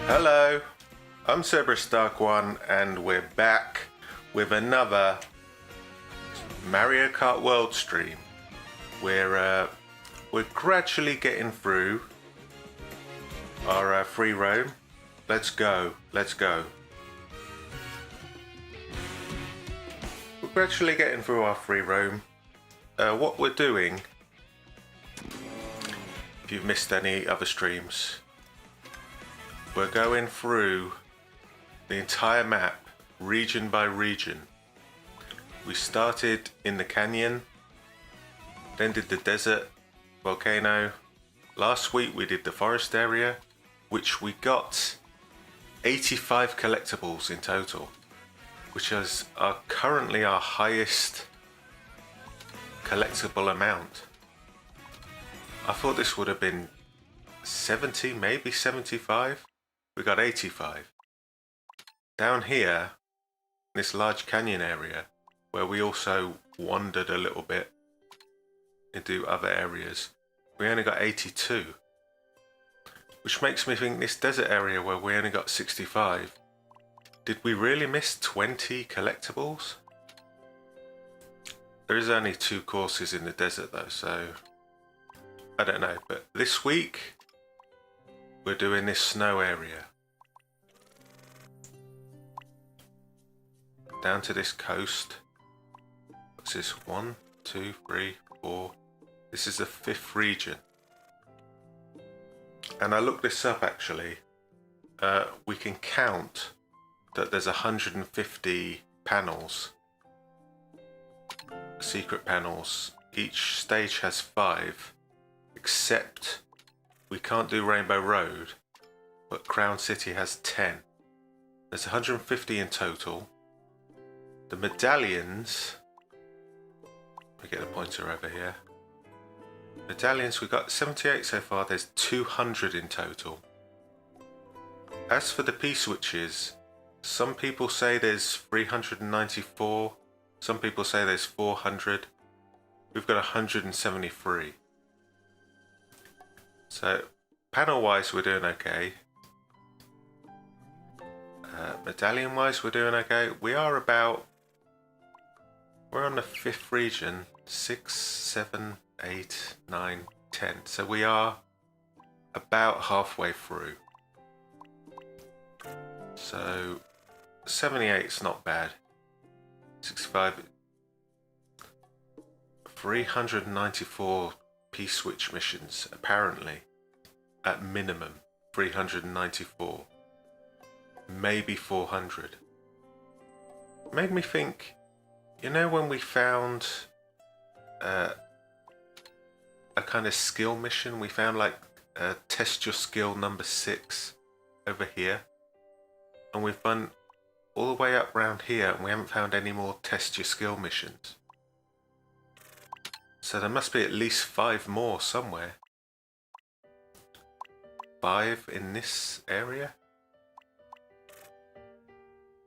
Hello, I'm Cerberus Dark One, and we're back with another Mario Kart World stream. We're gradually getting through our free roam. Let's go. We're gradually getting through our free roam. What we're doing, if you've missed any other streams, we're going through the entire map, region by region. We started in the canyon, then did the desert, volcano. Last week we did the forest area, which we got 85 collectibles in total, which is currently our highest collectible amount. I thought this would have been 70, maybe 75. We got 85. Down here, this large canyon area, where we also wandered a little bit into other areas, we only got 82. Which makes me think this desert area where we only got 65, did we really miss 20 collectibles? There is only 2 courses in the desert though, so I don't know. But this week, we're doing this snow area. Down to this coast. What's this? 1, 2, 3, 4. This is the 5th region. And I looked this up actually. We can count that there's 150 panels. Secret panels. Each stage has 5. Except we can't do Rainbow Road, but Crown City has 10. There's 150 in total. The medallions, let me get the pointer over here. Medallions, we got 78 so far. There's 200 in total. As for the P-switches, some people say there's 394. Some people say there's 400. We've got 173. So, panel-wise, we're doing okay. Medallion-wise, we're doing okay. We're on the 5th region. 6, 7, 8, 9, 10. So we are about halfway through. So, 78's not bad. 65. 394 P-switch missions, apparently. At minimum, 394. Maybe 400. Made me think, you know when we found a kind of skill mission? We found like test your skill number 6 over here. And we've done all the way up around here and we haven't found any more test your skill missions. So there must be at least 5 more somewhere. 5 in this area?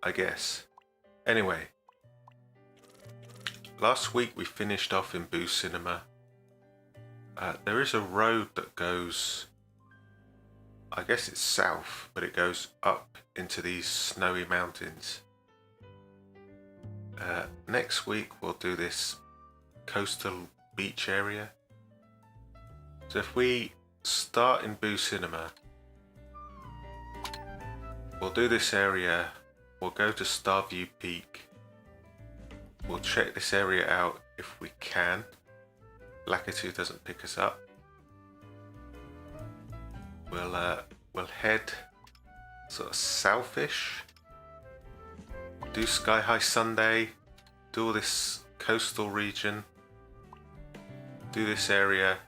I guess. Anyway. Last week we finished off in Boo Cinema. There is a road that goes, I guess it's south, but it goes up into these snowy mountains. Next week we'll do this coastal beach area. So if we start in Boo Cinema, we'll do this area, we'll go to Starview Peak. We'll check this area out if we can. Lakitu doesn't pick us up. We'll head sort of southish. Do Sky High SUNDAE. Do all this coastal region. Do this area.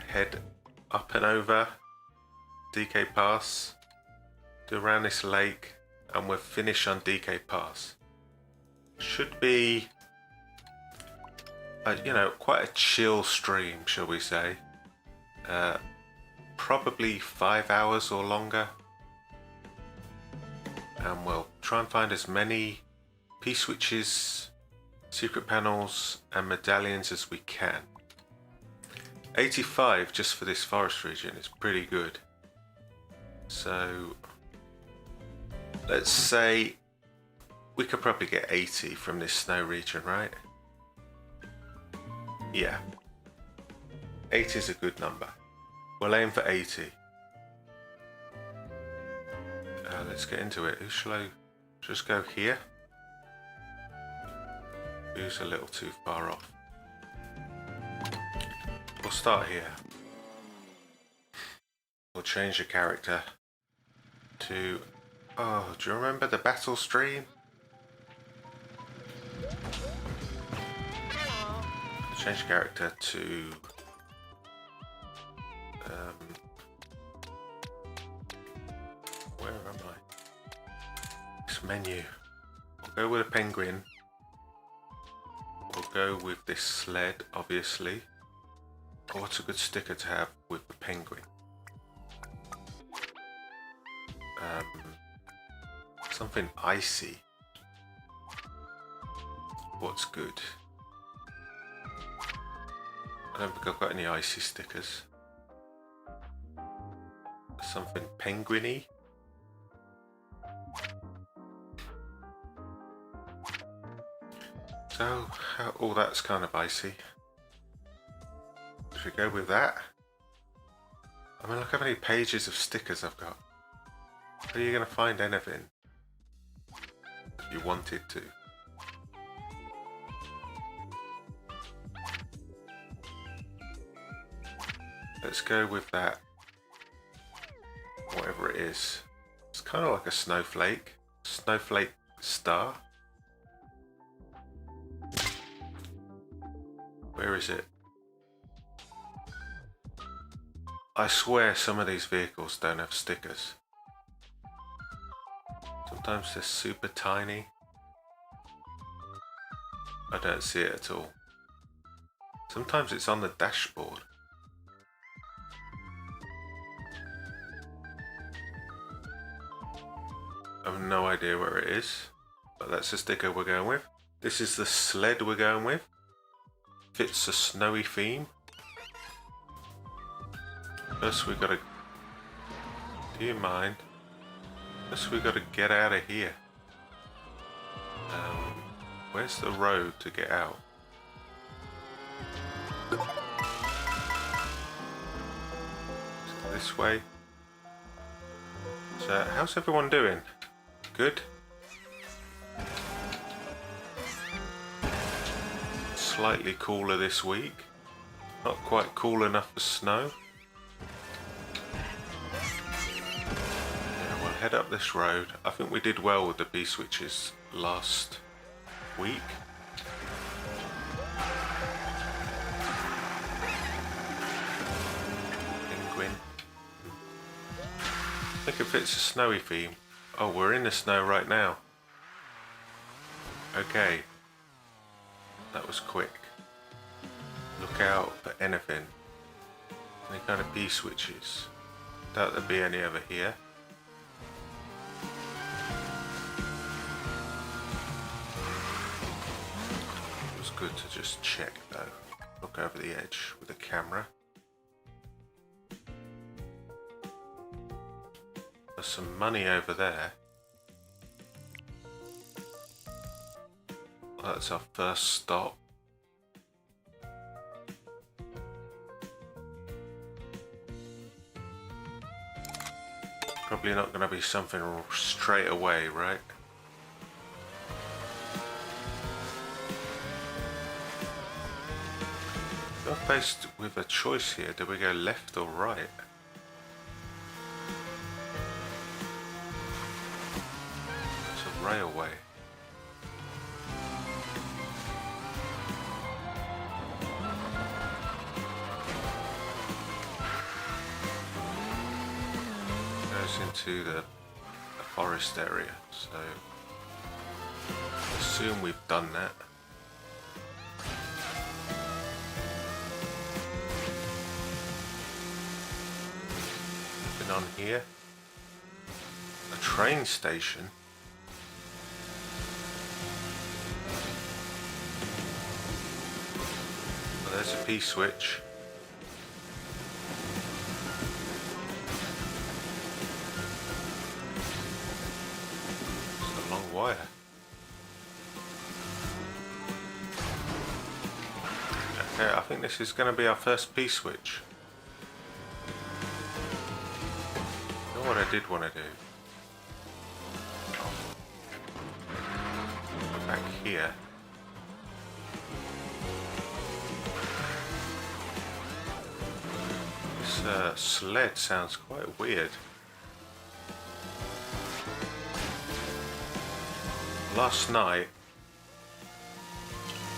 Head up and over DK Pass. Do around this lake, and we'll finish on DK Pass. Should be, quite a chill stream, shall we say. Probably 5 hours or longer. And we'll try and find as many P-switches, secret panels and medallions as we can. 85 just for this forest region is pretty good. So let's say we could probably get 80 from this snow region, right? Yeah. 80 is a good number. We'll aim for 80. Let's get into it. Who shall I just go here? Who's a little too far off? We'll start here. We'll change the character to... Oh, do you remember the battle stream? Change character to... where am I? This menu. We'll go with a penguin. We'll go with this sled, obviously. Oh, what's a good sticker to have with the penguin? Something icy. What's good? I don't think I've got any icy stickers. Something penguiny. So, oh, that's kind of icy. Should we go with that? I mean, look how many pages of stickers I've got. Are you going to find anything if you wanted to? Let's go with that. Whatever it is. It's kind of like a snowflake. Snowflake star. Where is it? I swear some of these vehicles don't have stickers. Sometimes they're super tiny. I don't see it at all. Sometimes it's on the dashboard. I have no idea where it is, but that's the sticker we're going with. This is the sled we're going with. Fits a snowy theme. First we gotta... Do you mind? First we gotta get out of here. Where's the road to get out? This way. So, how's everyone doing? Good? Slightly cooler this week. Not quite cool enough for snow. Yeah, we'll head up this road. I think we did well with the B-switches last week. Penguin. I think it fits a snowy theme. Oh, we're in the snow right now. Okay. That was quick. Look out for anything. Any kind of B-switches. Doubt there'd be any over here. It was good to just check though. Look over the edge with the camera. There's some money over there. That's our first stop. Probably not going to be something straight away, right? We're faced with a choice here. Do we go left or right? It's a railway. Into the forest area, so I assume we've done that. Been on here. A train station. Well, there's a P-switch. wire. Okay, I think this is going to be our first P-switch. You know what I did want to do? Back here. This sled sounds quite weird. Last night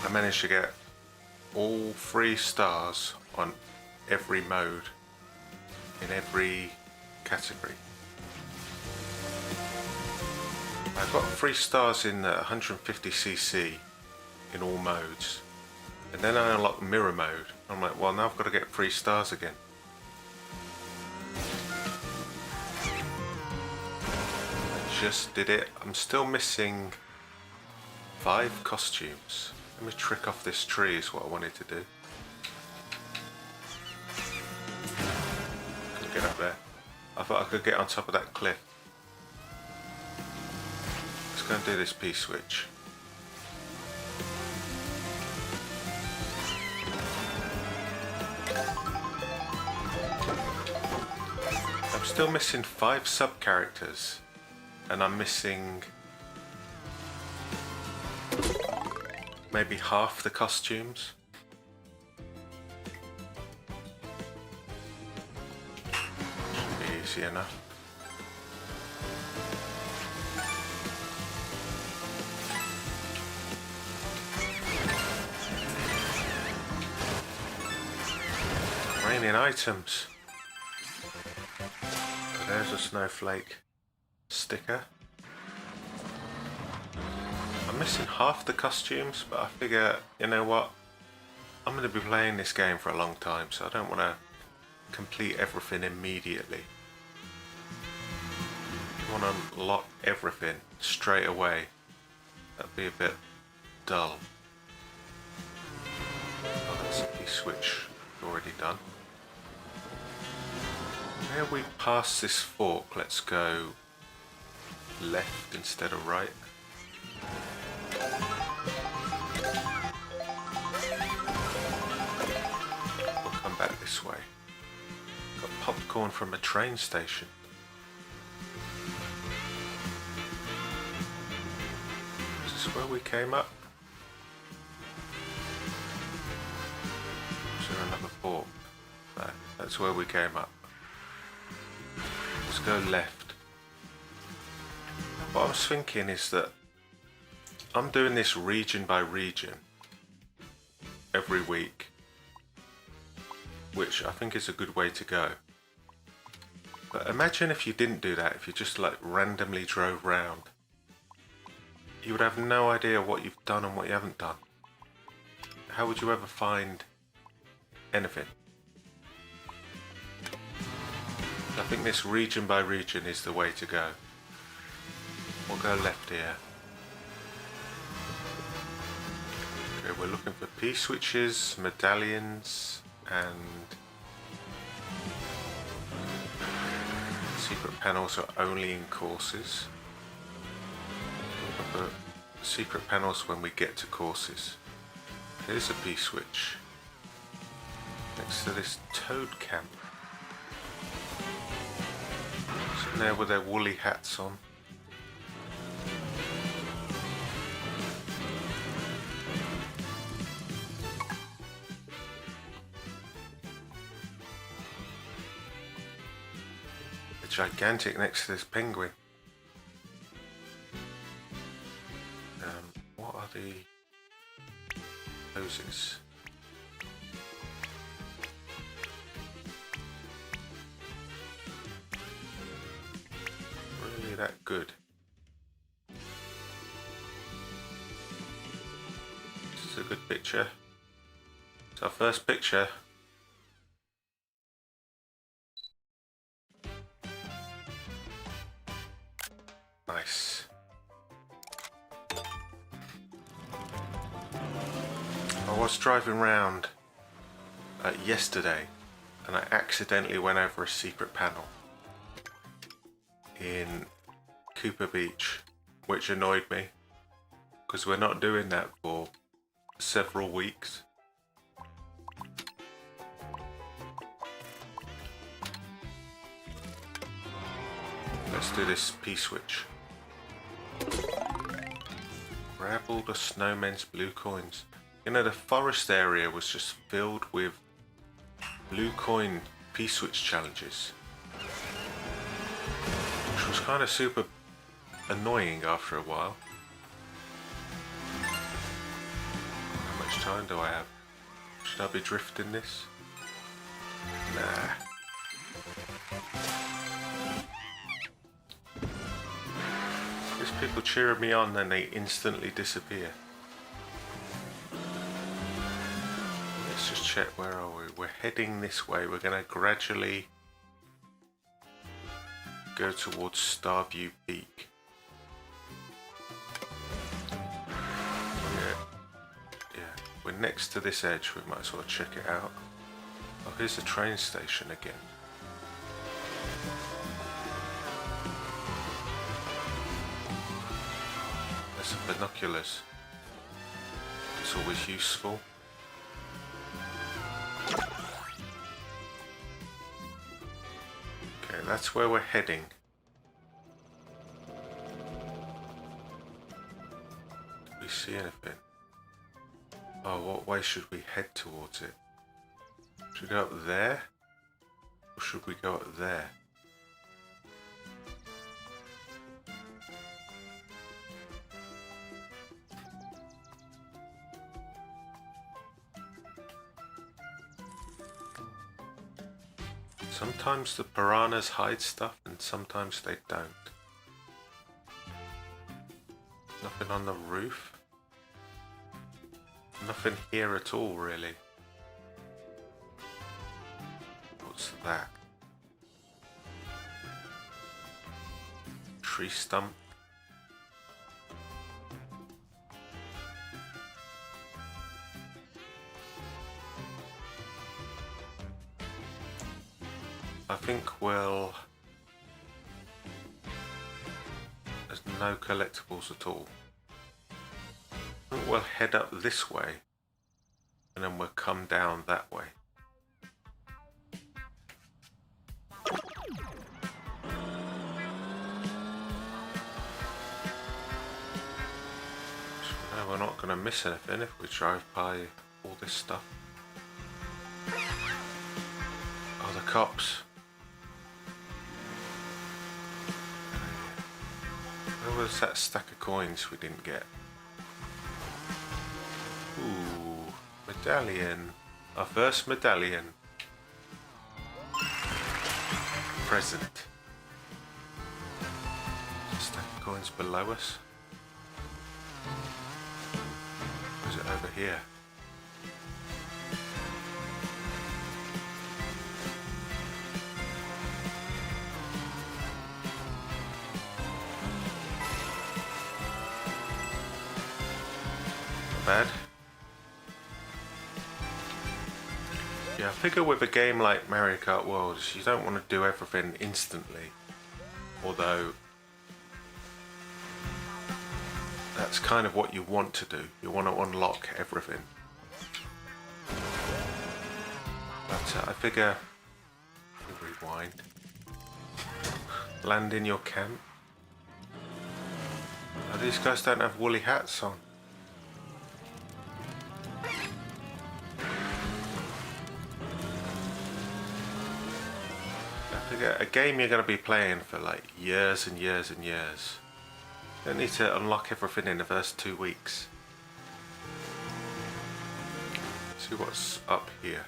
I managed to get all 3 stars on every mode in every category. I got 3 stars in 150cc in all modes, and then I unlocked mirror mode. I'm like, well, now I've got to get 3 stars again. I just did it. I'm still missing 5 costumes. Let me trick off this tree is what I wanted to do. Couldn't get up there. I thought I could get on top of that cliff. Let's go and do this P-switch. I'm still missing 5 sub-characters, and I'm missing maybe half the costumes. Should be easy enough. Raining items. There's a snowflake sticker. I'm missing half the costumes, but I figure, you know what? I'm going to be playing this game for a long time, so I don't want to complete everything immediately. I want to unlock everything straight away. That'd be a bit dull. Oh, that's a P-switch already done. Where we pass this fork, let's go left instead of right. We'll come back this way. Got popcorn from a train station. Is this where we came up? Is there another fork? No, that's where we came up. Let's go left. What I was thinking is that I'm doing this region by region every week, which I think is a good way to go. But imagine if you didn't do that, if you just like randomly drove round. You would have no idea what you've done and what you haven't done. How would you ever find anything? I think this region by region is the way to go. We'll go left here. Okay, we're looking for P-switches, medallions, and secret panels are only in courses. We're looking for secret panels when we get to courses. Here's a P-switch next to this toad camp. Sitting there with their woolly hats on. Gigantic next to this penguin. What are the poses? Really that good? This is a good picture. It's our first picture. Nice. I was driving around yesterday and I accidentally went over a secret panel in Cooper Beach which annoyed me because we're not doing that for several weeks. Let's do this P-switch. Grab all the snowmen's blue coins. You know, the forest area was just filled with blue coin P-switch challenges, which was kind of super annoying after a while. How much time do I have? Should I be drifting this? Nah. There's people cheering me on and they instantly disappear. Let's just check, where are we? We're heading this way. We're going to gradually go towards STARVIEW Peak. Yeah, we're next to this edge. We might as well check it out. Oh, here's the train station again. There's some binoculars. It's always useful. Okay, that's where we're heading. Do we see anything? Oh, what way should we head towards it? Should we go up there? Or should we go up there? Sometimes the piranhas hide stuff and sometimes they don't. Nothing on the roof. Nothing here at all, really. What's that? Tree stump. I think we'll... There's no collectibles at all. I think we'll head up this way and then we'll come down that way. So now we're not going to miss anything if we drive by all this stuff. Oh, the cops. Where was that stack of coins we didn't get? Ooh, medallion. Our first medallion. Present. Stack of coins below us. Or is it over here? Bad. Yeah, I figure with a game like Mario Kart Worlds, you don't want to do everything instantly. Although, that's kind of what you want to do. You want to unlock everything. But I figure, rewind, land in your camp. Oh, these guys don't have woolly hats on. A game you're going to be playing for like years and years and years. You don't need to unlock everything in the first 2 weeks. See what's up here.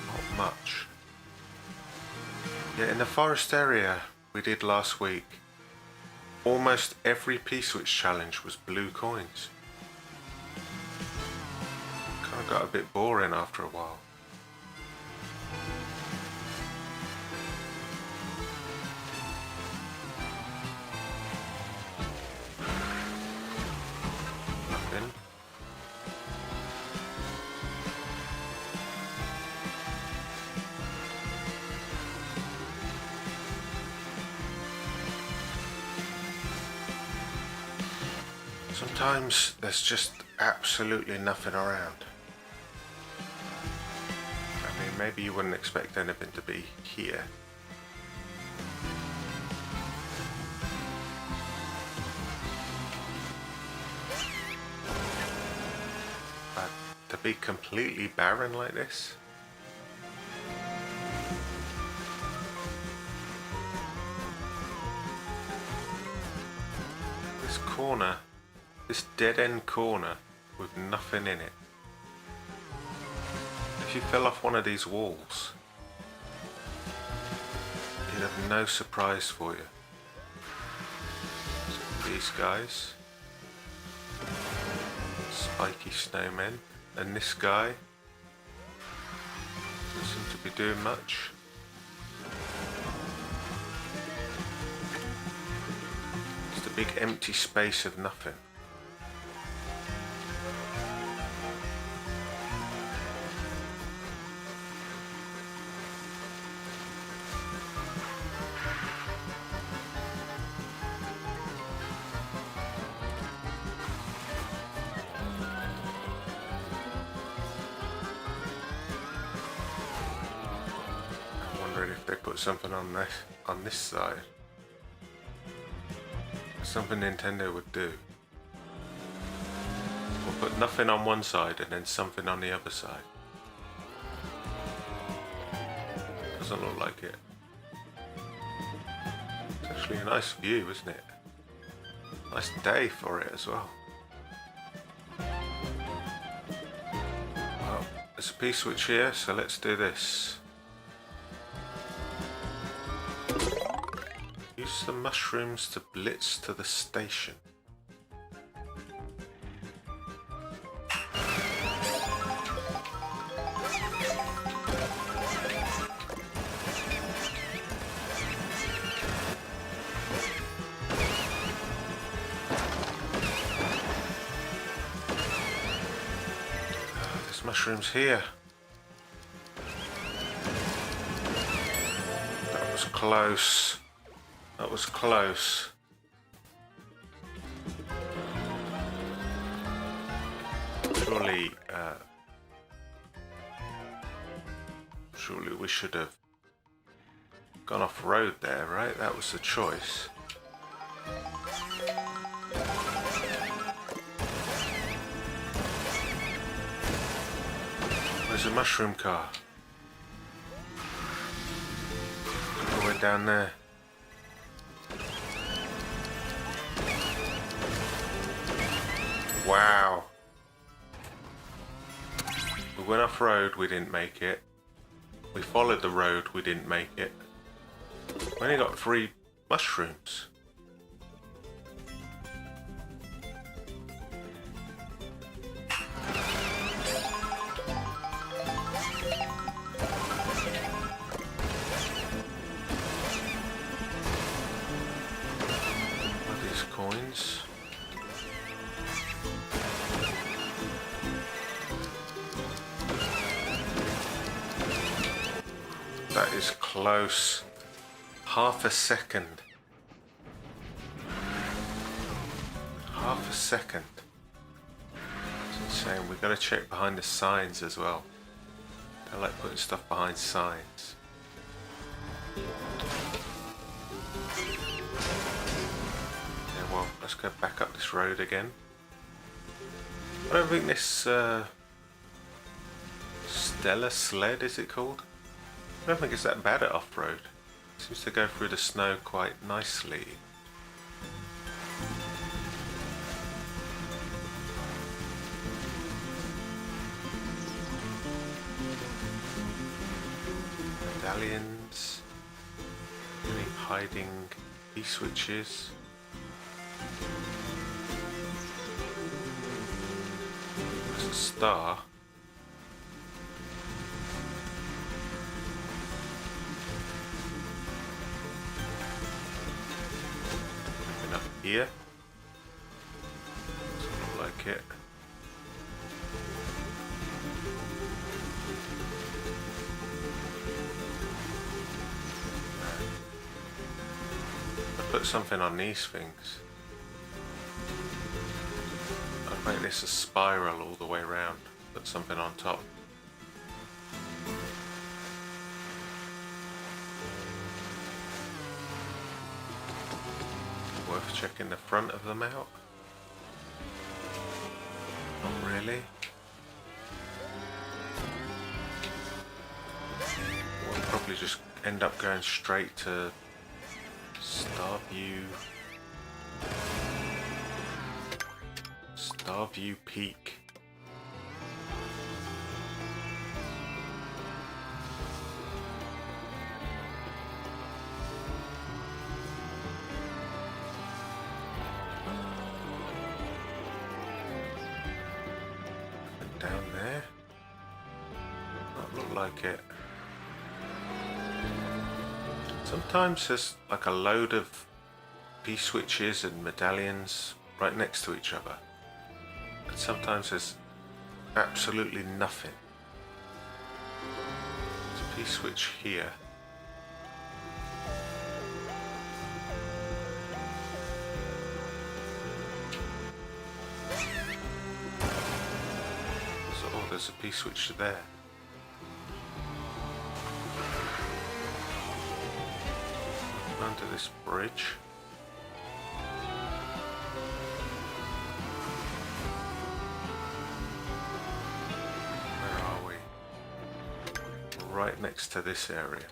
Not much. Yeah, in the forest area we did last week, almost every P-switch challenge was blue coins. Kind of got a bit boring after a while. Nothing. Sometimes there's just absolutely nothing around. I mean, maybe you wouldn't expect anything to be here. But to be completely barren like this? This corner, this dead-end corner with nothing in it. If you fell off one of these walls, you'd have no surprise for you. So these guys, spiky snowmen, and this guy doesn't seem to be doing much. Just a big empty space of nothing. If they put something on this side, something Nintendo would do. We'll put nothing on one side and then something on the other side. Doesn't look like it. It's actually a nice view, isn't it? Nice day for it as well. Well, there's a P-switch here, so let's do this. Use the mushrooms to blitz to the station. There's mushrooms here. That was close. That was close. Surely we should have gone off road there, right? That was the choice. There's a mushroom car. All the way down there. Wow. We went off road, we didn't make it. We followed the road, we didn't make it. We only got 3 mushrooms. What are these coins? That is close. Half a second. Half a second. It's insane. We've got to check behind the signs as well. I like putting stuff behind signs. Yeah, well, let's go back up this road again. I don't think this Stellar Sled, is it called? I don't think it's that bad at off-road. It seems to go through the snow quite nicely. Medallions. Any hiding P-switches. There's a star. Here. Doesn't look like it. I put something on these things. Make this a spiral all the way around. Put something on top. Worth checking the front of them out? Not really. We'll probably just end up going straight to STARVIEW. STARVIEW Peak. And down there? That look like it. Sometimes there's like a load of P-switches and medallions right next to each other. And sometimes there's absolutely nothing. There's a P-switch here. Oh, there's a P-switch there. Under this bridge. Where are we? Right next to this area.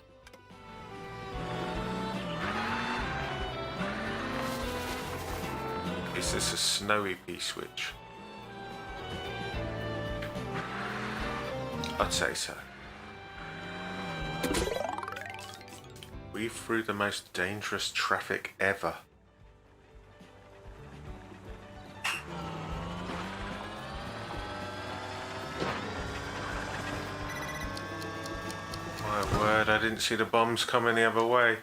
Is this a snowy P-switch? I'd say so. Weave through the most dangerous traffic ever. My word, I didn't see the bombs coming the other way.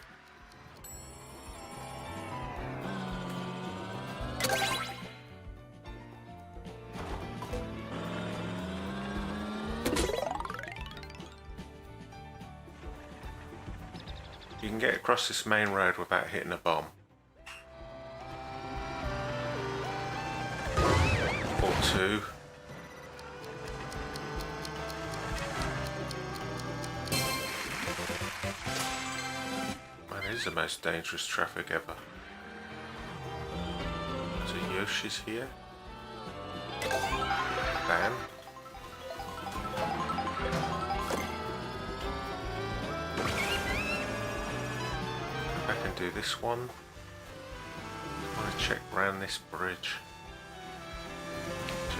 You can get across this main road without hitting a bomb. Or two. Man, this is the most dangerous traffic ever. So Yoshi's here. Bam. I can do this one. I want to check around this bridge.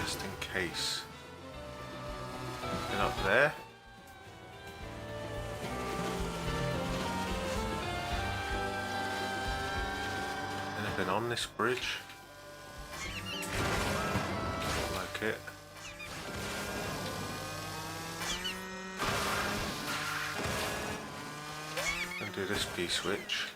Just in case. Been up there. Anything on this bridge? Like it. And do this P-switch.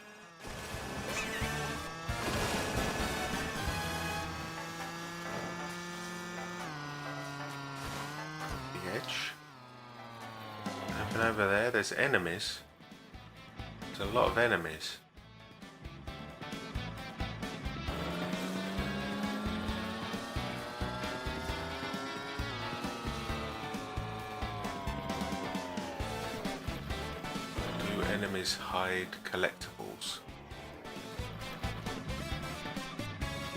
And over there, there's enemies. There's a lot of enemies. Do enemies hide collectibles?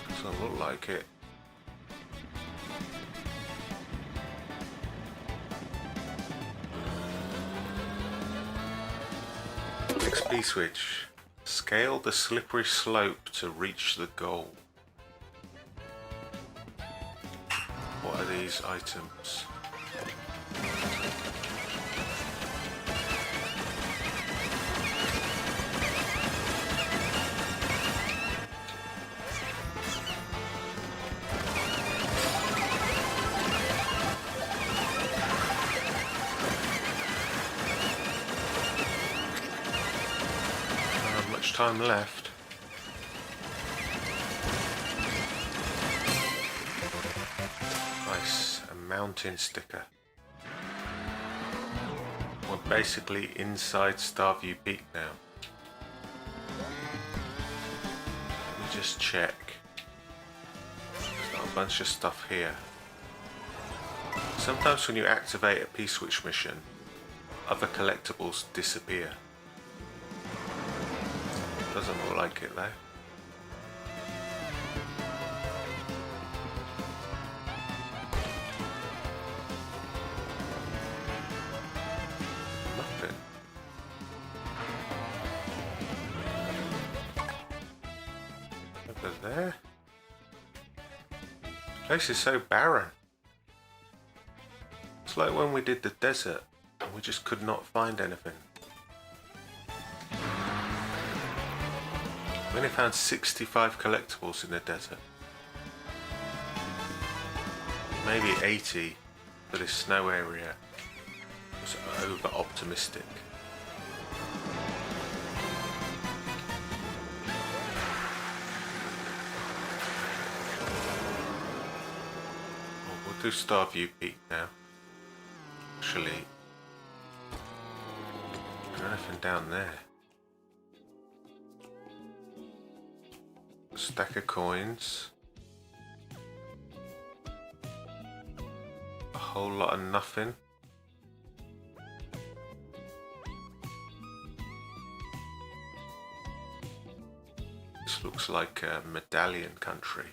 Doesn't look like it. P-switch. Scale the slippery slope to reach the goal. What are these items? Time left. Nice, a mountain sticker. We're basically inside STARVIEW Peak now. Let me just check. There's not a bunch of stuff here. Sometimes when you activate a P-switch mission, other collectibles disappear. Doesn't look like it though. Nothing. Over there. This place is so barren. It's like when we did the desert and we just could not find anything. We only found 65 collectibles in the desert. Maybe 80 for this snow area. It was over optimistic. We'll do Starview Peak now. Actually, there's anything down there. A stack of coins. A whole lot of nothing. This looks like a medallion country.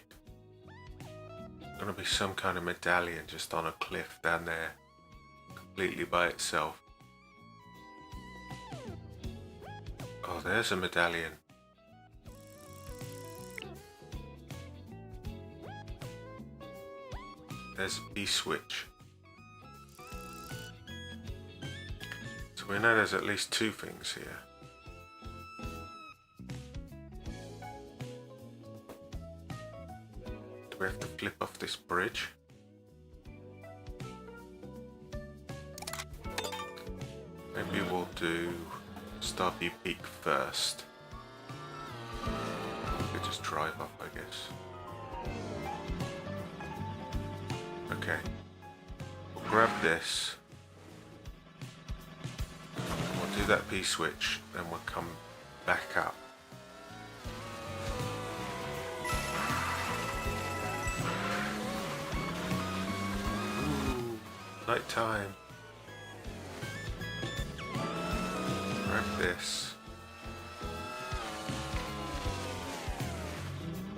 Gonna be some kind of medallion just on a cliff down there, completely by itself. Oh, there's a medallion. There's a P-switch. So we know there's at least two things here. Do we have to flip off this bridge? Maybe we'll do Starview Peak first. We could just drive up, I guess. Okay. We'll grab this. We'll do that P-switch, then we'll come back up. Ooh, night time. Grab this.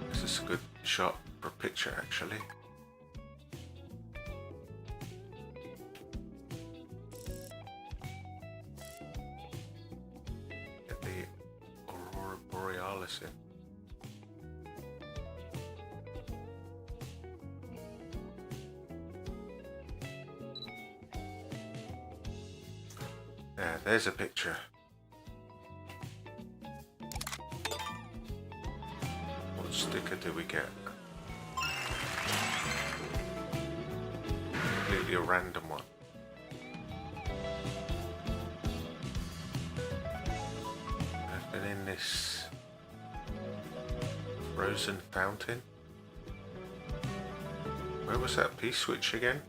This is a good shot for a picture, actually. Get the Aurora Borealis in. There's a picture. What sticker do we get? Completely a random one. I've been in this frozen fountain. Where was that P-switch again?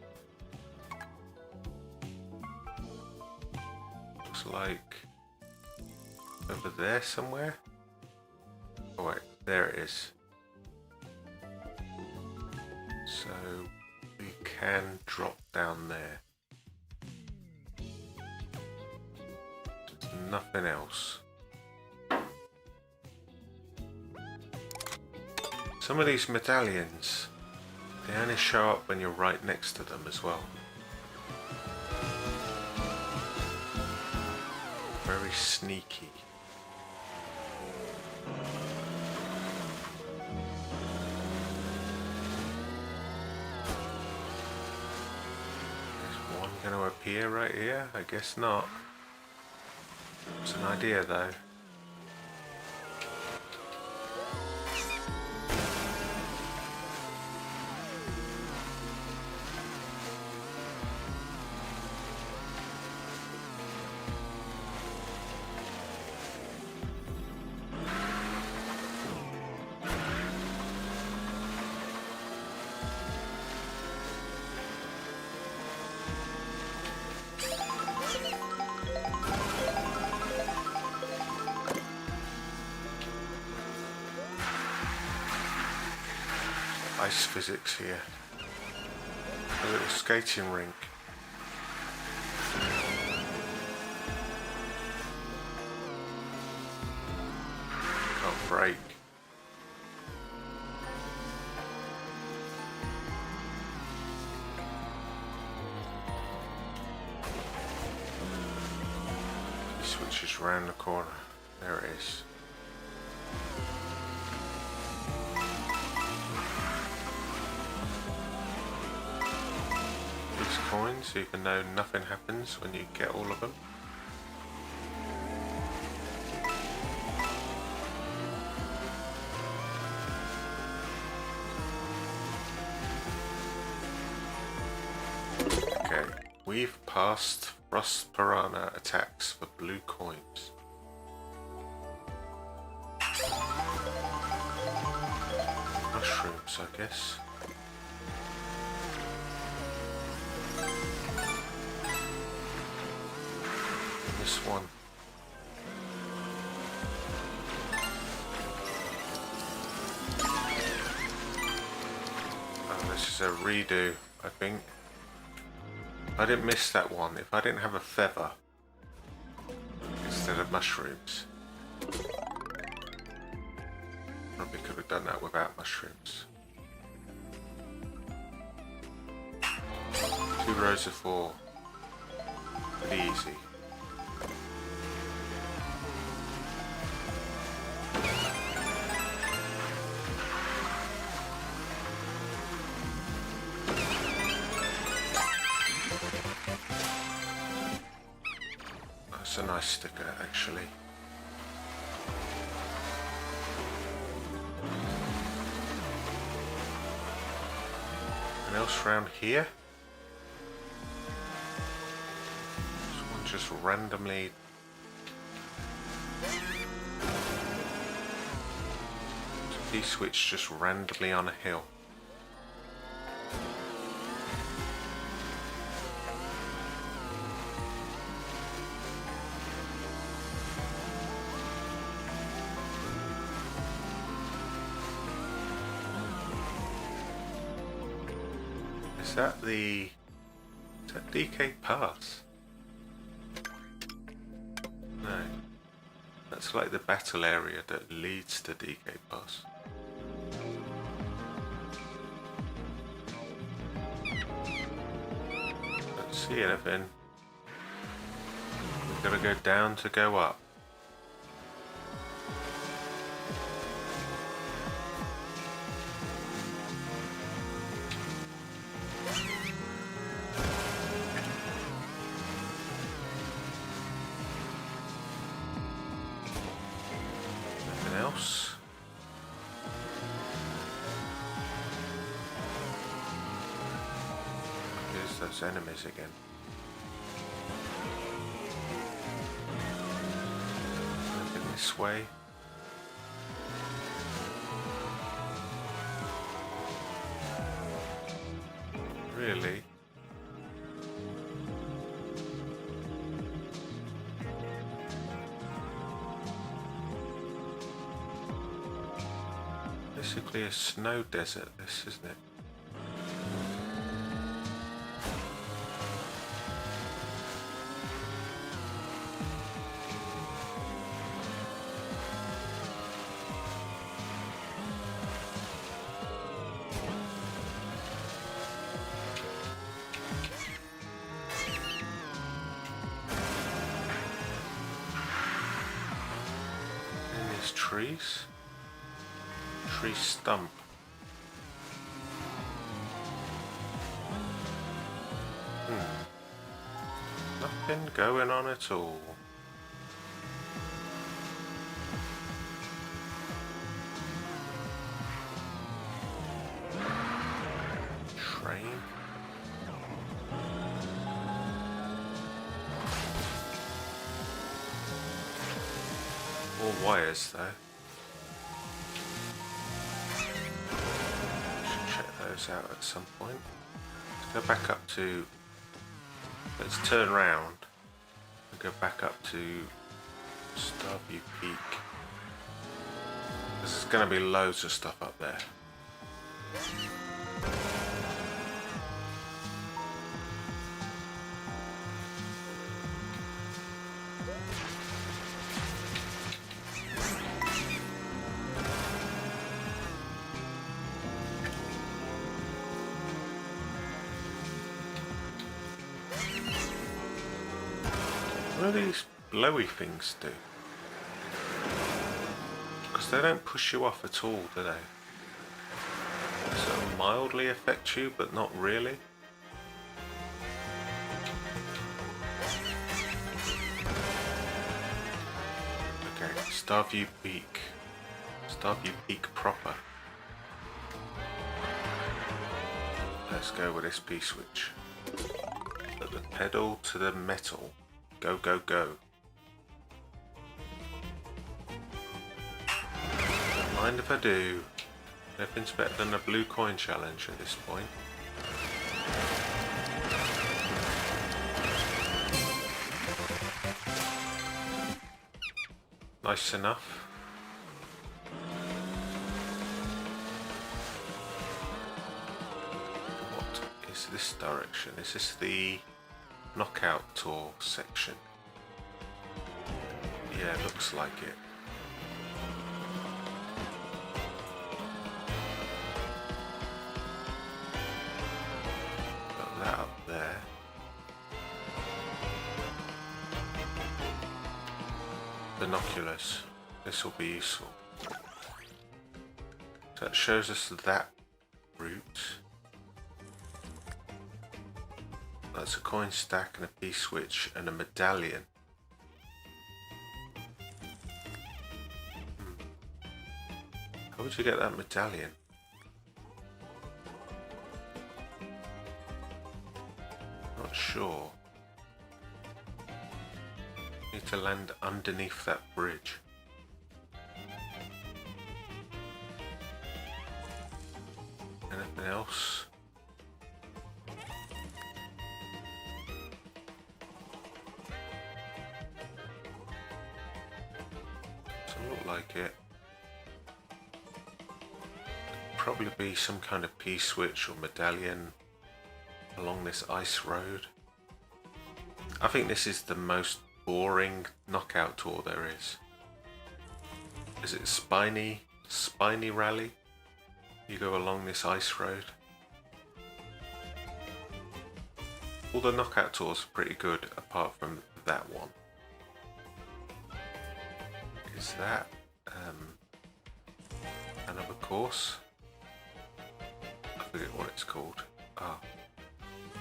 Like over there somewhere. Oh wait, there it is. So we can drop down there. There's nothing else. Some of these medallions, they only show up when you're right next to them as well. Very sneaky. Is one going to appear right here? I guess not. It's an idea though. nice physics here. A little skating rink. Can't brake. It switches round the corner. There it is. These coins, even though nothing happens when you get all of them. Okay, we've passed Frost Piranha attacks for blue coins. Mushrooms, I guess. This one. Oh, this is a redo, I think. I didn't miss that one. If I didn't have a feather instead of mushrooms, probably could have done that without mushrooms. 2 rows of 4. Pretty easy. That's a nice sticker, actually. Anything else around here? Someone just randomly... He switched just randomly on a hill. Is that DK Pass? No. That's like the battle area that leads to DK Pass. Don't see anything. We've got to go down to go up. Else. Here's those enemies again. Looking this way. Really? Basically a snow desert, this, isn't it? And there's trees. Tree stump. Nothing going on at all. Train. More wires though. Out at some point. Let's go back up to, let's turn round and go back up to Starview Peak. There's going to be loads of stuff up there. What do these blowy things do? Because they don't push you off at all, do they? They sort of mildly affect you, but not really. Okay, Starview Peak. Starview Peak proper. Let's go with this P-switch. Put the pedal to the metal. Go, go, go. Don't mind if I do. Nothing's better than a blue coin challenge at this point. Nice enough. What is this direction? Is this the knockout tour section? Yeah, looks like it. Got that up there. Binoculars. This will be useful. So it shows us that route. That's a coin stack and a P-switch and a medallion. How would you get that medallion? Not sure. Need to land underneath that bridge. Anything else? Doesn't look like it. Probably be some kind of P-switch or medallion along this ice road. I think this is the most boring knockout tour there is. Is it spiny rally? You go along this ice road. All the knockout tours are pretty good apart from that one. Is that another course? I forget what it's called. Ah,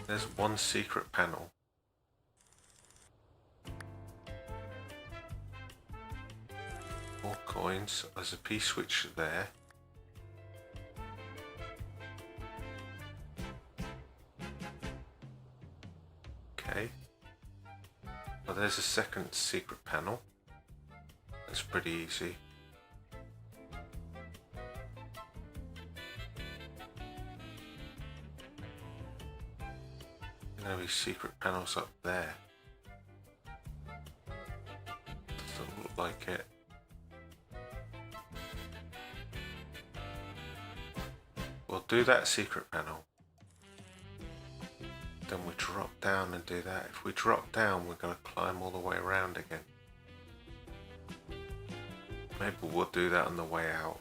there's one secret panel. More coins. There's a P-switch there. Okay. Well, there's a second secret panel. That's pretty easy. There'll be secret panels up there. Doesn't look like it. We'll do that secret panel. Then we drop down and do that. If we drop down, we're going to climb all the way around again. Maybe we'll do that on the way out.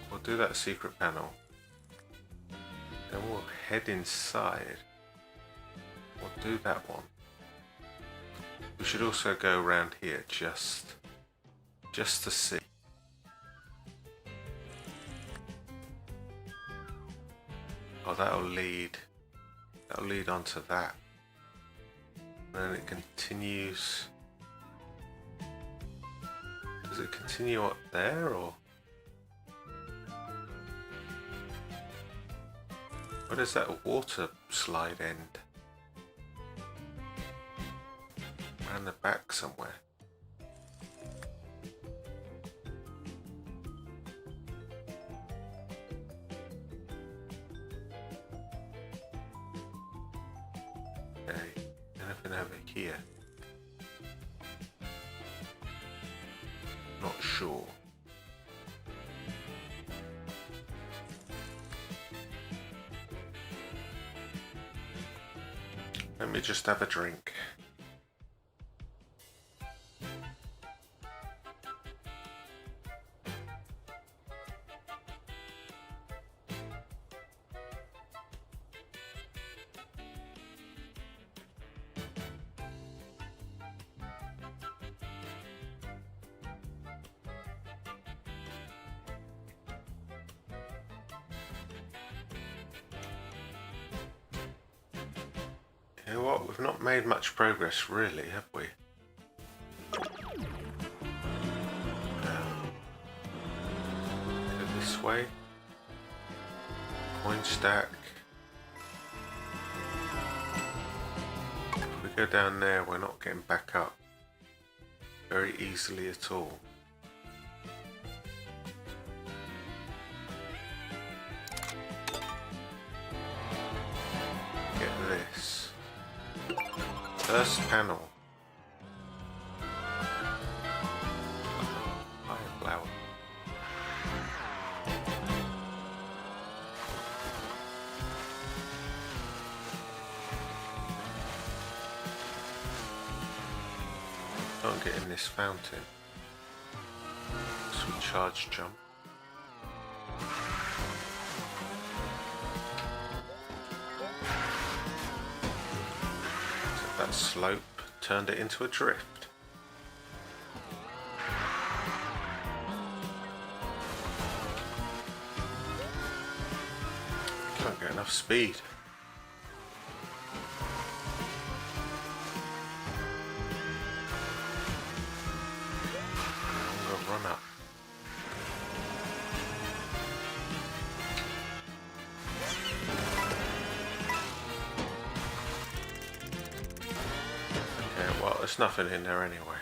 We'll do that secret panel. Then we'll head inside. We'll do that one. We should also go around here just to see. Oh, that'll lead onto that. And then it continues. Does it continue up there, or where does that water slide end? Around the back somewhere. Okay, anything over here? Not sure. Let me just have a drink. You know what? We've not made much progress, really, have we? Go this way. Coin stack. If we go down there, we're not getting back up very easily at all. Get this. First panel. Fire flower. Can't get in this fountain. Sweet charge jump. That slope turned it into a drift. Can't get enough speed. I'm gonna run up. Well, there's nothing in there anyway.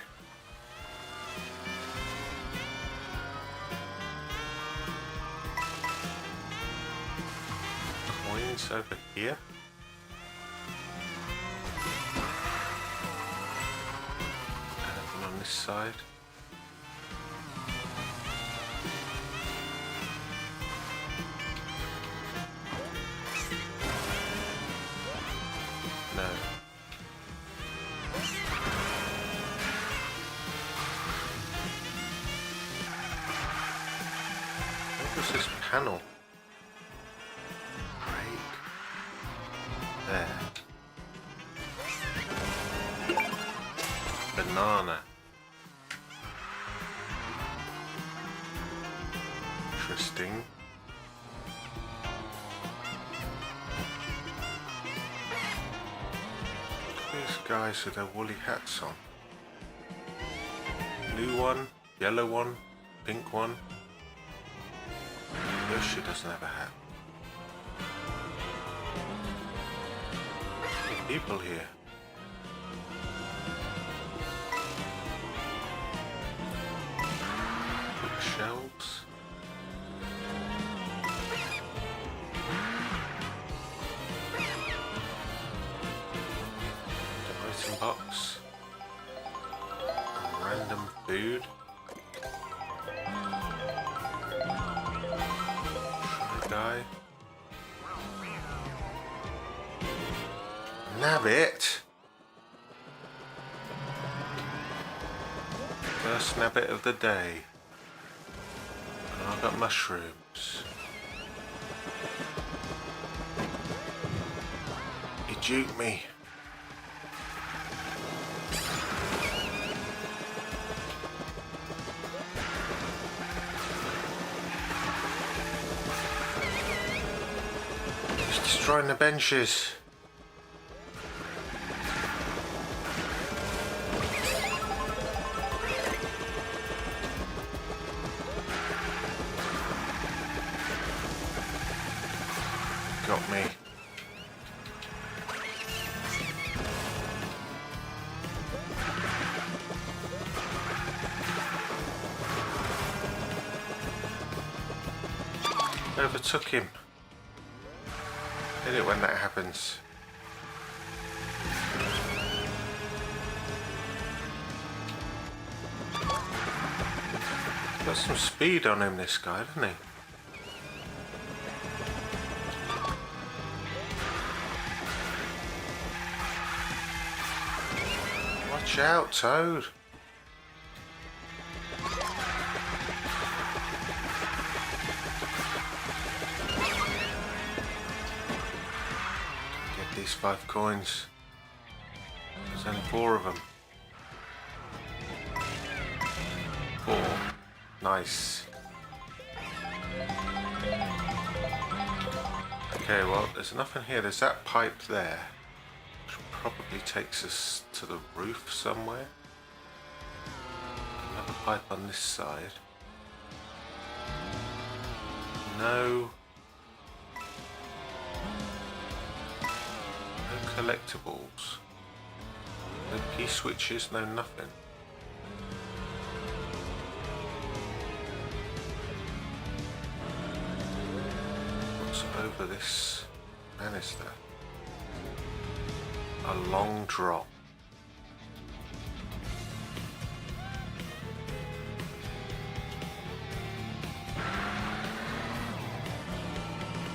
Coins over here. Anything on this side? No. What's this panel? Right there. Banana. Interesting. These guys with their woolly hats on. Blue one, yellow one, pink one. She doesn't have a hat. People here. Bookshelves. Item box. Random food. Guy. Nabbit. First nabbit of the day. And I've got mushrooms. You juke me. Destroying the benches. Got me. Overtook him. Hate it when that happens. Got some speed on him, this guy, doesn't he? Watch out, Toad. Get these 5 coins. There's only 4 of them. 4. Nice. Okay, well, there's nothing here. There's that pipe there, which probably takes us to the roof somewhere. Another pipe on this side. No. No collectibles. No key switches, no nothing. What's over this banister? A long drop.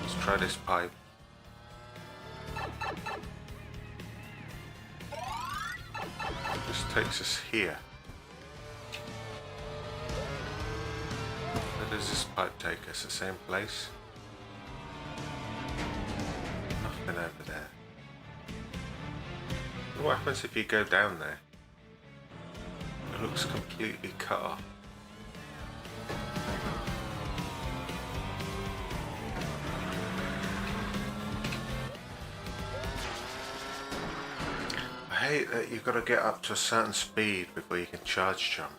Let's try this pipe. This takes us here. Where does this pipe take us? The same place? Nothing over there. What happens if you go down there? It looks completely cut off. I hate that you've got to get up to a certain speed before you can charge jump.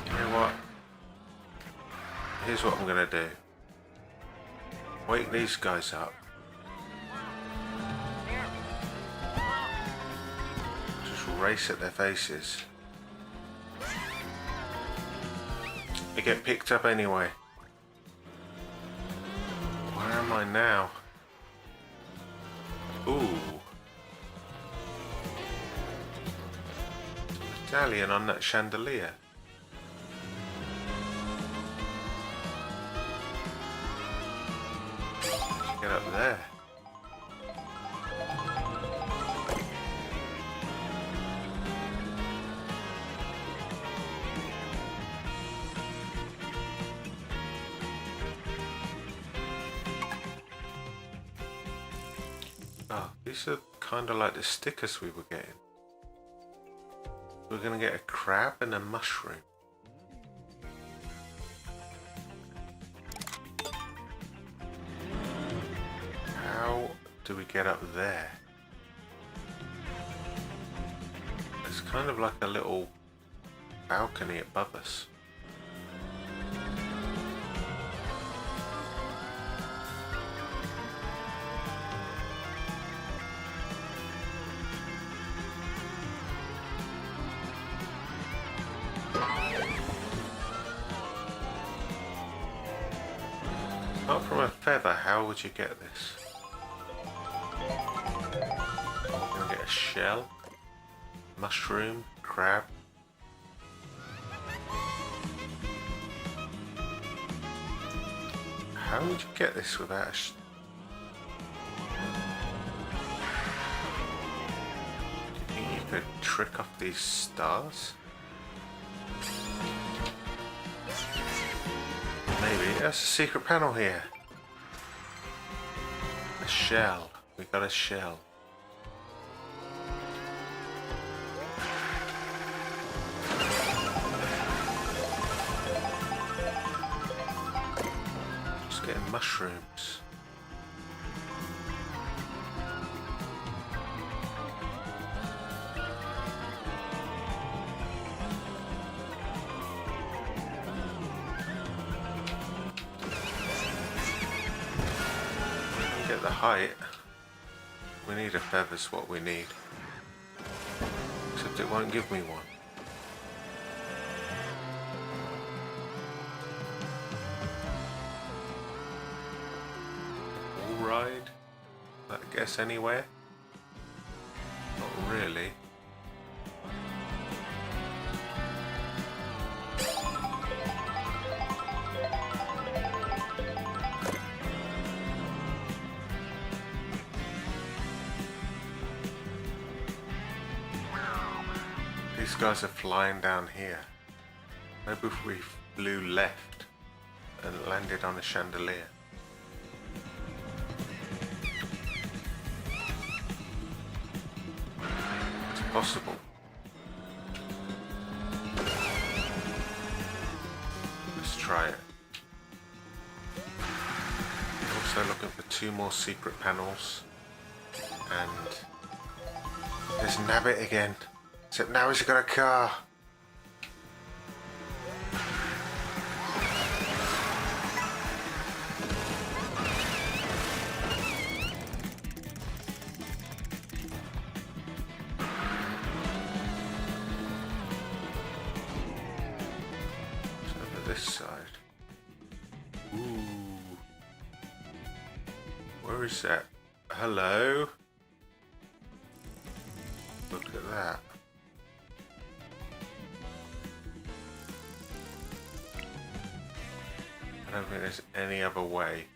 You know what? Here's what I'm going to do. Wake these guys up. Just race at their faces. They get picked up anyway. Where am I now? Ooh. Medallion on that chandelier. Get up there. Oh, these are kind of like the stickers we were getting. We're gonna get a crab and a mushroom. How do we get up there? It's kind of like a little balcony above us. Apart from a feather, how would you get this? You're gonna get a shell, mushroom, crab. How would you get this without a do you think you could trick off these stars? Maybe. There's a secret panel here. A shell. We got a shell. Just getting mushrooms. The height, we need a feather's what we need, except it won't give me one. All ride, I guess anywhere. Not really. These guys are flying down here. Maybe if we flew left and landed on a chandelier. It's possible. Let's try it. Also looking for 2 more secret panels. And there's Nabbit again. Except now he's got a car. This side. Ooh. Where is that? Hello? Look at that. I don't think there's any other way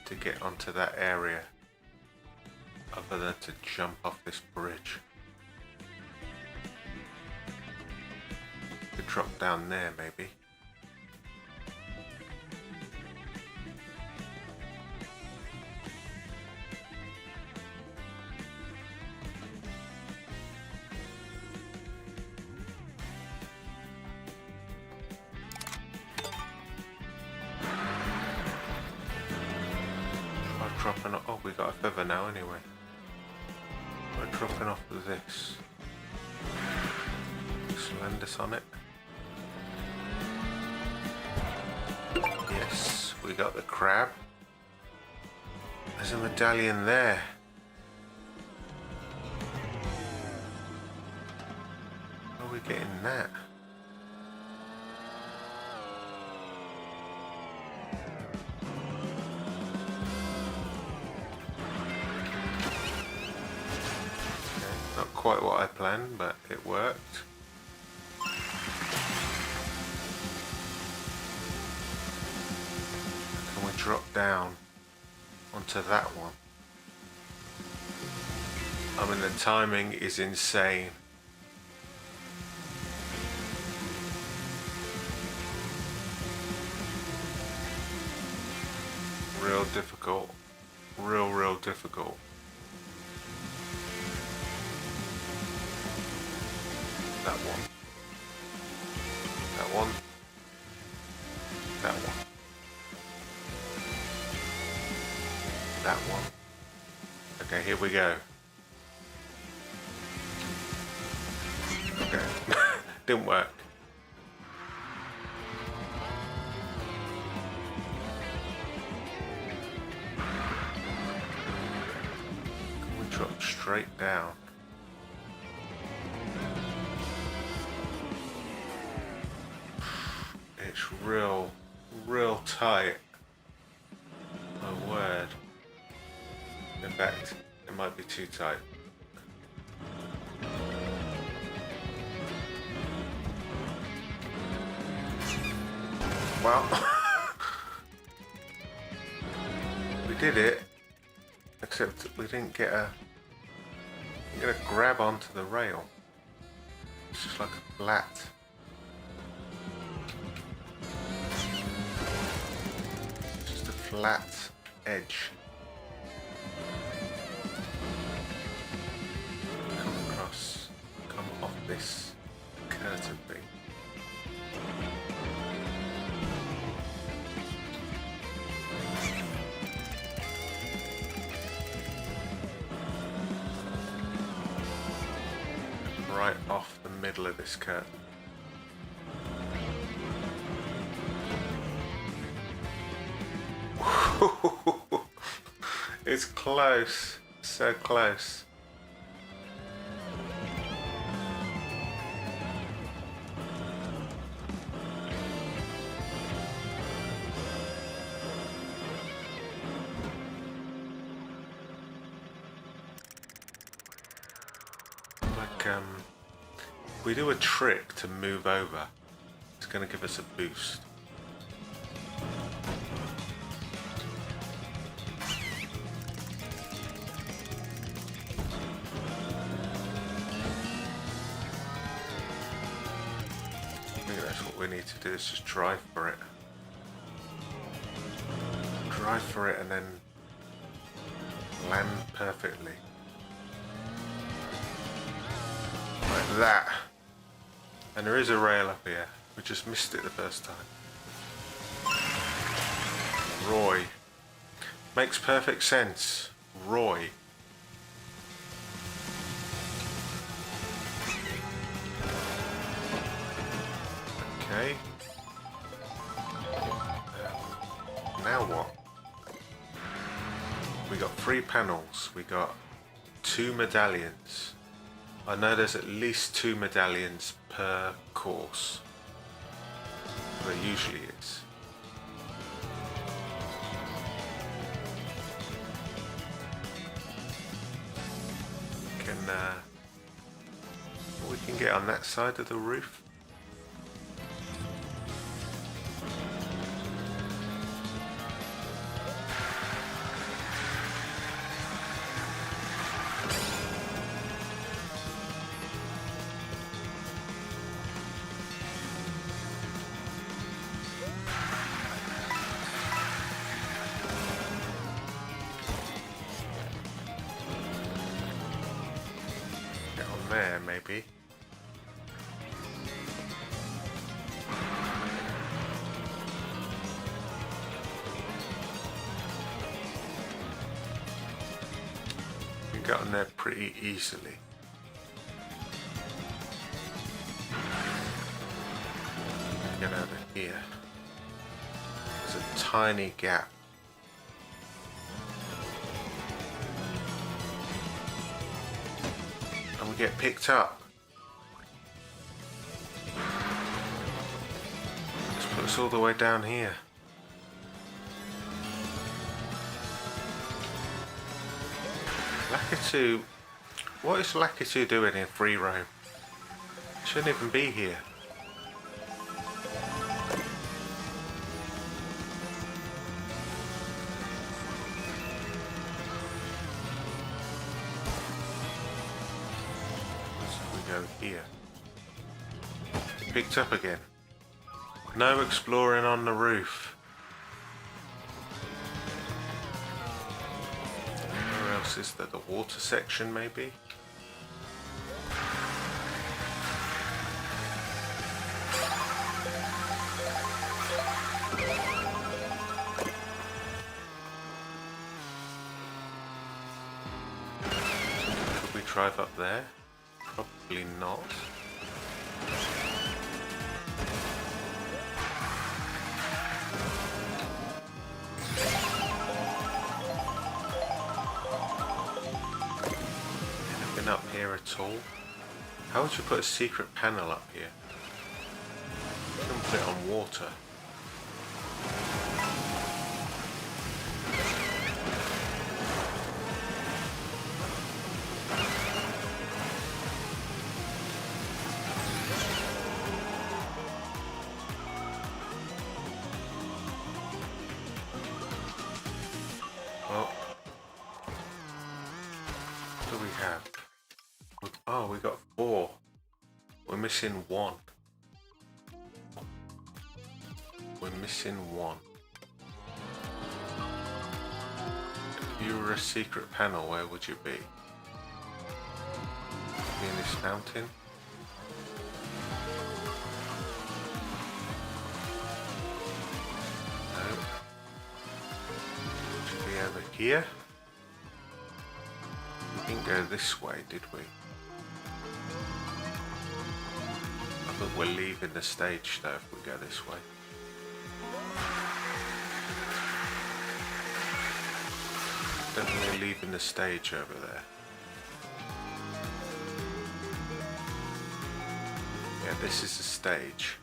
to get onto that area other than to jump off this bridge. Could drop down there maybe. Dropping off. Oh, we got a feather now anyway. We're dropping off of this. Just land us on it. Yes, we got the crab. There's a medallion there. How are we getting that? Quite what I planned, but it worked. Can we drop down onto that one? I mean, the timing is insane. Real difficult. Real difficult. That one. That one. That one. That one. Okay, here we go. Okay. Didn't work. Can we drop straight down? It's real tight. My word. In fact, it might be too tight. Well, we did it, except we didn't get a grab onto the rail. It's just like a flat. Flat edge. Come off this curtain thing. Right off the middle of this curtain. It's close, so close. Like, if we do a trick to move over, it's going to give us a boost. I think that's what we need to do, is just drive for it. Drive for it and then land perfectly. Like that. And there is a rail up here. We just missed it the first time. Roy. Makes perfect sense. Roy. Okay. Now what? We got 3 panels. We got 2 medallions. I know there's at least 2 medallions per course. There usually is. We can get on that side of the roof. There, maybe. We got on there pretty easily. Get over here. There's a tiny gap. And we get picked up. Let's put us all the way down here. Lakitu, what is Lakitu doing in free roam? Shouldn't even be here. Here. Picked up again. No exploring on the roof. Where else is there? The water section, maybe? Could we drive up there? Probably not. Anything up here at all? How would you put a secret panel up here? You can put it on water. Oh, we got 4. We're missing 1. We're missing 1. If you were a secret panel, where would you be? In this mountain? No. Would you be over here? We didn't go this way, did we? I think we're leaving the stage though if we go this way. Definitely leaving the stage over there. Yeah, this is the stage.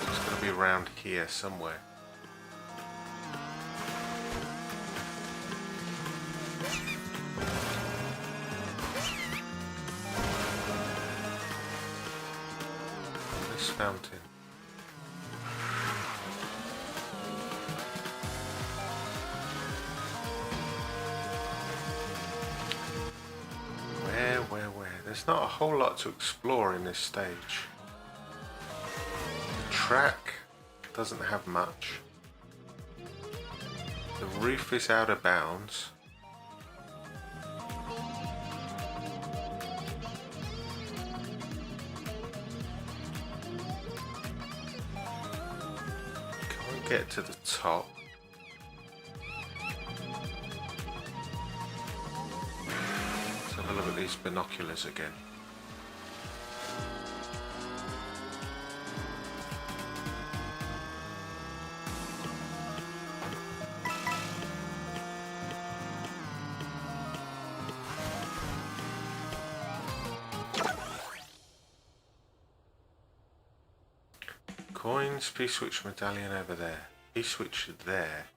It's going to be around here somewhere. this fountain? Where? There's not a whole lot to explore in this stage. The track doesn't have much. The roof is out of bounds. Can't get to the top. Let's have a look at these binoculars again. Coins, P-switch medallion over there. P-switch there.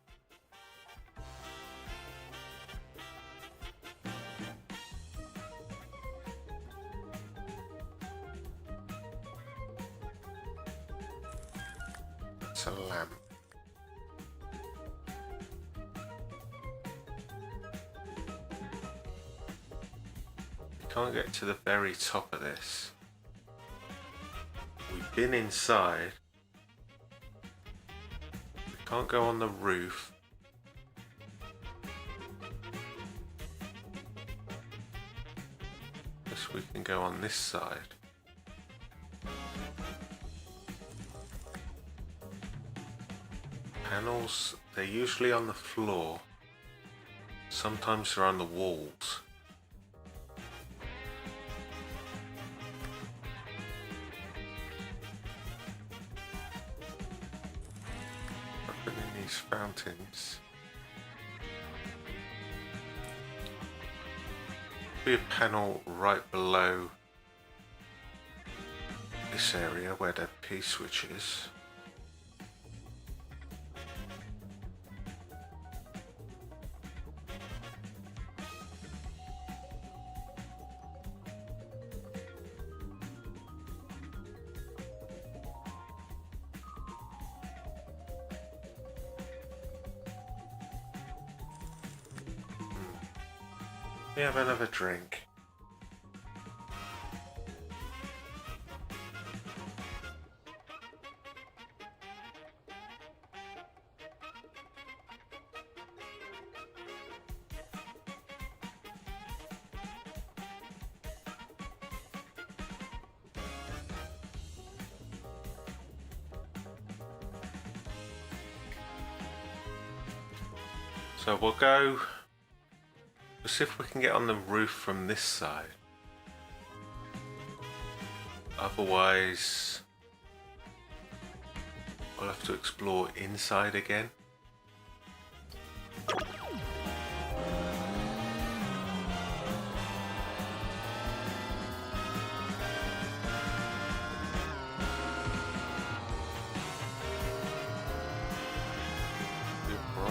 It's a lamp. You can't get to the very top of this. We've been inside. Can't go on the roof. Guess we can go on this side. Panels, they're usually on the floor. Sometimes they're on the walls. Fountains. Be a panel right below this area where the P switch is. We have another drink. So we'll go. Let's see if we can get on the roof from this side. Otherwise, we'll have to explore inside again. A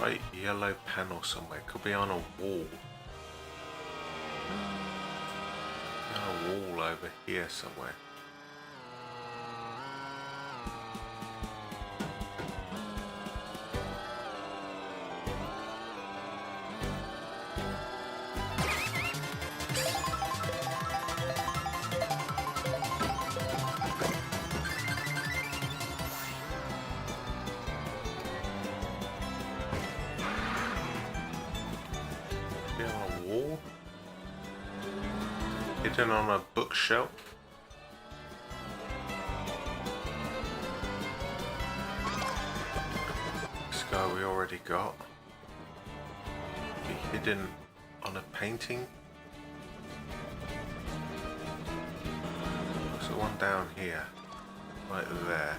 bright yellow panel somewhere. Could be on a wall. Wall over here somewhere. Here on a wall. Hidden on a bookshelf. This guy we already got. Be hidden on a painting. There's one down here, right there.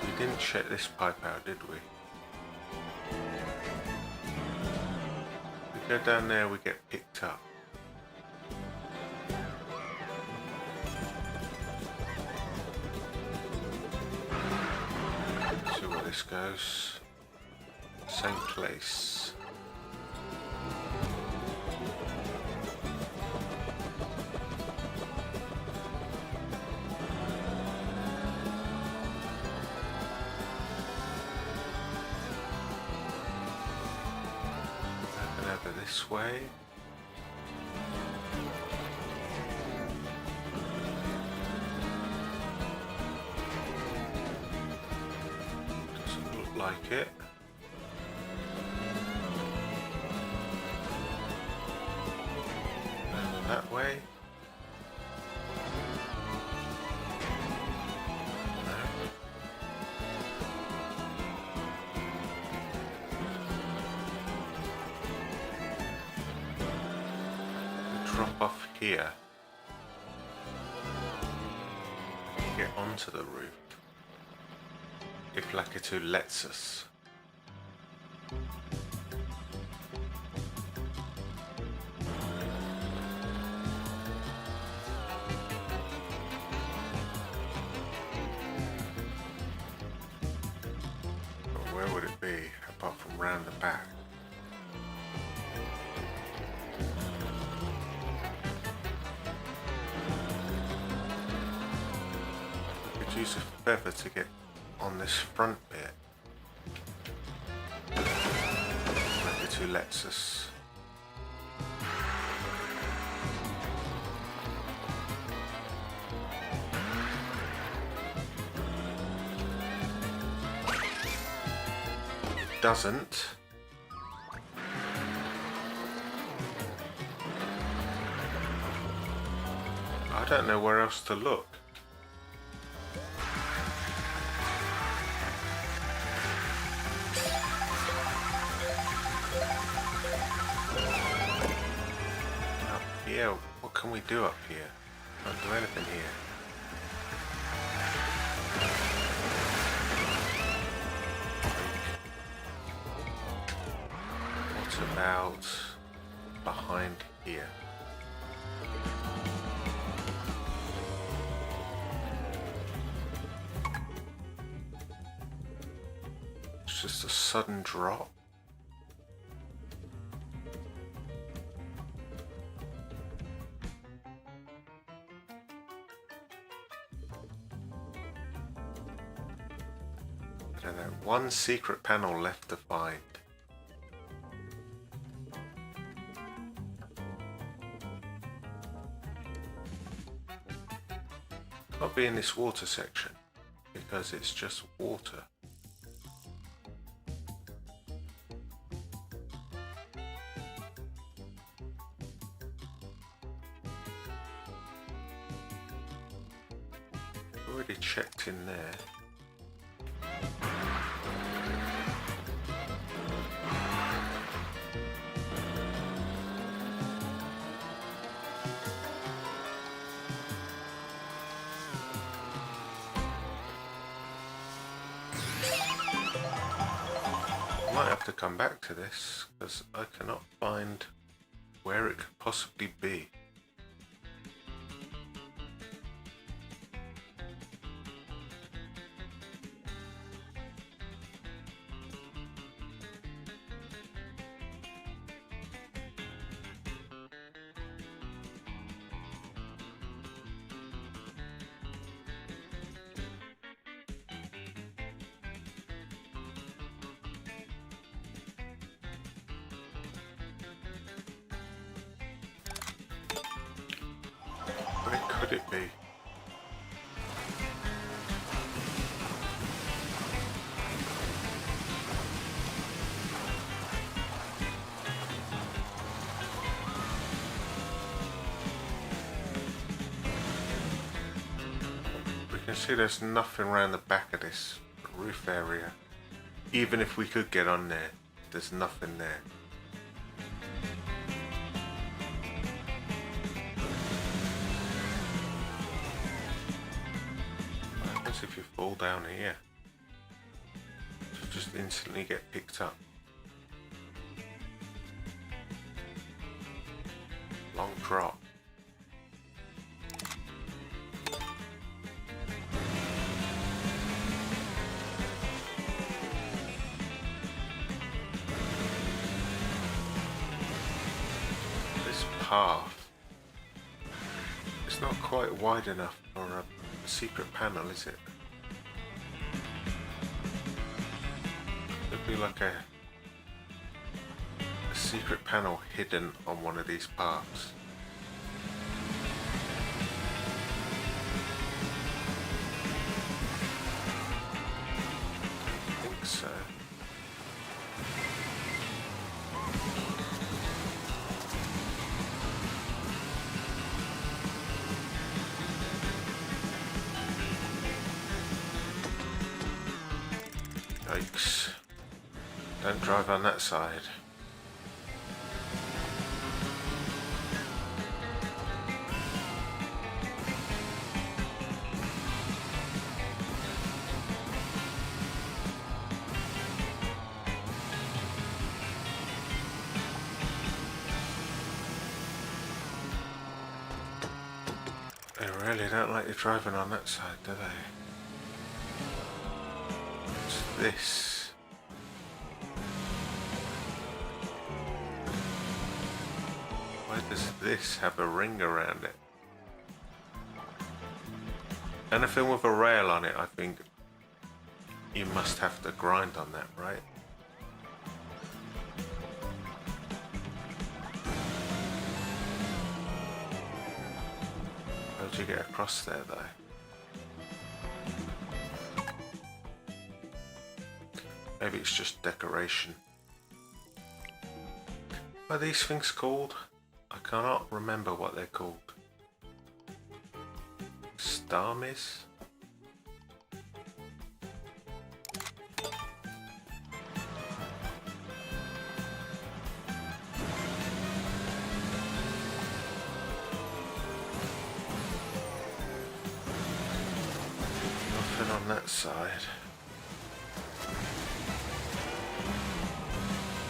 We didn't check this pipe out, did we? We go down there, we get picked up. this goes. Same place. Open over this way. Doesn't look like it. That way. No. Drop off here. Get onto the roof. If Lucky 2 lets us. Where would it be apart from round the back? We could use a feather to get on this front bit. Maybe 2 lets us. Doesn't. I don't know where else to look. Up here, what can we do up here? Can't do anything here. What about behind here? It's just a sudden drop. I don't know, one secret panel left to find. Can't be in this water section because it's just water. Already checked in there. Might have to come back to this because I cannot find where it could possibly be. Where could it be? We can see there's nothing around the back of this roof area. Even if we could get on there, there's nothing there. If you fall down here, you just instantly get picked up. Long drop. path. It's not quite wide enough for a secret panel, is it? It'd be like a secret panel hidden on one of these paths. I think so. Yikes. Don't drive on that side. They really don't like you driving on that side, do they? What's this? Why does this have a ring around it? Anything with a rail on it, I think you must have to grind on that, right? How'd you get across there though? Maybe it's just decoration. What are these things called? I cannot remember what they're called. STARVIEW? Nothing on that side.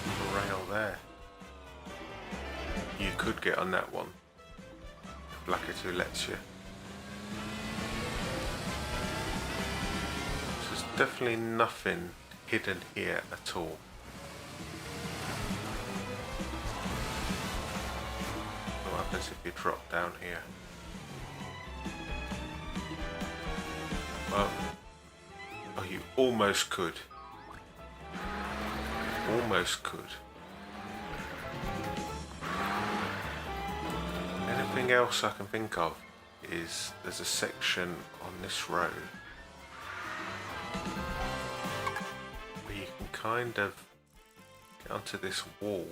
A rail there. You could get on that one. Blackity lets you. So there's definitely nothing hidden here at all. What happens if you drop down here? Well, oh, you almost could. Almost could. Anything else I can think of is there's a section on this road where you can kind of get onto this wall.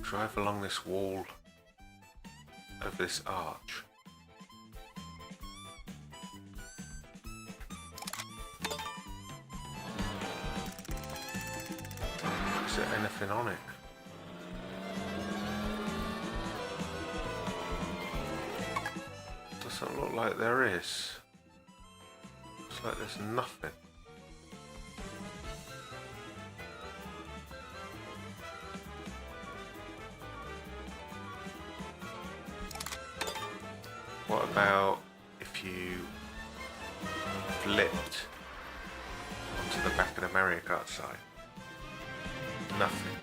Drive along this wall of this arch. Is there anything on it? Doesn't look like there is. Looks like there's nothing. What about if you flipped onto the back of the Mario Kart side? Nothing.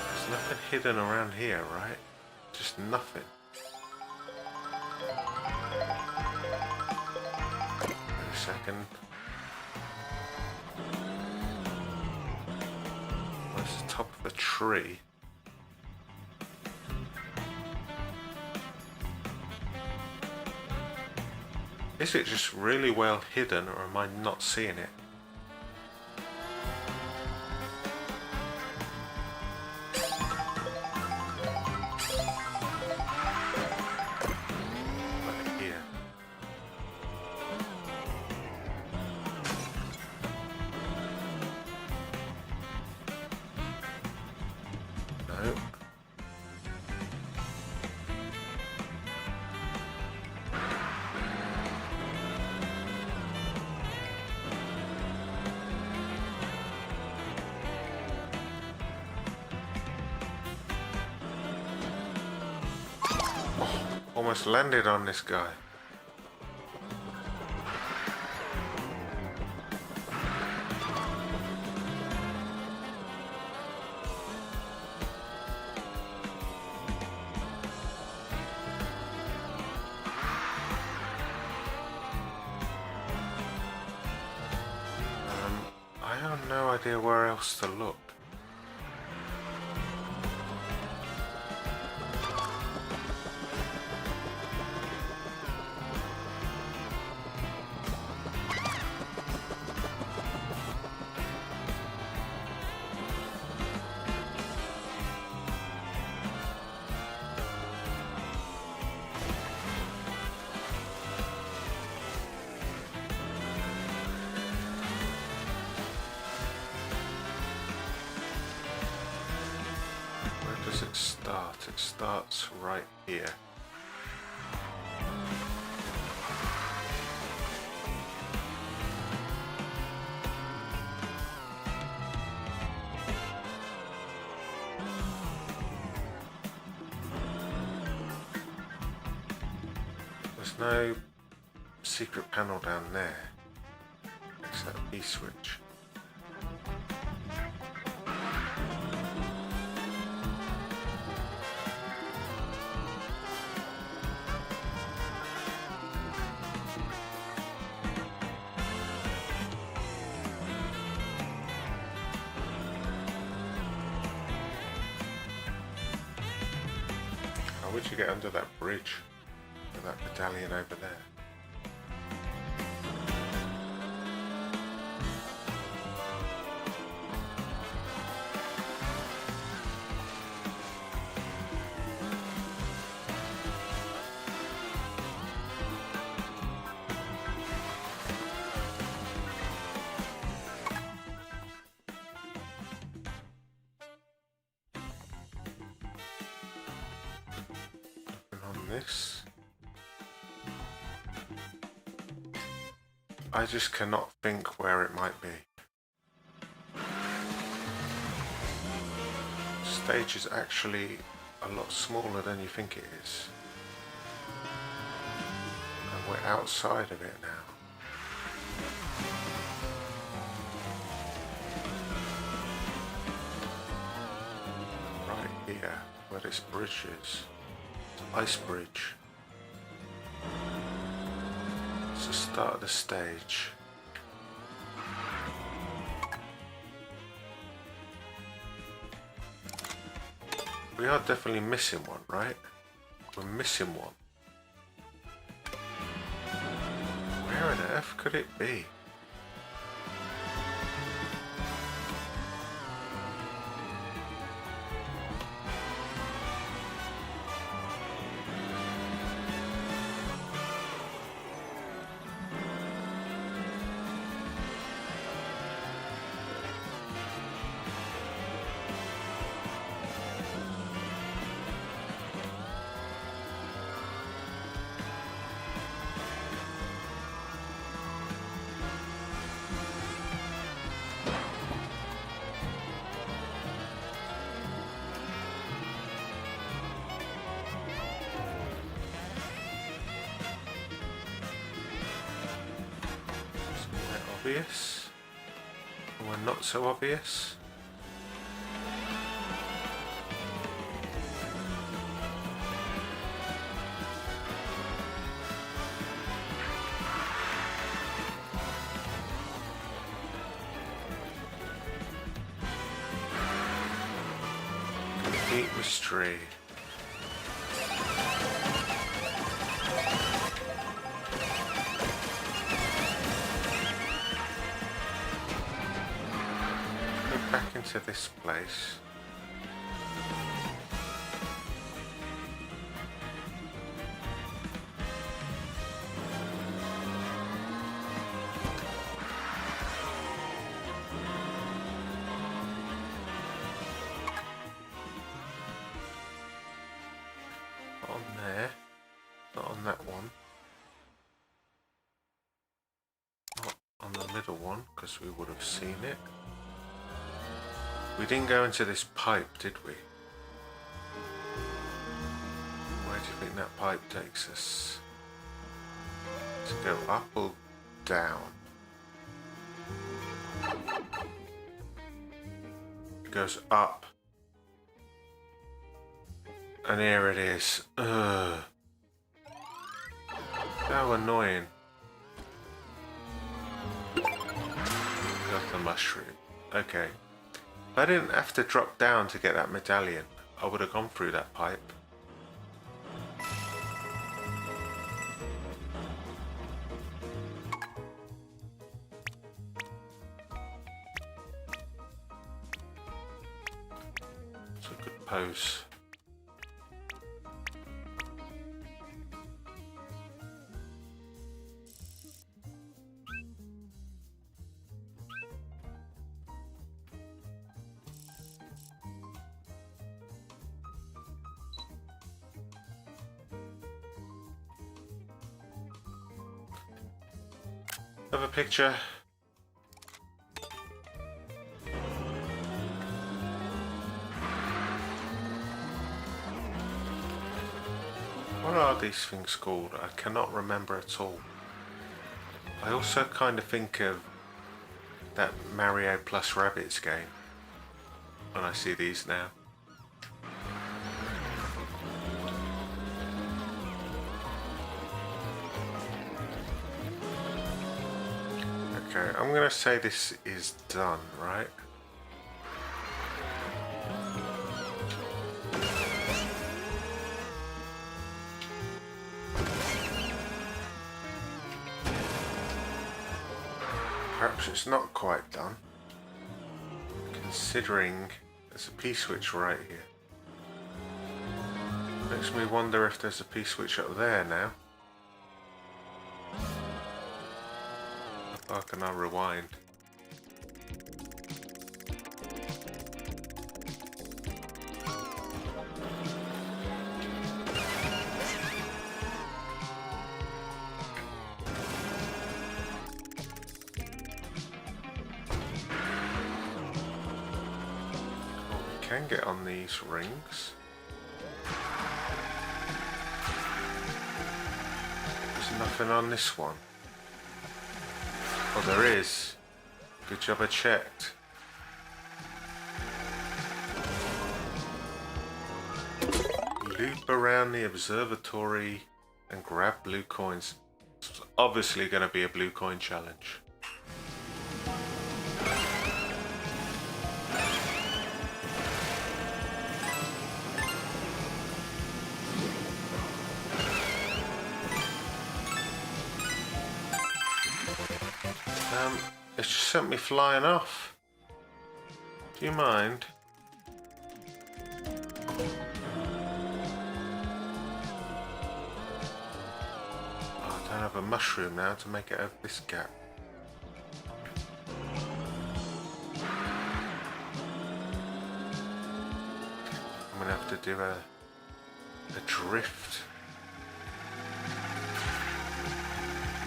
There's nothing hidden around here, right? Just nothing. Wait a second. Where's the top of a tree? Is it just really well hidden, or am I not seeing it? Like here. No. almost landed on this guy. I have no idea where else to look. Does it start? It starts right here. There's no secret panel down there, except E-switch. How would you get under that bridge with that medallion over there? This. I just cannot think where it might be. Stage is actually a lot smaller than you think it is. And we're outside of it now. Right here, where this bridge is. Ice bridge. It's the start of the stage. We are definitely missing one, right? We're missing one. Where on earth could it be? Obvious, or not so obvious. Complete mystery. Back into this place. Not on there, not on that one, not on the middle one because we would have seen it. We didn't go into this pipe, did we? Where do you think that pipe takes us? To go up or down? It goes up. And here it is. Ugh. How annoying. Got the mushroom. Okay. If I didn't have to drop down to get that medallion, I would have gone through that pipe. It's a good pose. Have a picture. What are these things called? I cannot remember at all. I also kind of think of that Mario plus Rabbids game when I see these now. Okay, I'm gonna say this is done, right? Perhaps it's not quite done, considering there's a P-switch right here. Makes me wonder if there's a P-switch up there now. How can I rewind? Oh, we can get on these rings. There's nothing on this one. Oh, there is. Good job I checked. Loop around the observatory and grab blue coins. It's obviously going to be a blue coin challenge. It's just sent me flying off. Do you mind? Oh, I don't have a mushroom now to make it over this gap. I'm gonna have to do a drift.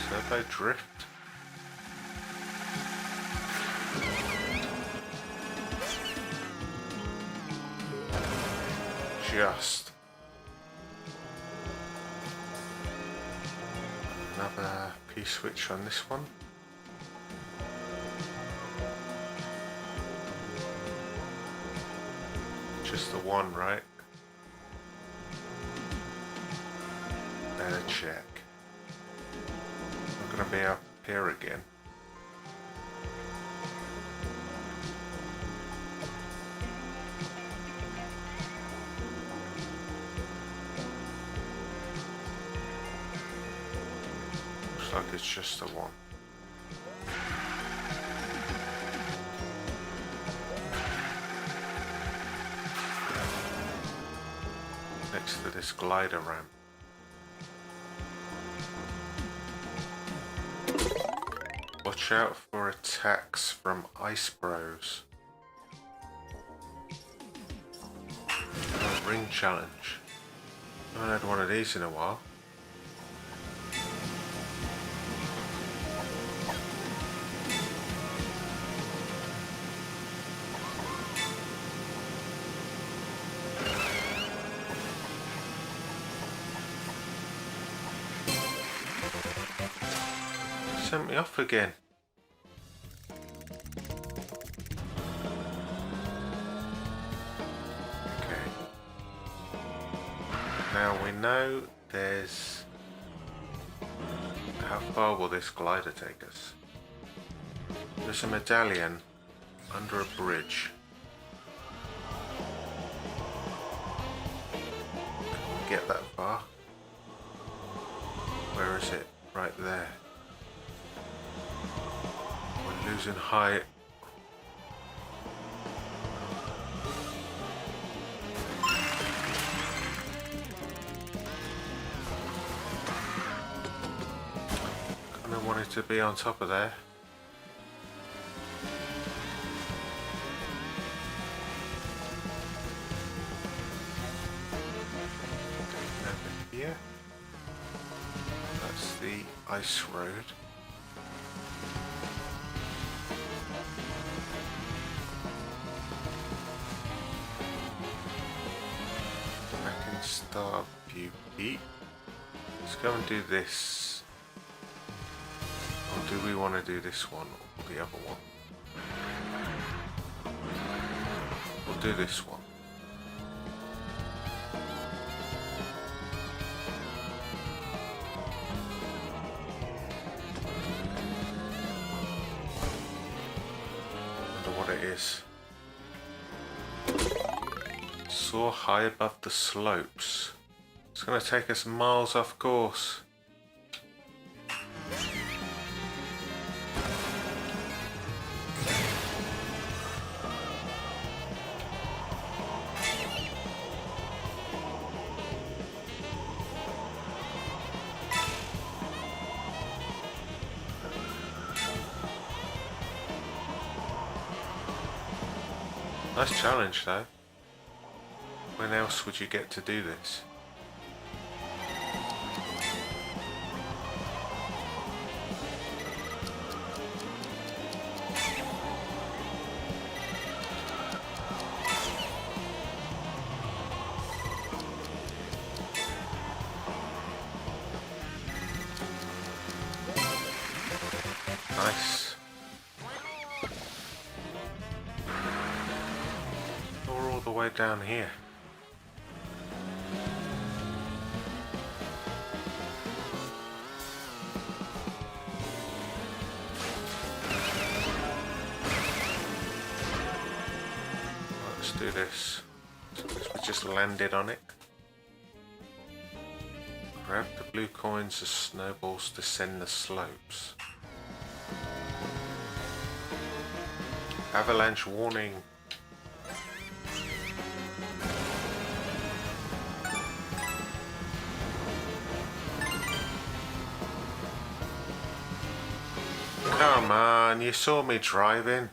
Turbo drift. Just another P-switch on this one. Just the one, right? Better check. Not gonna be up here again. Like it's just the one. Next to this glider ramp. Watch out for attacks from ice bros. Oh, ring challenge. I haven't had one of these in a while. sent me off again. Okay. Now we know there's... How far will this glider take us? There's a medallion under a bridge. Can we get that far? Where is it? Right there. We're losing height. Kinda wanted to be on top of there. Over here. That's the ice road. Back in STARVIEW Pete. Let's go and do this. Or do we want to do this one or the other one? We'll do this one. Is soar high above the slopes. It's going to take us miles off course. Nice challenge though. When else would you get to do this? Nice. Way down here. Let's do this. So we just landed on it. Grab the blue coins as snowballs descend the slopes. Avalanche warning. Come on, you saw me driving.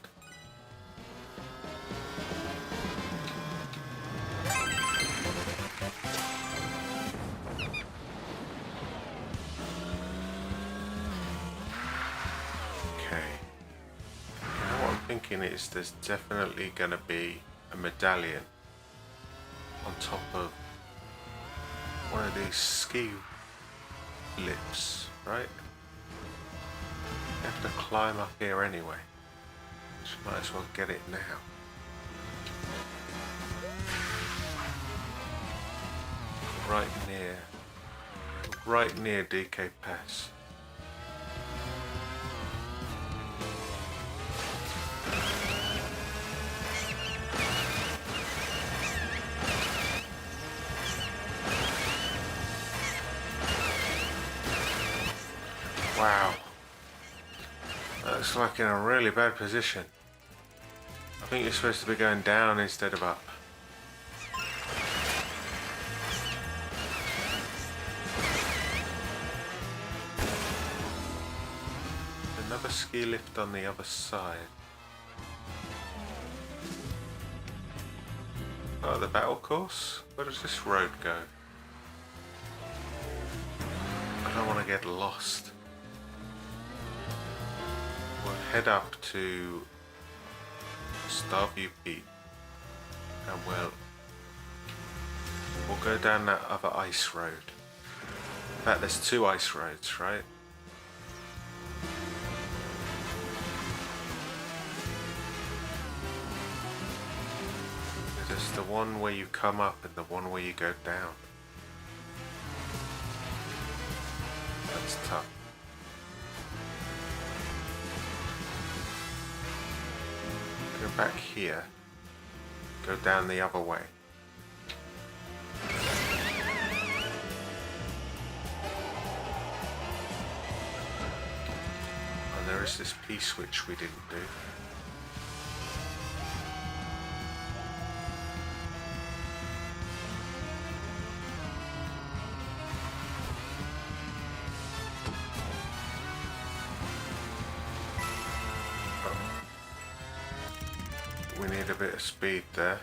Okay. Now what I'm thinking is there's definitely going to be a medallion on top of one of these ski lifts, right? Have to climb up here anyway, so might as well get it now. Right near DK Pass. Wow. Looks like in a really bad position. I think you're supposed to be going down instead of up. Another ski lift on the other side. Oh, the battle course? Where does this road go? I don't want to get lost. We'll head up to STARVIEW Peak and we'll go down that other ice road. In fact, there's two ice roads, right? the one where you come up and the one where you go down. That's tough. Go back here. Go down the other way. And there is this P-switch we didn't do. We need a bit of speed there.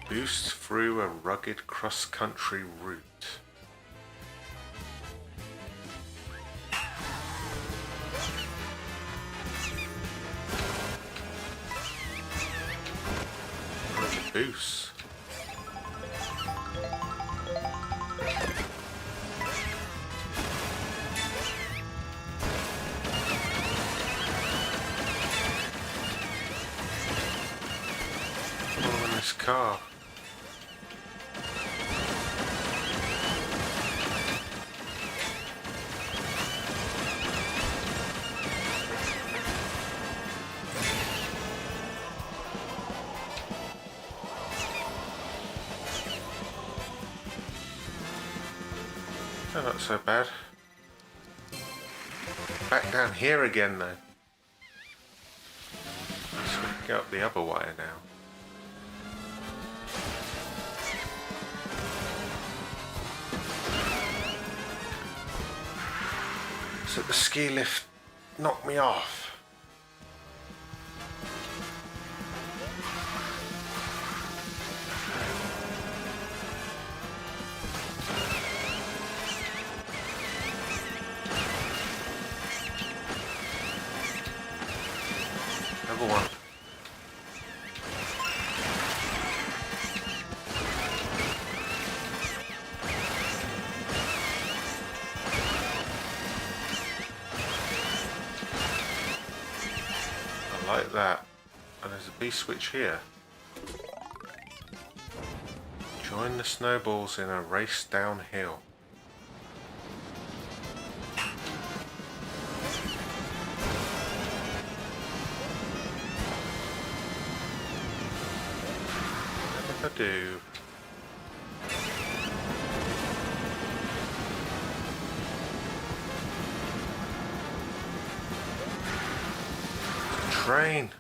Boost through a rugged cross-country route. Boost. Following this car. Oh, not so bad. Back down here again though. So we can go up the other wire now. So the ski lift knocked me off. Another one. I like that. And there's a B switch here. Join the snowballs in a race downhill. What if I do? Train.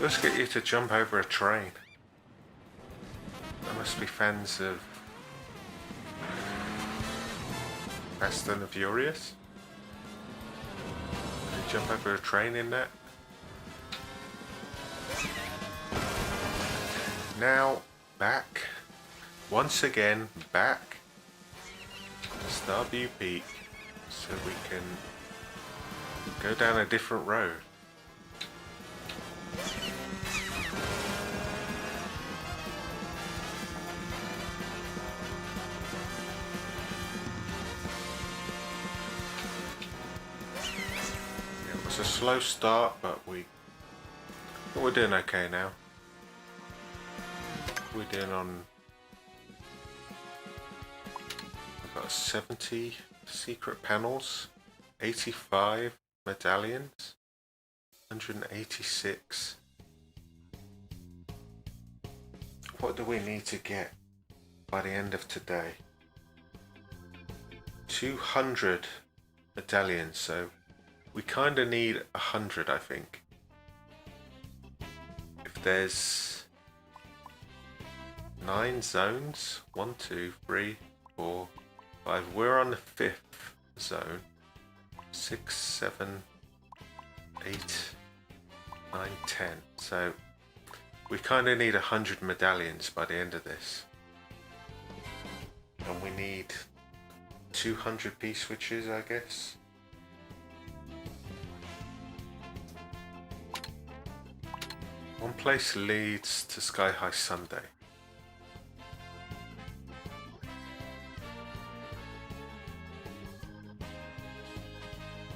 Let's get you to jump over a train. There must be fans of Fast and the Furious. Can you jump over a train in that? Now back, once again back to STARVIEW Peak, so we can go down a different road. It was a slow start, but we're doing okay now. We're doing on, we've got 70 secret panels, 85 medallions, 186. What do we need to get by the end of today? 200 medallions, so we kind of need 100, I think. If there's 9 zones, 1, 2, 3, 4, 5. We're on the 5th zone. 6, 7, 8, 9, 10. So we kind of need 100 medallions by the end of this. And we need 200 P switches, I guess. One place leads to Sky High SUNDAE.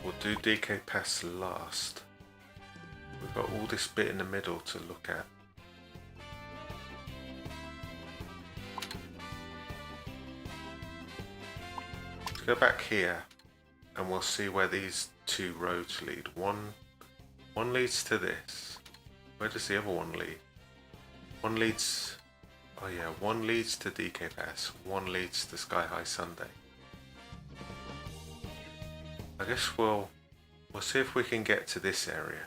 We'll do DK Pass last. We've got all this bit in the middle to look at. Let's go back here and we'll see where these two roads lead. One leads to this. Where does the other one lead? One leads... oh yeah, one leads to DK Pass, one leads to Sky High SUNDAE. I guess we'll see if we can get to this area.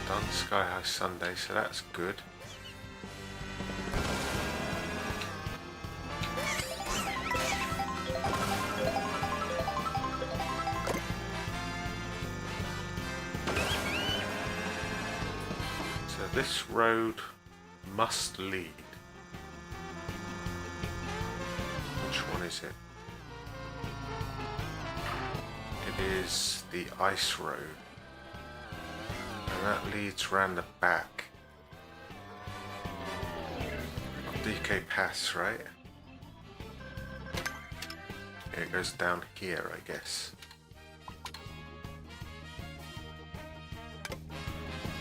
Done Sky High SUNDAE, so that's good. This road must lead. Which one is it? It is the ice road. And that leads round the back of DK Pass, right? It goes down here, I guess.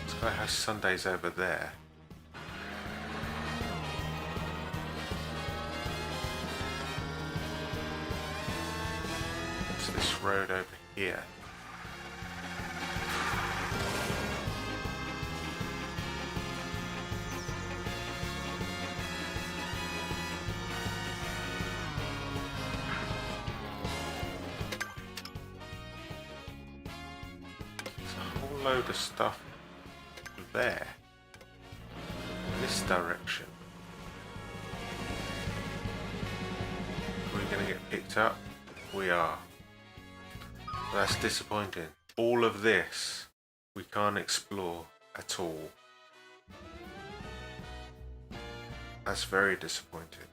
Sky High SUNDAE's over there. It's this road over here. There's a whole load of stuff there, in this direction. Are we going to get picked up? We are. That's disappointing. All of this we can't explore at all. That's very disappointing.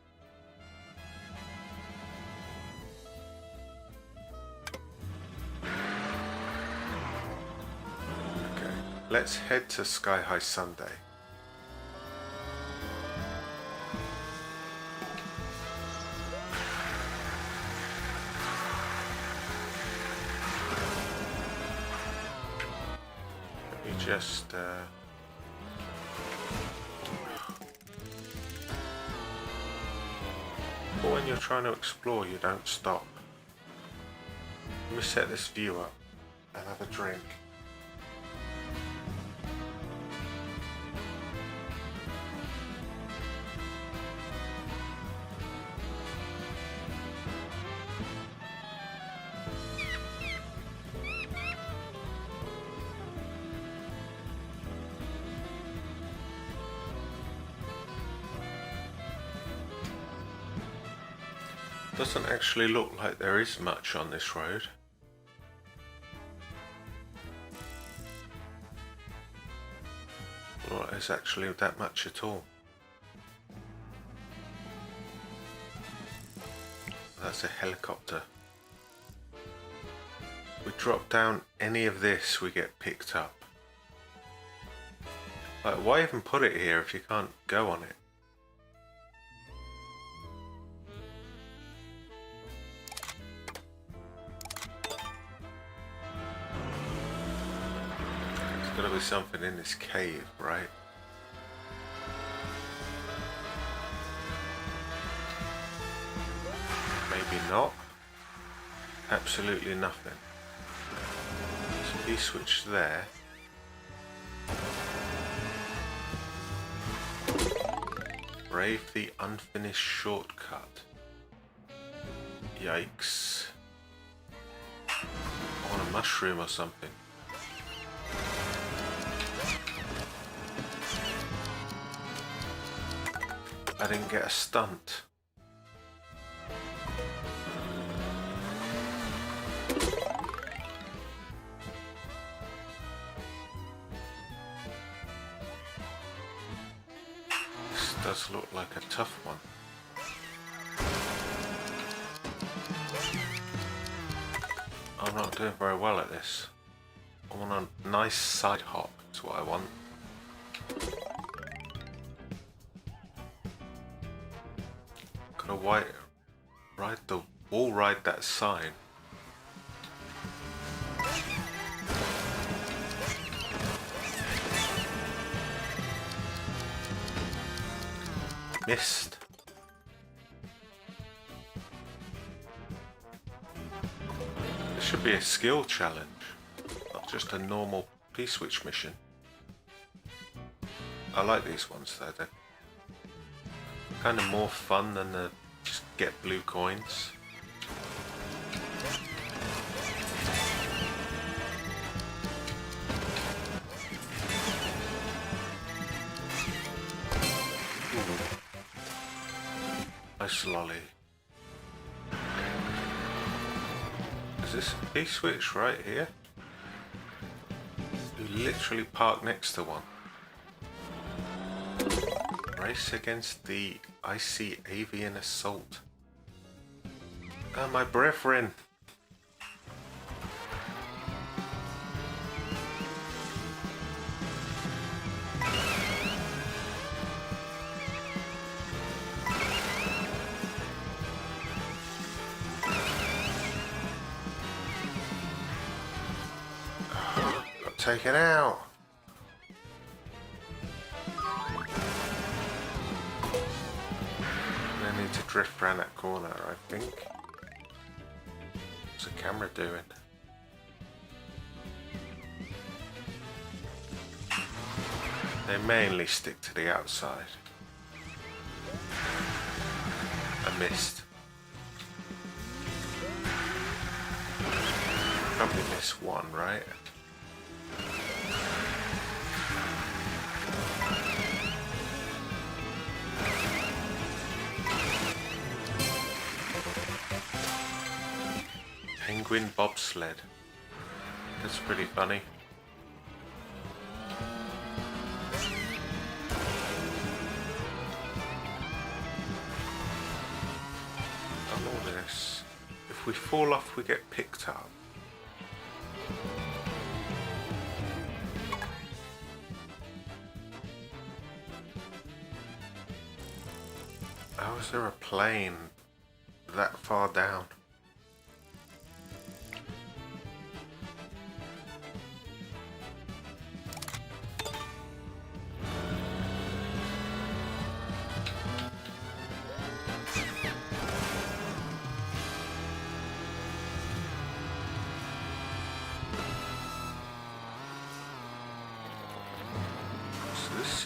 Let's head to Sky High SUNDAE. Let me just but when you're trying to explore, you don't stop. Let me set this view up and have a drink. Doesn't actually look like there is much on this road. Well, there's actually that much at all. That's a helicopter. If we drop down any of this, we get picked up. Like, why even put it here if you can't go on it? There's gotta be something in this cave, right? Maybe not. Absolutely nothing. So key switch there. Brave the unfinished shortcut. Yikes. I want a mushroom or something. I didn't get a stunt. Does look like a tough one. I'm not doing very well at this. I want a nice side hop, is what I want. Gotta ride the wall ride that sign. Missed. This should be a skill challenge, not just a normal P-switch mission. I like these ones though, they're kind of more fun than the just get blue coins. Nice lolly. Is this a P-switch right here? You literally park next to one. Race against the icy avian assault. Oh, my brethren! Got taken out. I need to drift around that corner, I think. What's the camera doing? They mainly stick to the outside. I missed. Probably missed one, right? Penguin bobsled. That's pretty funny. On all this, if we fall off, we get picked up. How is there a plane that far down?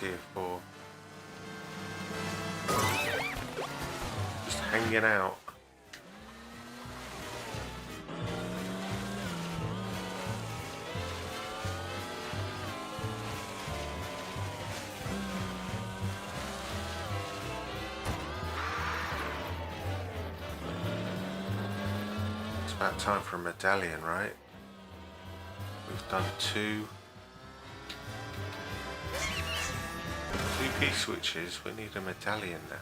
Here for just hanging out. It's about time for a medallion, right? We've done two P-switches, we need a medallion now.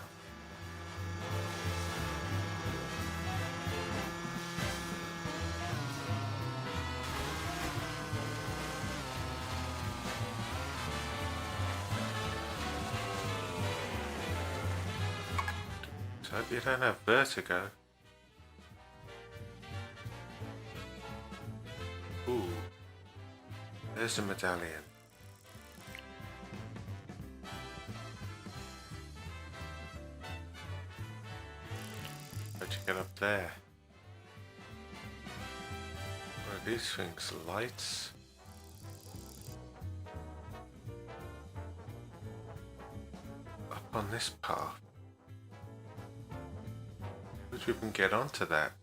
So I hope you don't have vertigo. Ooh, there's a medallion. Get up there. What are these things? Lights? Up on this path. Would you even get onto that?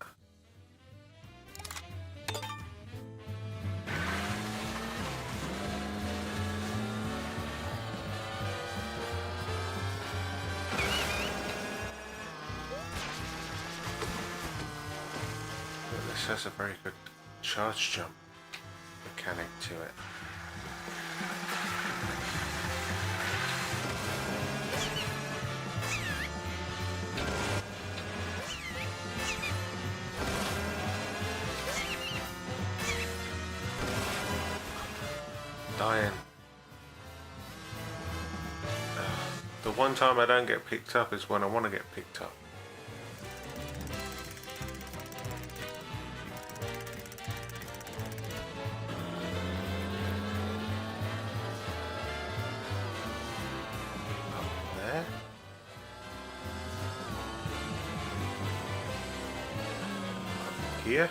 Has a very good charge jump mechanic to it. The one time I don't get picked up is when I want to get picked up. Up there. Up here.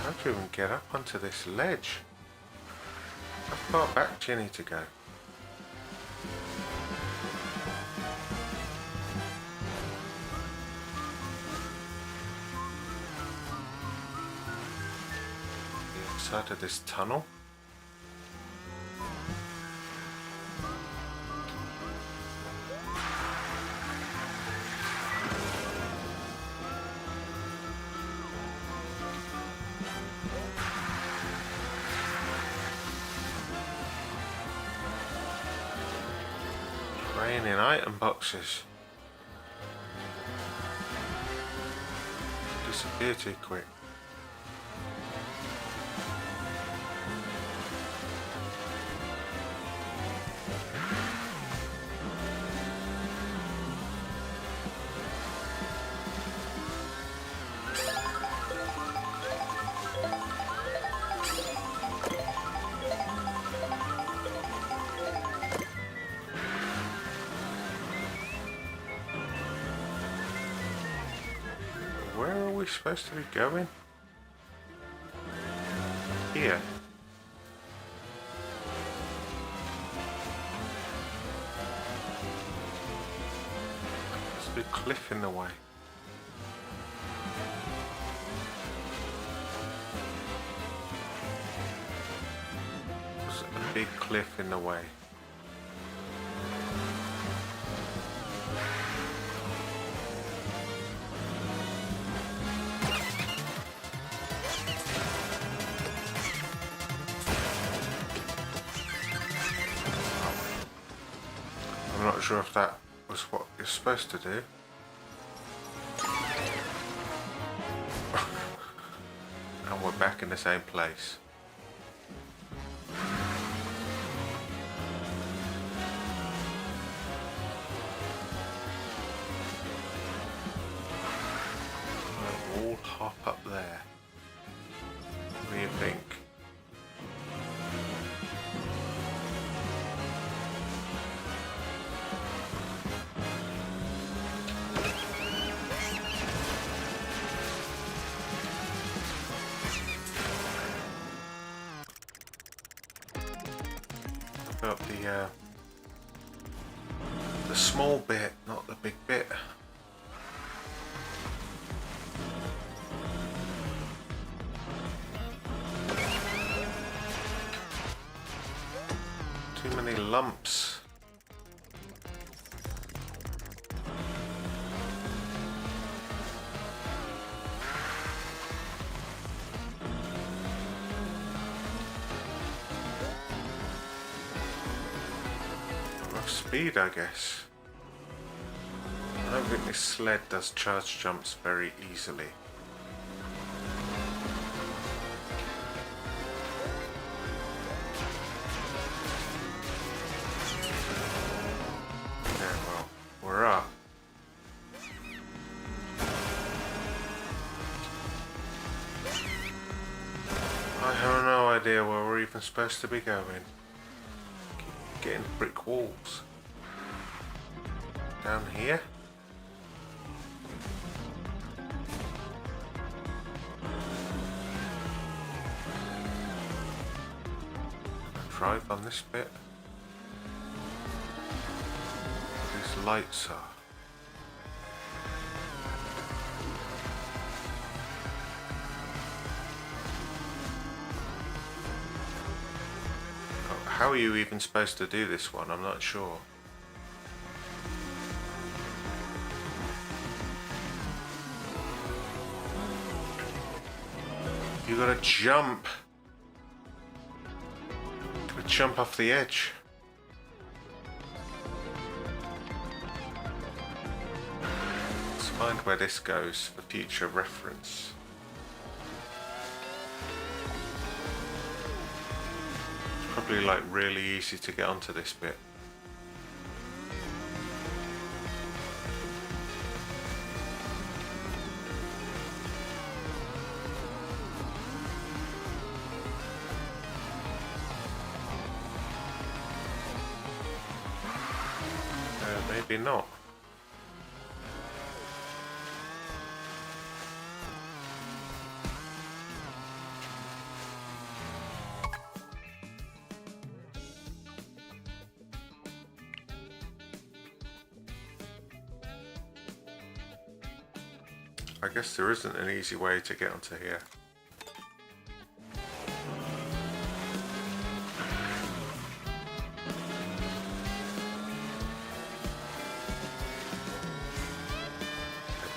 How do you even get up onto this ledge? How far back do you need to go? The inside of this tunnel? Raining item boxes. Disappear too quick. Where are we supposed to be going? Here. There's a big cliff in the way. There's a big cliff in the way. I'm not sure if that was what you're supposed to do. And we're back in the same place. We'll all hop up there. What do you think? Up the small bit, not the big bit. Too many lumps. Speed, I guess. I don't think this sled does charge jumps very easily. Yeah, well, we're up. I have no idea where we're even supposed to be going. Keep getting brick walls. Down here. Drive on this bit. These lights are. Oh, how are you even supposed to do this one? I'm not sure. You gotta jump. Gotta jump off the edge. Find where this goes for future reference. It's probably like really easy to get onto this bit. Maybe not. I guess there isn't an easy way to get onto here.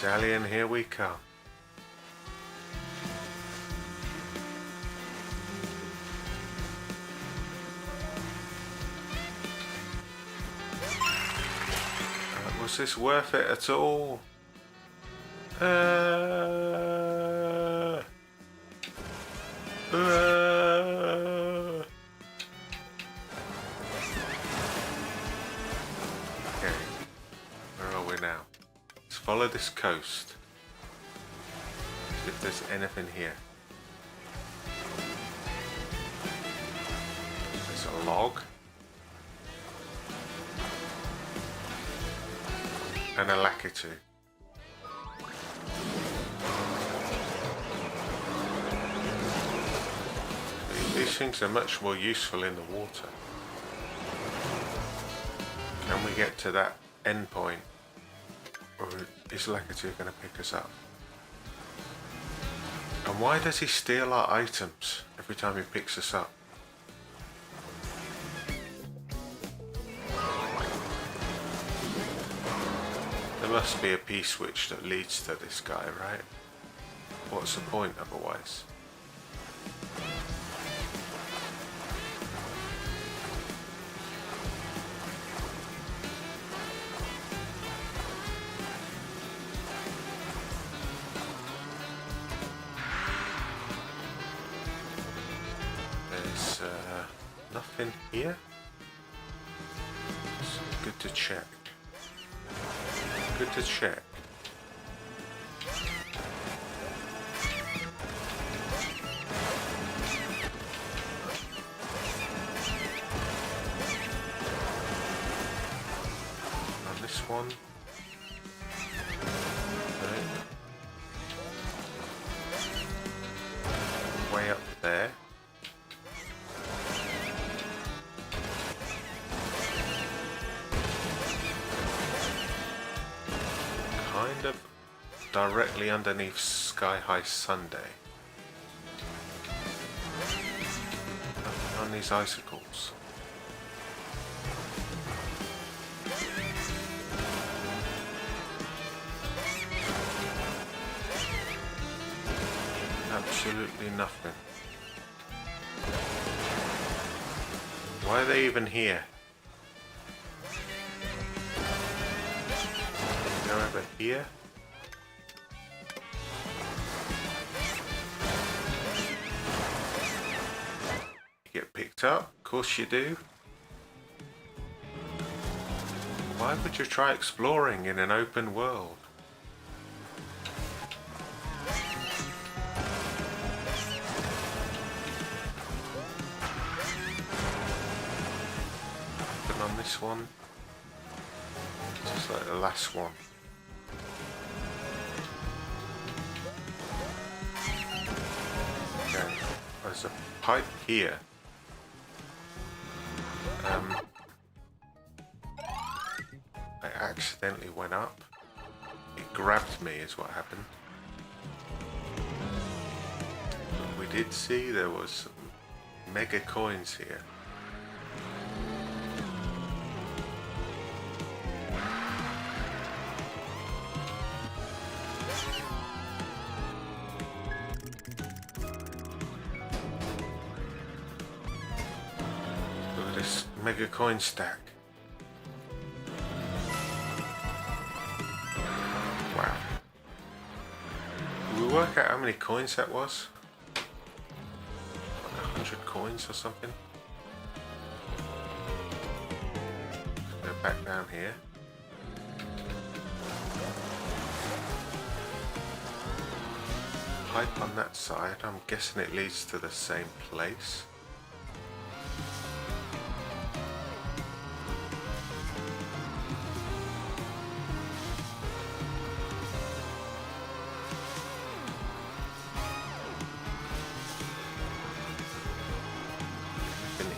Medallion, here we come. Was this worth it at all? Okay, where are we now? Let's follow this coast. See if there's anything here. There's a log. And a lakitu. These things are much more useful in the water. Can we get to that end point? Or is Lakitu going to pick us up? And why does he steal our items every time he picks us up? There must be a P-switch that leads to this guy, right? What's the point otherwise? There's nothing here. It's good to check. Good to check. On this one. Right. Way up there. Kind of directly underneath Sky High SUNDAE. On these icicles. Absolutely nothing. Why are they even here? Go over here. You get picked up, of course you do. Why would you try exploring in an open world? But on this one, just like the last one. Okay, there's a pipe here. I accidentally went up. It grabbed me is what happened. But we did see there was some mega coins here. Look at this mega coin stack. Wow. work out how many coins that was? Like 100 coins or something? Let's go back down here. Pipe on that side, I'm guessing it leads to the same place.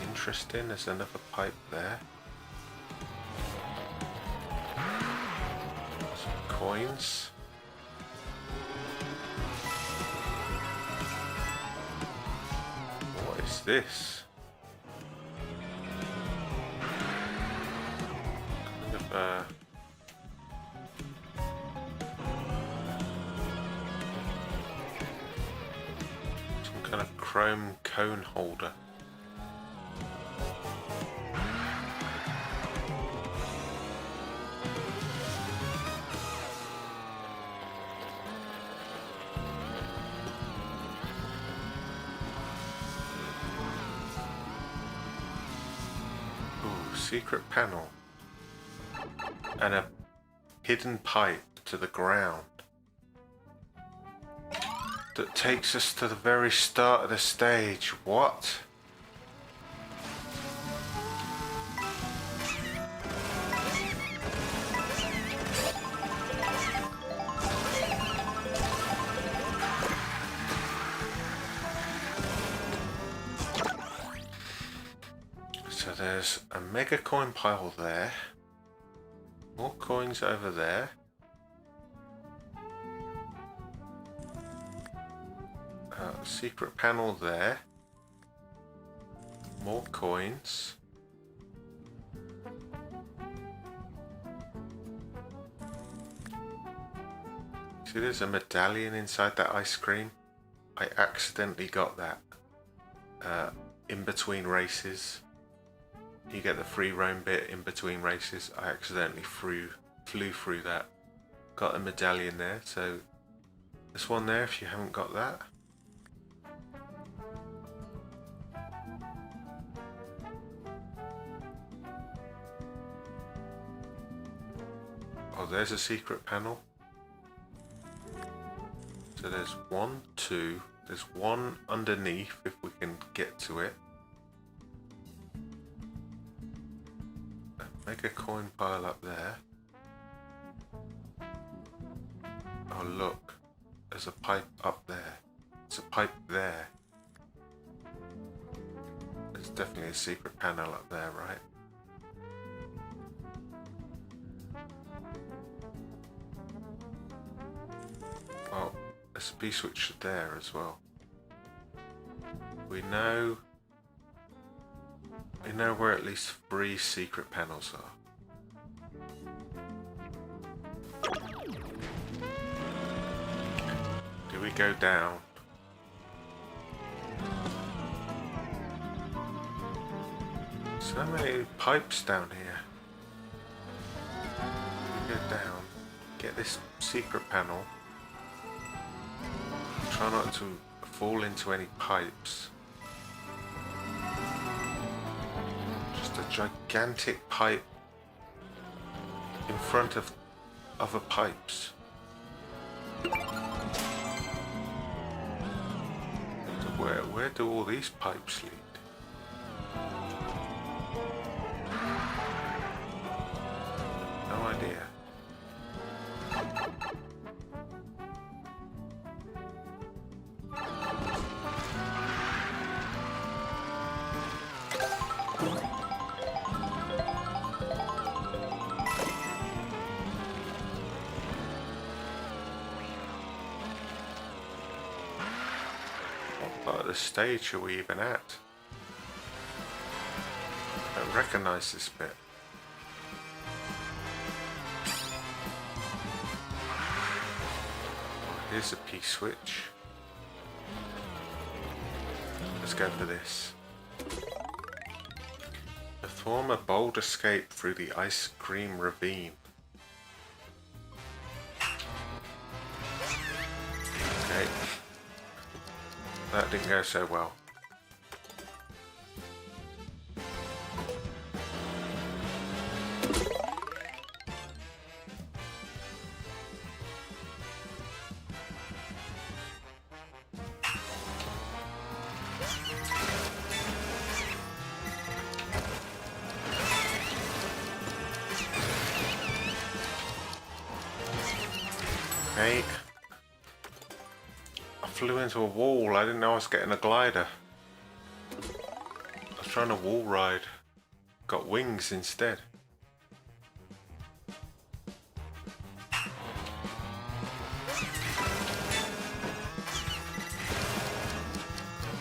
Interesting, there's another pipe there. Some coins. What is this? Kind of some kind of chrome cone holder. Secret panel and a hidden pipe to the ground that takes us to the very start of the stage. What? So there's a mega coin pile there, more coins over there, secret panel there, more coins, see there's a medallion inside that ice cream. I accidentally got that in between races. You get the free roam bit in between races. I accidentally flew through that. Got a medallion there, so there's one there if you haven't got that. Oh, there's a secret panel. So there's 1, 2, there's one underneath if we can get to it. Mega coin pile up there. Oh look, there's a pipe up there. There's a pipe there. There's definitely a secret panel up there, right? Well, there's a P-switch there as well. We know where at least 3 secret panels are. Do we go down? So many pipes down here. We go down, get this secret panel. Try not to fall into any pipes. A gigantic pipe in front of other pipes. So where do all these pipes lead? No idea. Stage are we even at? I don't recognise this bit. Oh, here's a P-switch. Let's go for this. Perform a bold escape through the ice cream ravine. Okay, Okay. That didn't go so well. Okay. I flew into a wall. I didn't know I was getting a glider. I was trying to wall ride. Got wings instead.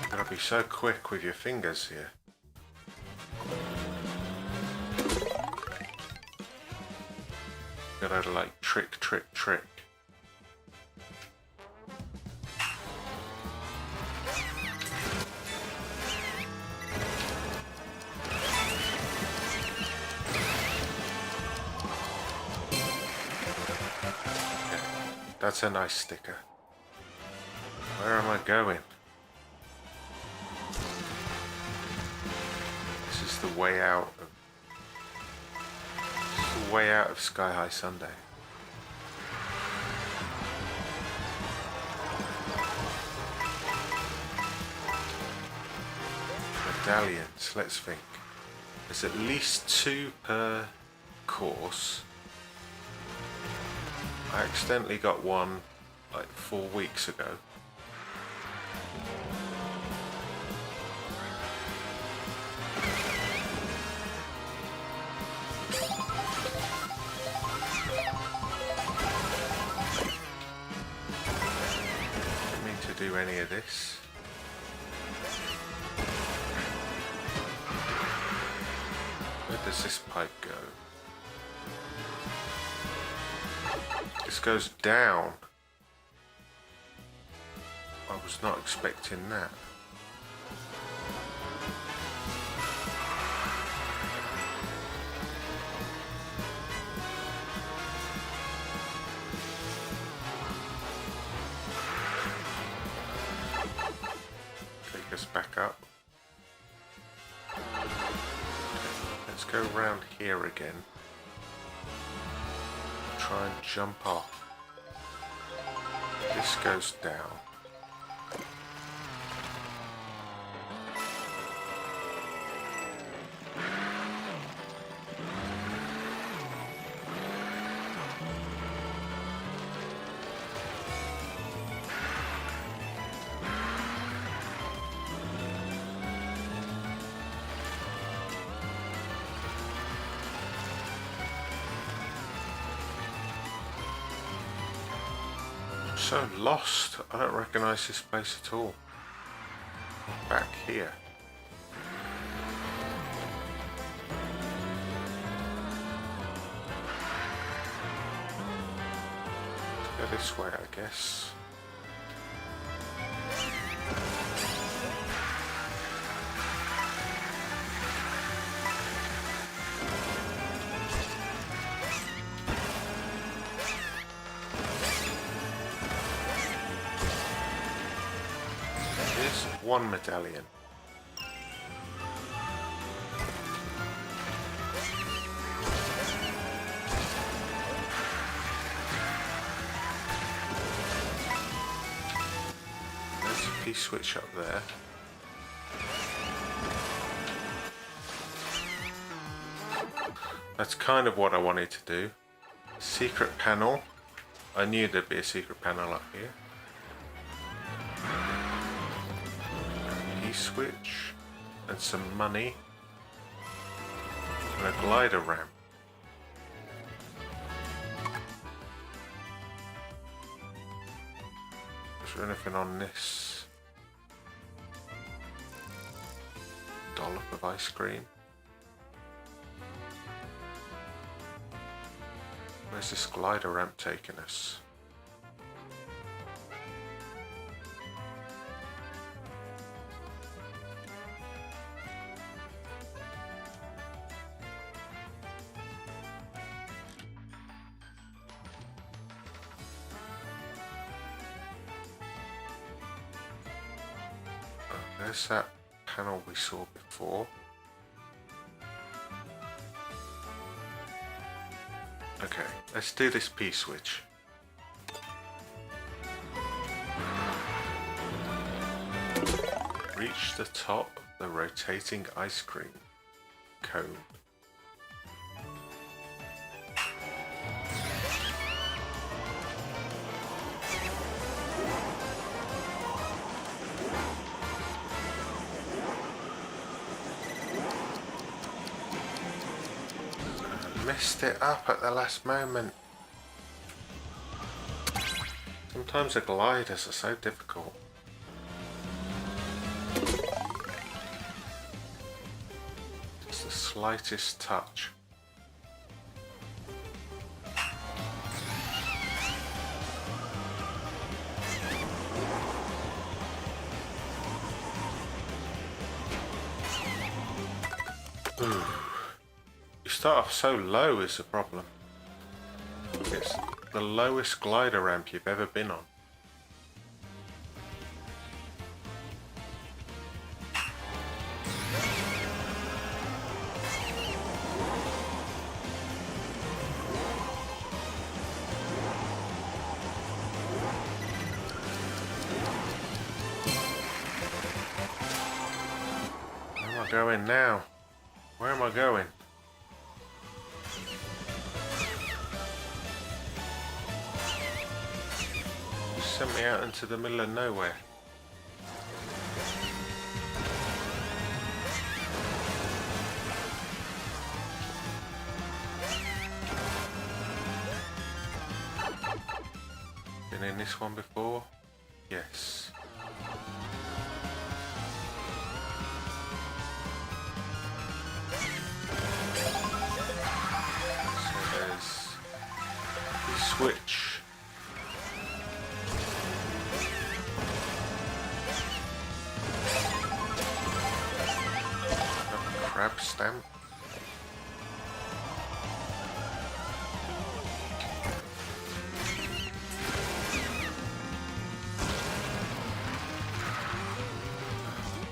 You gotta be so quick with your fingers here. You gotta like trick. That's a nice sticker. Where am I going? This is the way out of... This is the way out of Sky High SUNDAE. Medallions, let's think. There's at least 2 per course. I accidentally got one like 4 weeks ago. Didn't mean to do any of this. Where does this pipe go? This goes down. I was not expecting that. Take us back up. Let's go around here again. Try and jump off. This goes down. So lost. I don't recognise this place at all. Back here. Let's go this way, I guess. One medallion. There's a key switch up there. That's kind of what I wanted to do. Secret panel. I knew there'd be a secret panel up here. Switch and some money and a glider ramp. Is there anything on this? Dollop of ice cream. Where's this glider ramp taking us? Where's that panel we saw before? Okay, let's do this P-switch. Reach the top of the rotating ice cream cone. Messed it up at the last moment. Sometimes the gliders are so difficult. Just the slightest touch. Ooh. You start off so low is the problem. It's the lowest glider ramp you've ever been on. Where am I going now? Where am I going? Sent me out into the middle of nowhere. Been in this one before? Yes. So there's the switch. Crab stamp.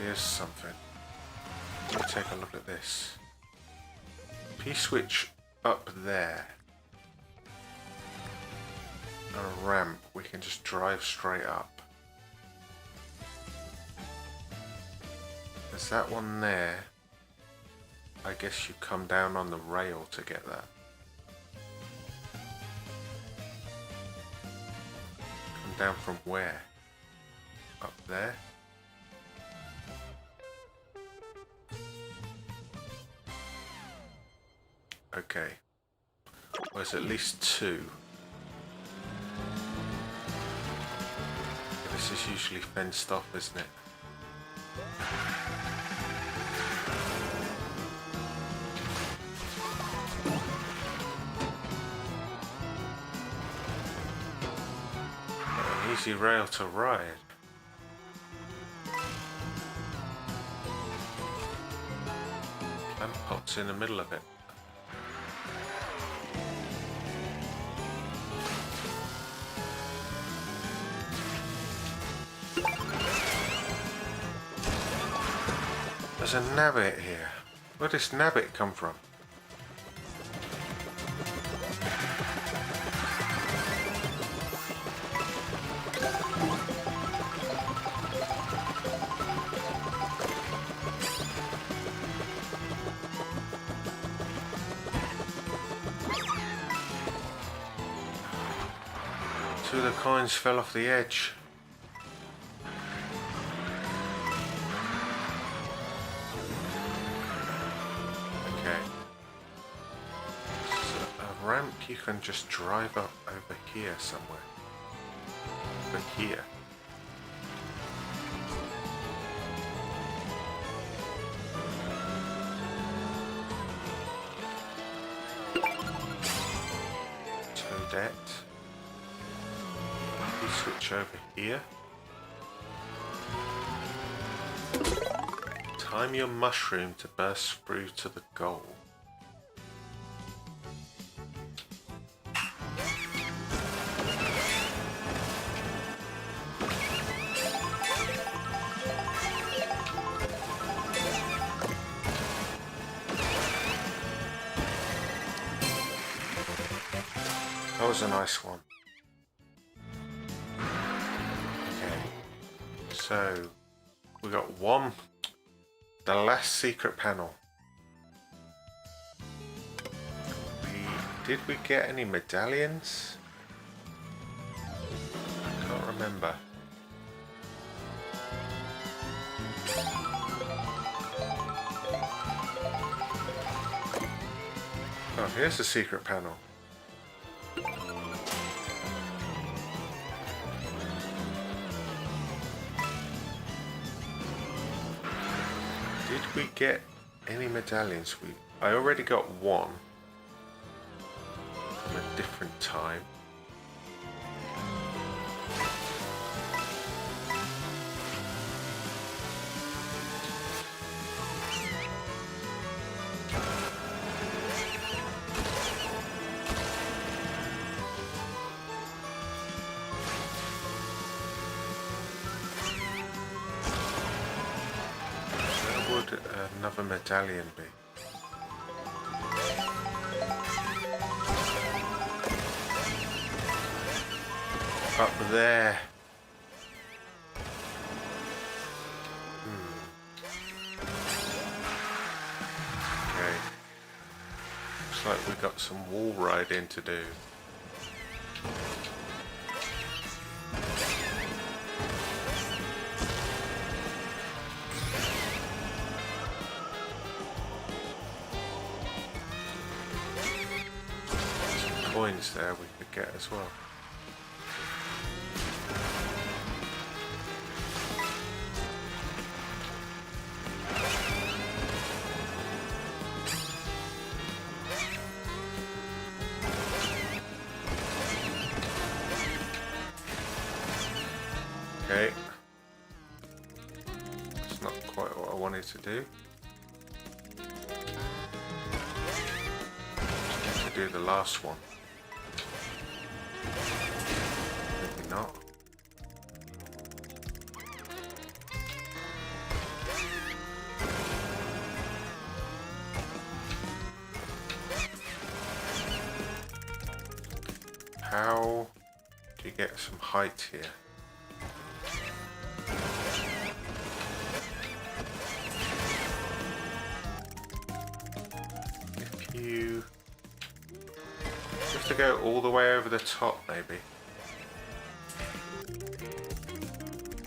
Here's something. Let me take a look at this. P-switch up there. And a ramp we can just drive straight up. There's that one there. I guess you come down on the rail to get that. Come down from where? Up there? Okay. Well, there's at least two. This is usually fenced off, isn't it? Easy rail to ride. And pots in the middle of it. There's a nabbit here. Where does nabbit come from? Two of the coins fell off the edge. Okay. So a ramp you can just drive up over here somewhere. Over here. Toadette. Switch over here. Time your mushroom to burst through to the goal. That was a nice one. Okay. So, we got one. The last secret panel. Did we get any medallions? I can't remember. Oh, here's the secret panel. Did we get any medallions? I already got one from a different time. Another medallion be? Up there. Okay. Looks like we got some wall riding to do. Coins there we could get as well. Okay. That's not quite what I wanted to do. To do the last one. Maybe not. How do you get some height here? If you have to go all the way over the top, maybe.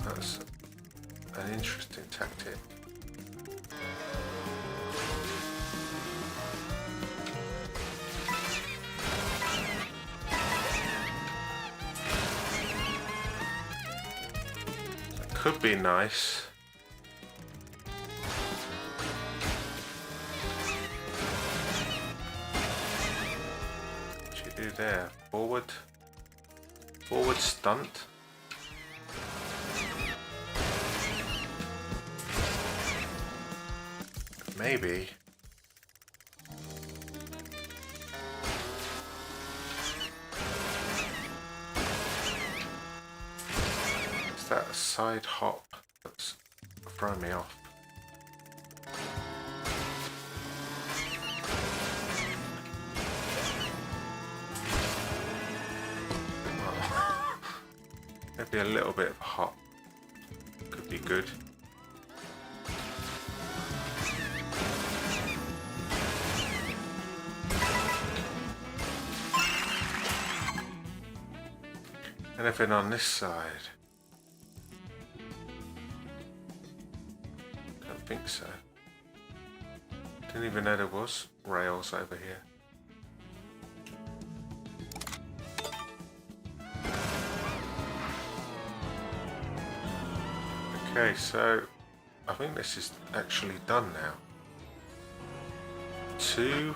That's an interesting tactic. That could be nice. What do you do there? Forward stunt. Maybe. Is that a side hop that's throwing me off? Well, maybe a little bit of a hop could be good. Anything on this side? Don't think so. Didn't even know there was rails over here. Okay, so I think this is actually done now. 2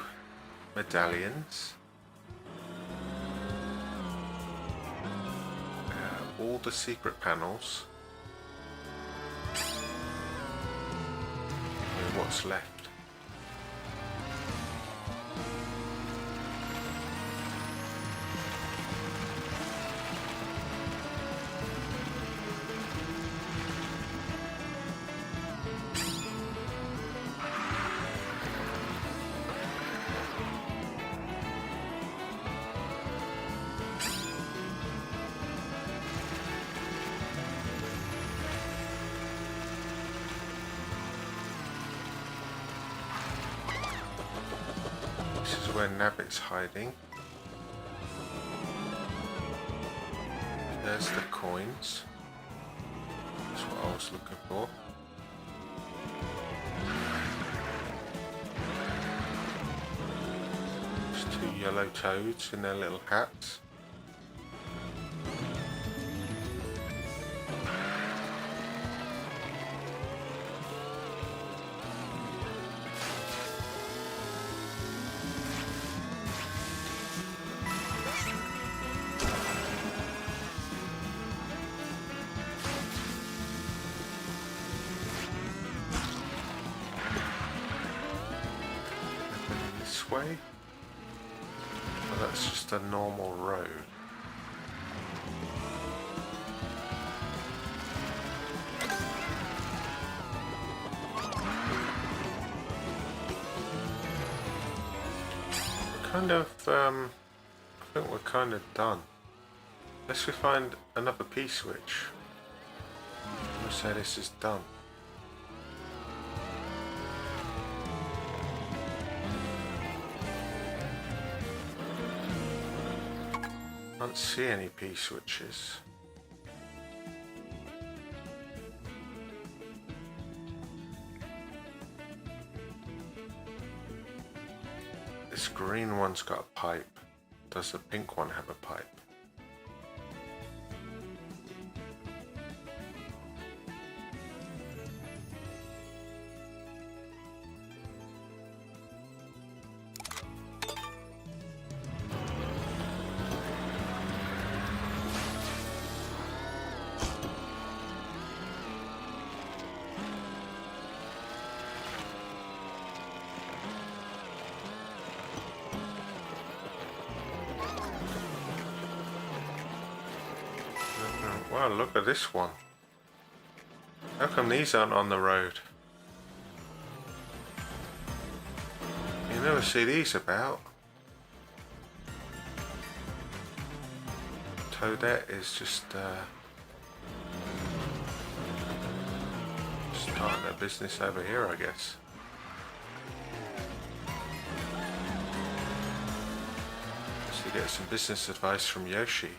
medallions. All the secret panels. And what's left? where Nabbit's hiding. There's the coins. That's what I was looking for. There's two yellow toads in their little hats. Way. Well, that's just a normal road. We're kind of, I think we're kind of done. Unless we find another P-switch. I'm gonna say this is done. Can't see any P-switches. This green one's got a pipe. Does the pink one have a pipe? Wow, look at this one. How come these aren't on the road? You never see these about. Toadette is just starting a business over here, I guess. Let's get some business advice from Yoshi.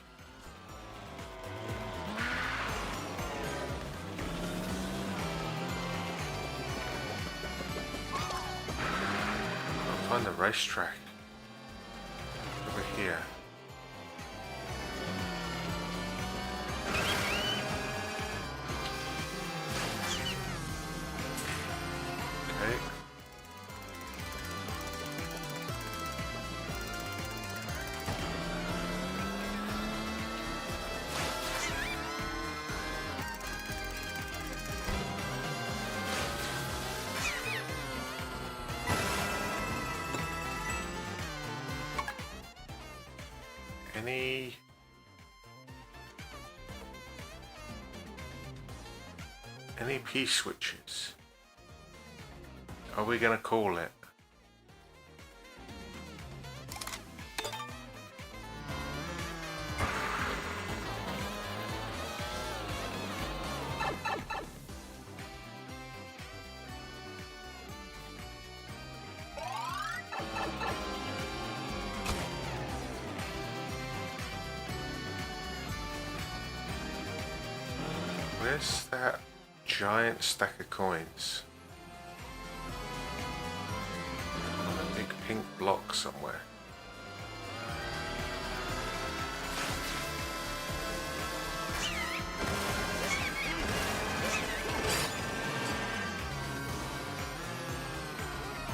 Find the racetrack over here. Okay. Any P-switches? Are we gonna call it? Where's that giant stack of coins? On a big pink block somewhere.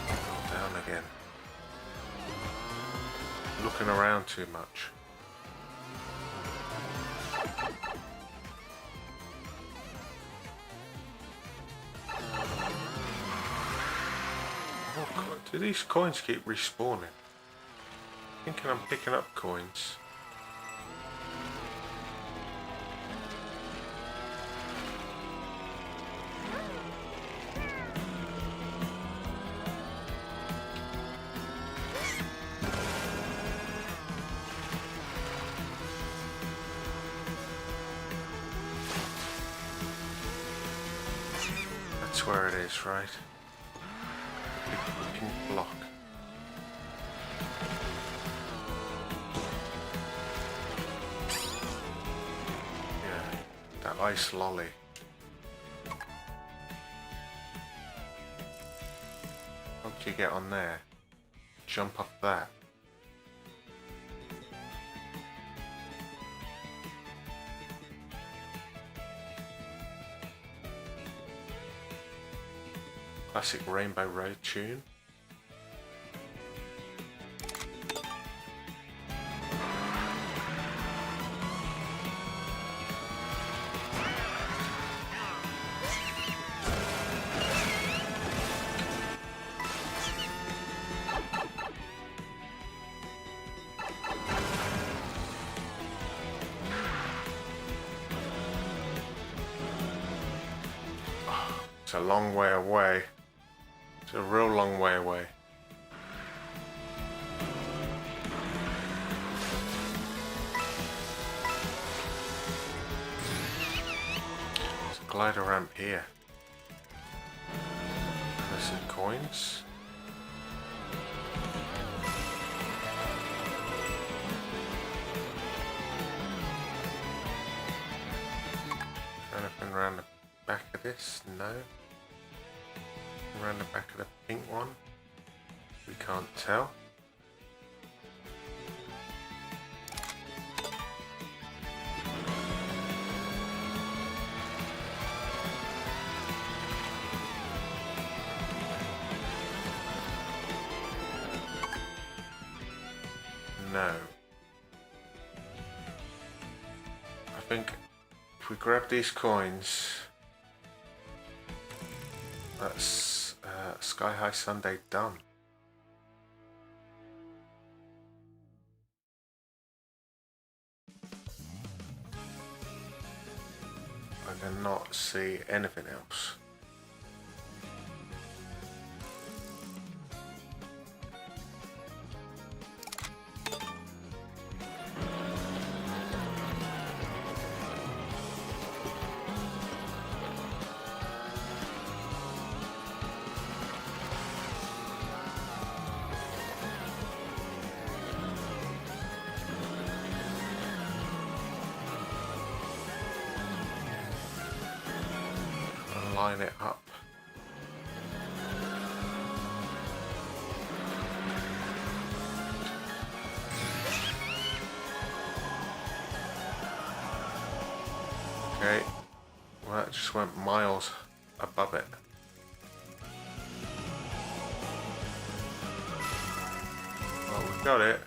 Oh, down again. Looking around too much. Do these coins keep respawning? Thinking I'm picking up coins. That's where it is, right? Big pink block. ice lolly. How did you get on there? Jump off that. Classic Rainbow Road tune. It's a long way away. It's a real long way away. There's a glider ramp here. There's some coins. Anything around the back of this? No. Around the back of the pink one? We can't tell. No. I think if we grab these coins, that's Sky High SUNDAE done. I cannot see anything else. Line it up. Okay, well that just went miles above it. Well, we've got it.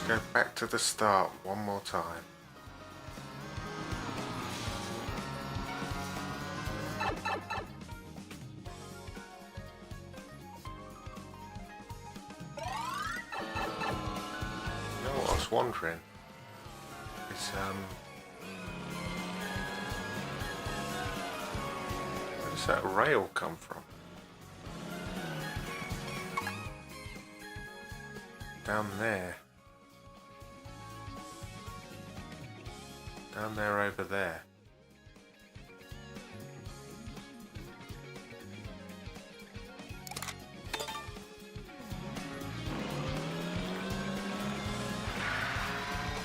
Go back to the start one more time. You know what I was wondering? Is where does that rail come from? Down there. Down there, over there.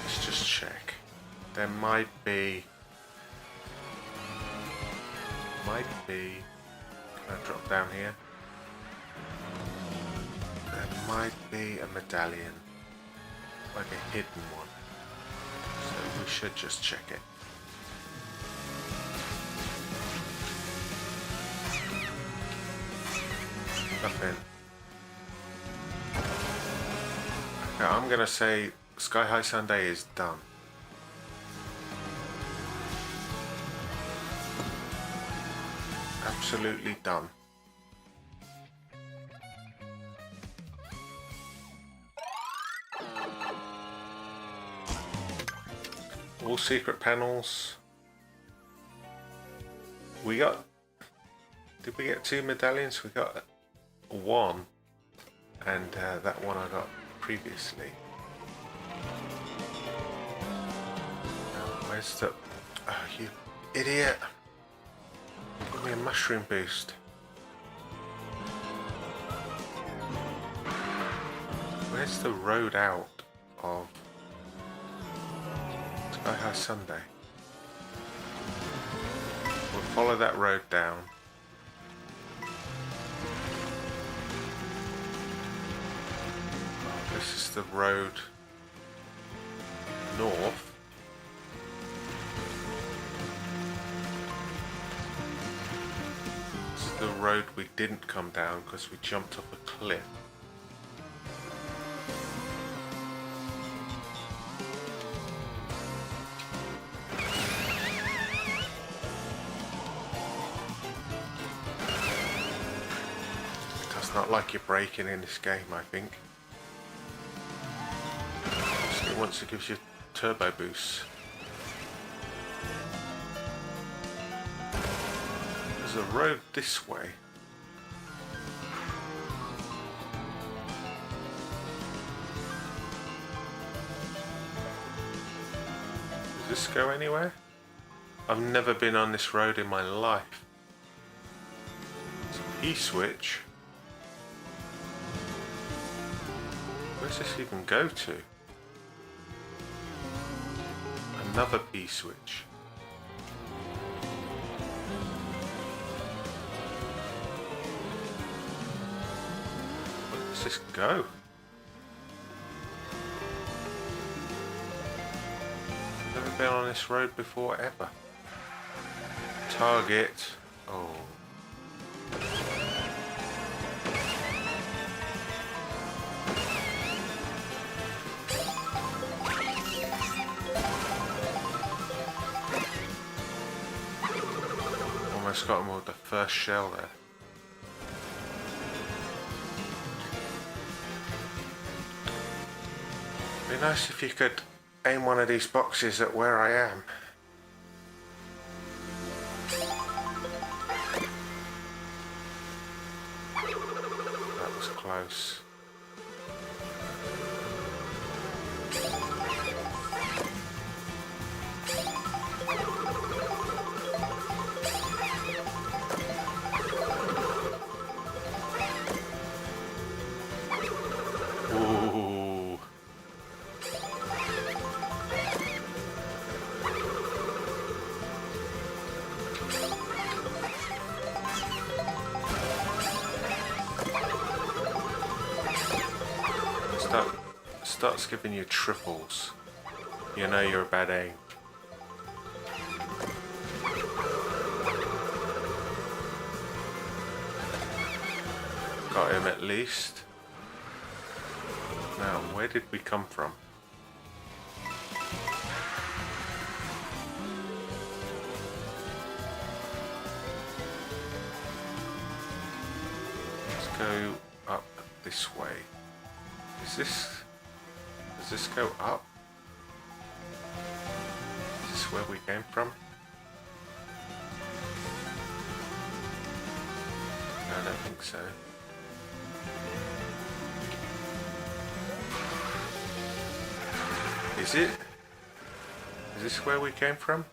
Let's just check. There might be... Can I drop down here? There might be a medallion. Like a hidden one. So we should just check it. Nothing. Okay, I'm gonna say Sky High SUNDAE is done. Absolutely done. All secret panels. We got... Did we get 2 medallions? We got 1. And that one I got previously. Where's the... idiot! Give me a mushroom boost. Where's the road out of Sky High SUNDAE? We'll follow that road down. This is the road north. This is the road we didn't come down because we jumped off a cliff. It does not like you braking in this game, I think. Once it gives you turbo boost. There's a road this way. Does this go anywhere? I've never been on this road in my life. It's a P-switch. Where's this even go to? Another P-switch. Where does this go? Never been on this road before ever. Target. Oh. Almost got him with the first shell there. Be nice if you could aim one of these boxes at where I am. That was close. Ooh. Starts giving you triples. You know you're a bad aim. Got him at least. Now, where did we come from? Let's go up this way. Does this go up? Is this where we came from? No, I don't think so. Is it? Is this where we came from?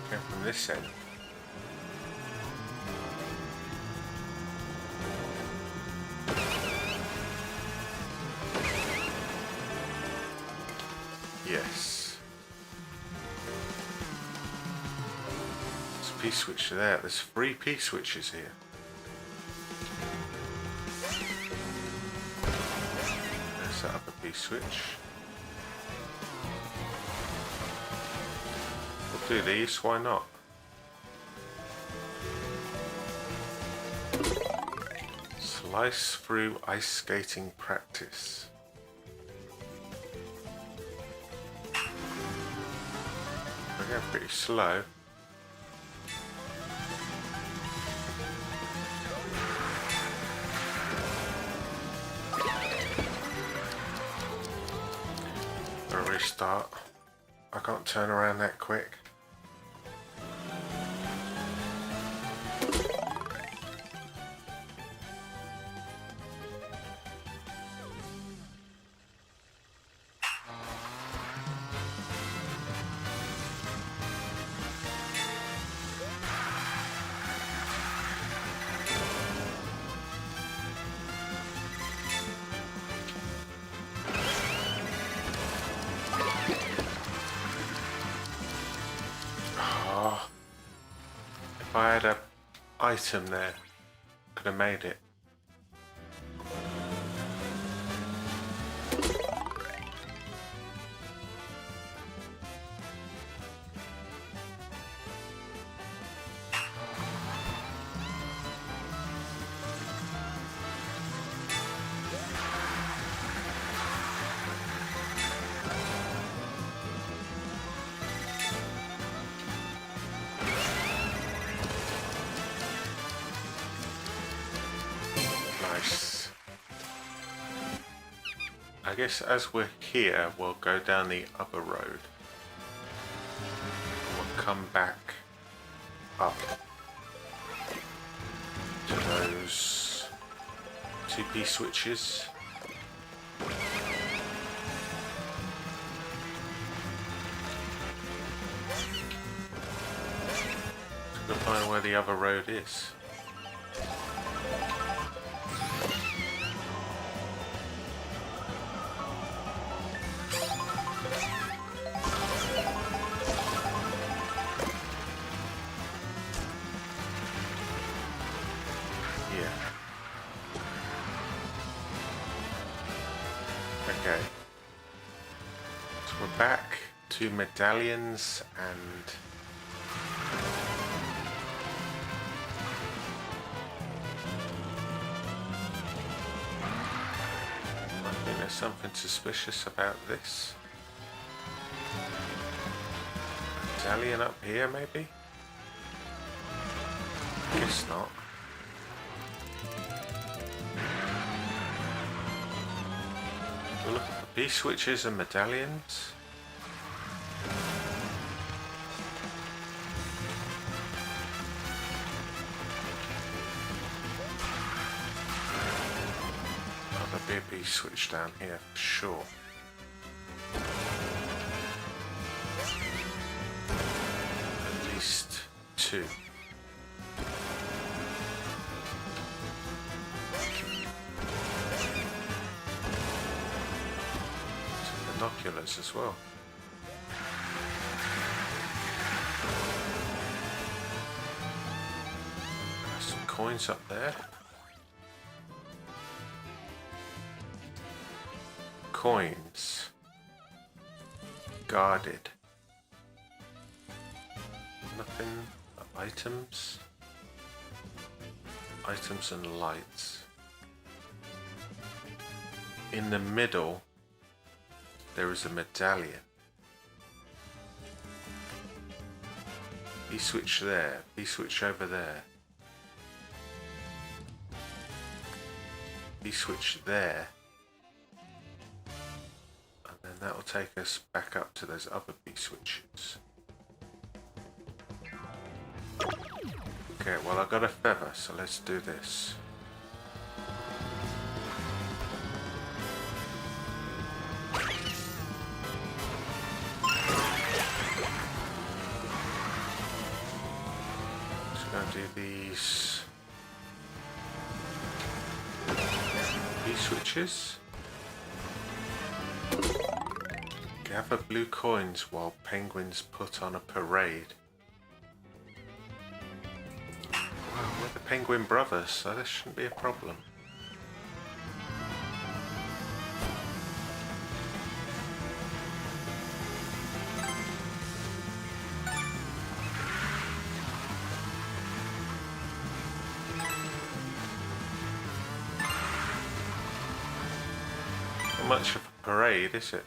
Came from this end. Yes. There's a P-switch there. There's 3 P-switches here. Let's set up a P-switch. We'll do these, why not? Slice through ice skating practice. We're going pretty slow. I'll restart. I can't turn around that quick. If I had a item there, could have made it. Nice. I guess as we're here, we'll go down the upper road. We'll come back up to those 2P switches. To find where the other road is. Okay, so we're back to medallions and I think there's something suspicious about this. Medallion up here maybe? Guess not. We're looking for B switches and medallions. Oh, there'll be a B switch down here for sure. At least two. Binoculars as well. There's some coins up there. Coins. Guarded. Nothing but items. Items and lights. In the middle there is a medallion. B switch there, B switch over there. B switch there. And then that will take us back up to those other B switches. Okay, well I got a feather, so let's do this. Do these B switches. Gather blue coins while penguins put on a parade. Wow, we're the Penguin Brothers, so this shouldn't be a problem. Much of a parade, is it?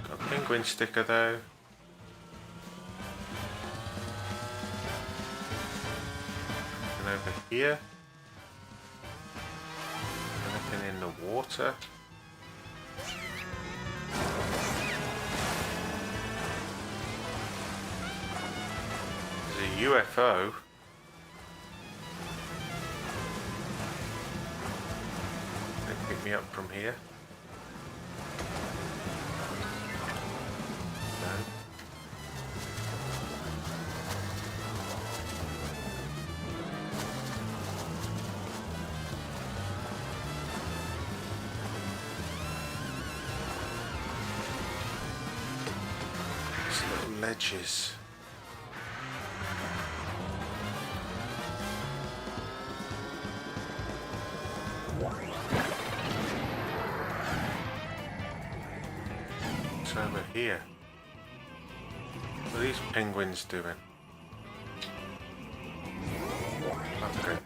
Got a penguin sticker though. And over here, anything in the water? UFO. They pick me up from here. No. ledges. It's over here. What are these penguins doing? Nothing.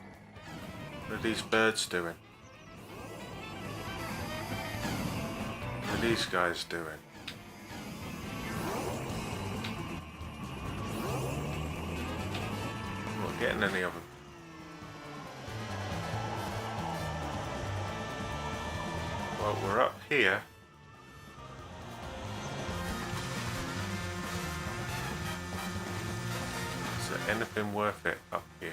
What are these birds doing? What are these guys doing? I'm not getting any of them. Well, we're up here. Is there anything worth it up here?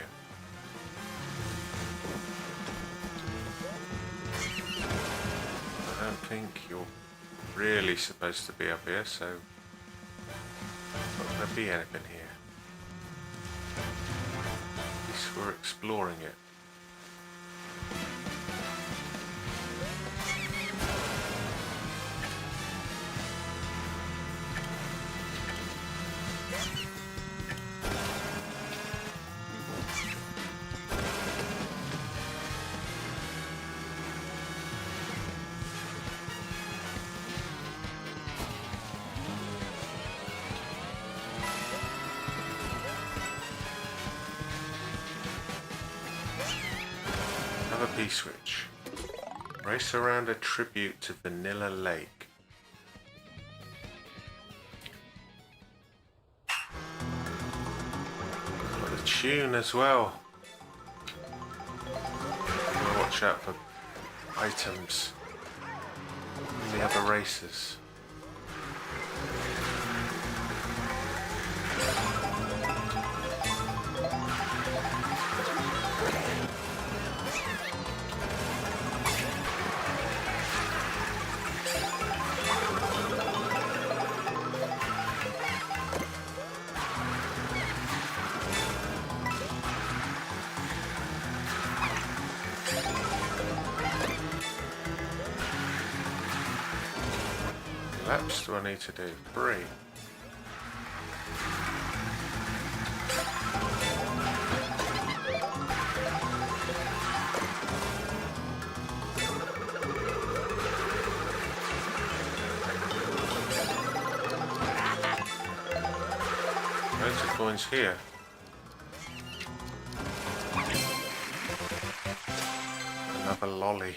I don't think you're really supposed to be up here, so there's not going to be anything here. At least we're exploring it. Another P-switch. Race around a tribute to Vanilla Lake. Got the tune as well. Gotta watch out for items in the other races. Laps do I need to do? 3. Loads of coins here. Another lolly.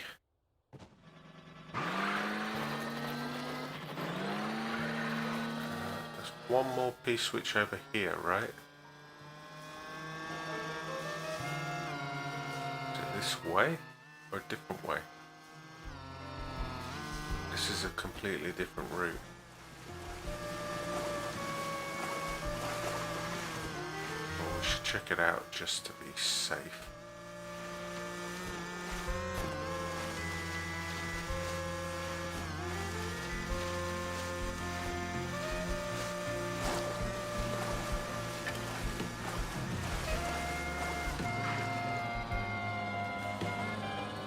One more P-switch over here, right? Is it this way or a different way? This is a completely different route. Well, we should check it out just to be safe.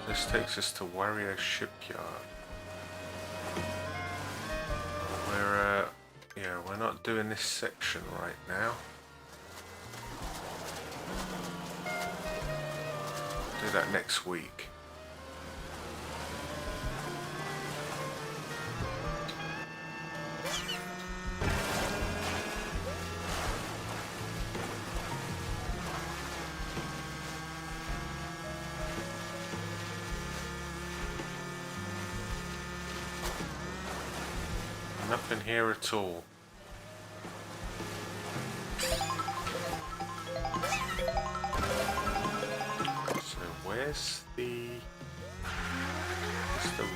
This takes us to Wario Shipyard. We're not doing this section right now. Do that next week. Nothing here at all. So where's the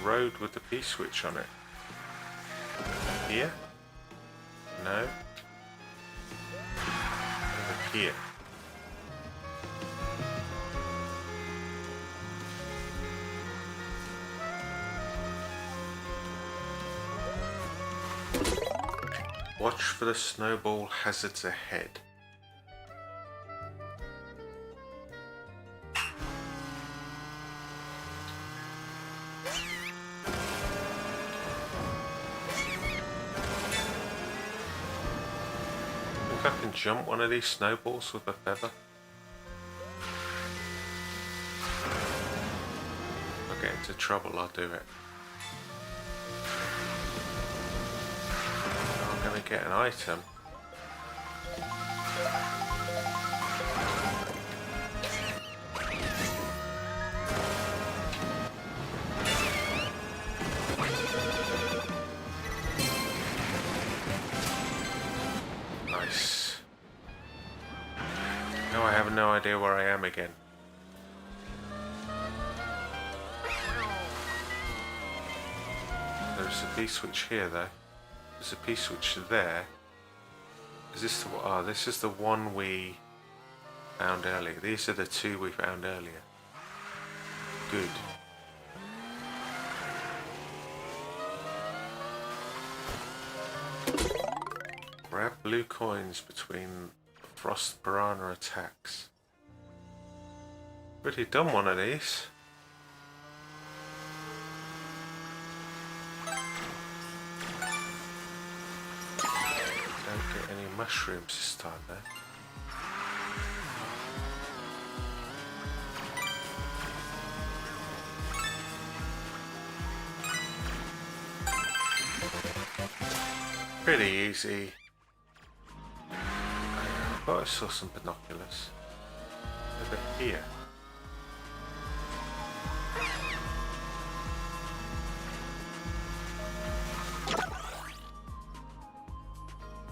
road with the P-switch on it? Here? No? Over here. Watch for the snowball hazards ahead. I can jump one of these snowballs with a feather? If I get into trouble, I'll do it. I'm going to get an item. Nice. Now I have no idea where I am again. There's a P-switch here though. There's a P-switch there. Is this the... oh, this is the one we found earlier. These are the two we found earlier. Good. Grab blue coins between frost piranha attacks. Already done one of these. Don't get any mushrooms this time though. Pretty easy. I thought I saw some binoculars over here.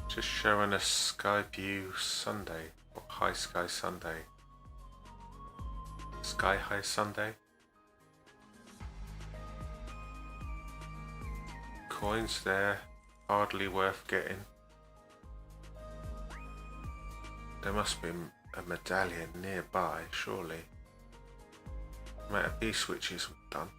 Just showing a SkyView SUNDAE, or High Sky SUNDAE. Sky High SUNDAE. Coins there, hardly worth getting. There must be a medallion nearby, surely. Amount of P-switches we've done.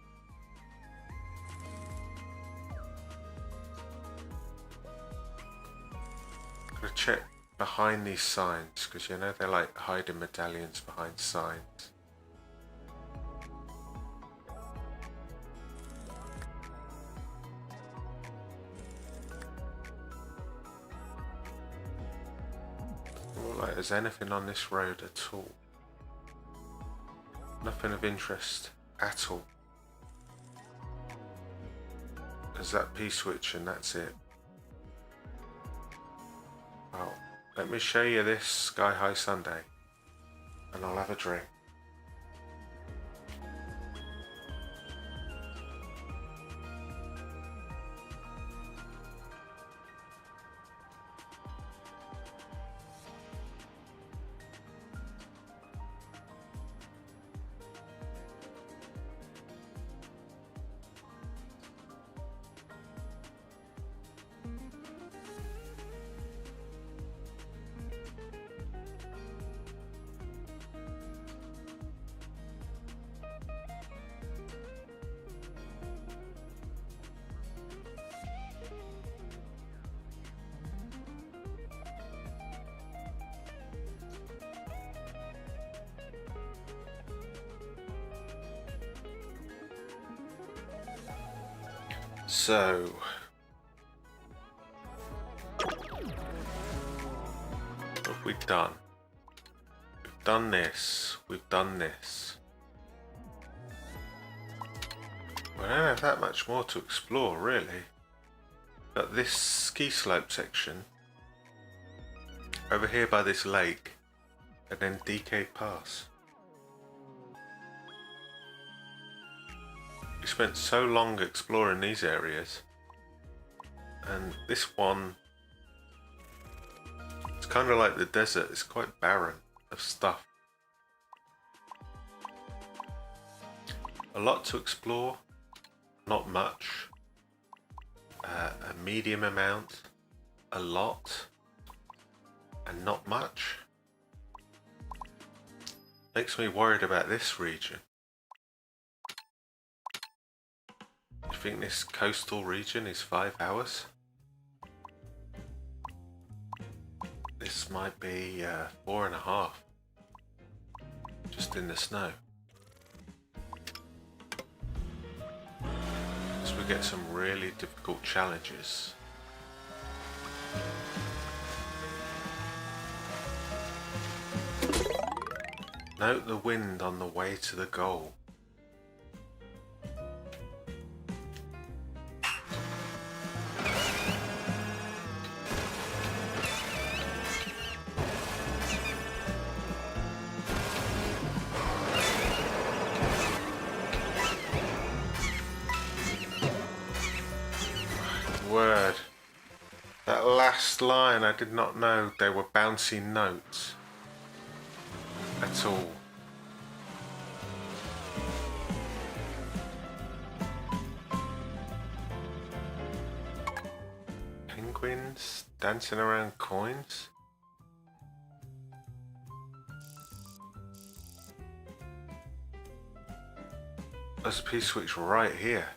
Gotta check behind these signs, because you know they're like hiding medallions behind signs. Like there's anything on this road at all. Nothing of interest at all. There's that P-switch and that's it. Well, let me show you this Sky High SUNDAE and I'll have a drink. So, what have we done? We've done this, we've done this. We don't have that much more to explore, really. But this ski slope section, over here by this lake, and then DK Pass. We spent so long exploring these areas, and this one, it's kind of like the desert, it's quite barren of stuff. A lot to explore, not much, a medium amount, a lot, and not much. Makes me worried about this region. I think this coastal region is 5 hours. This might be 4.5, just in the snow. So we get some really difficult challenges. Note the wind on the way to the goal. Word. That last line, I did not know they were bouncy notes at all. Penguins dancing around coins? There's a P-switch right here.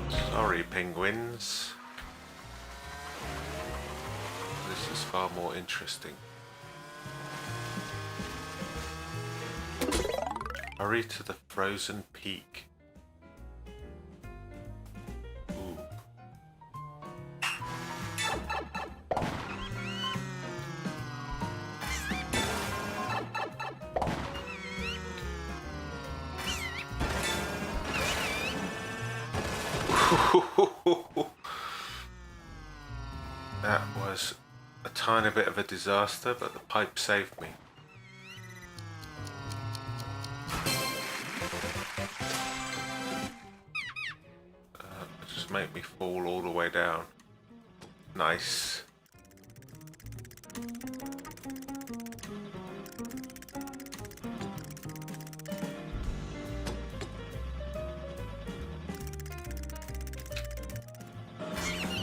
Sorry, penguins. This is far more interesting. Hurry to the frozen peak. Ooh. That was a tiny bit of a disaster, but the pipe saved me. Just make me fall all the way down. Nice.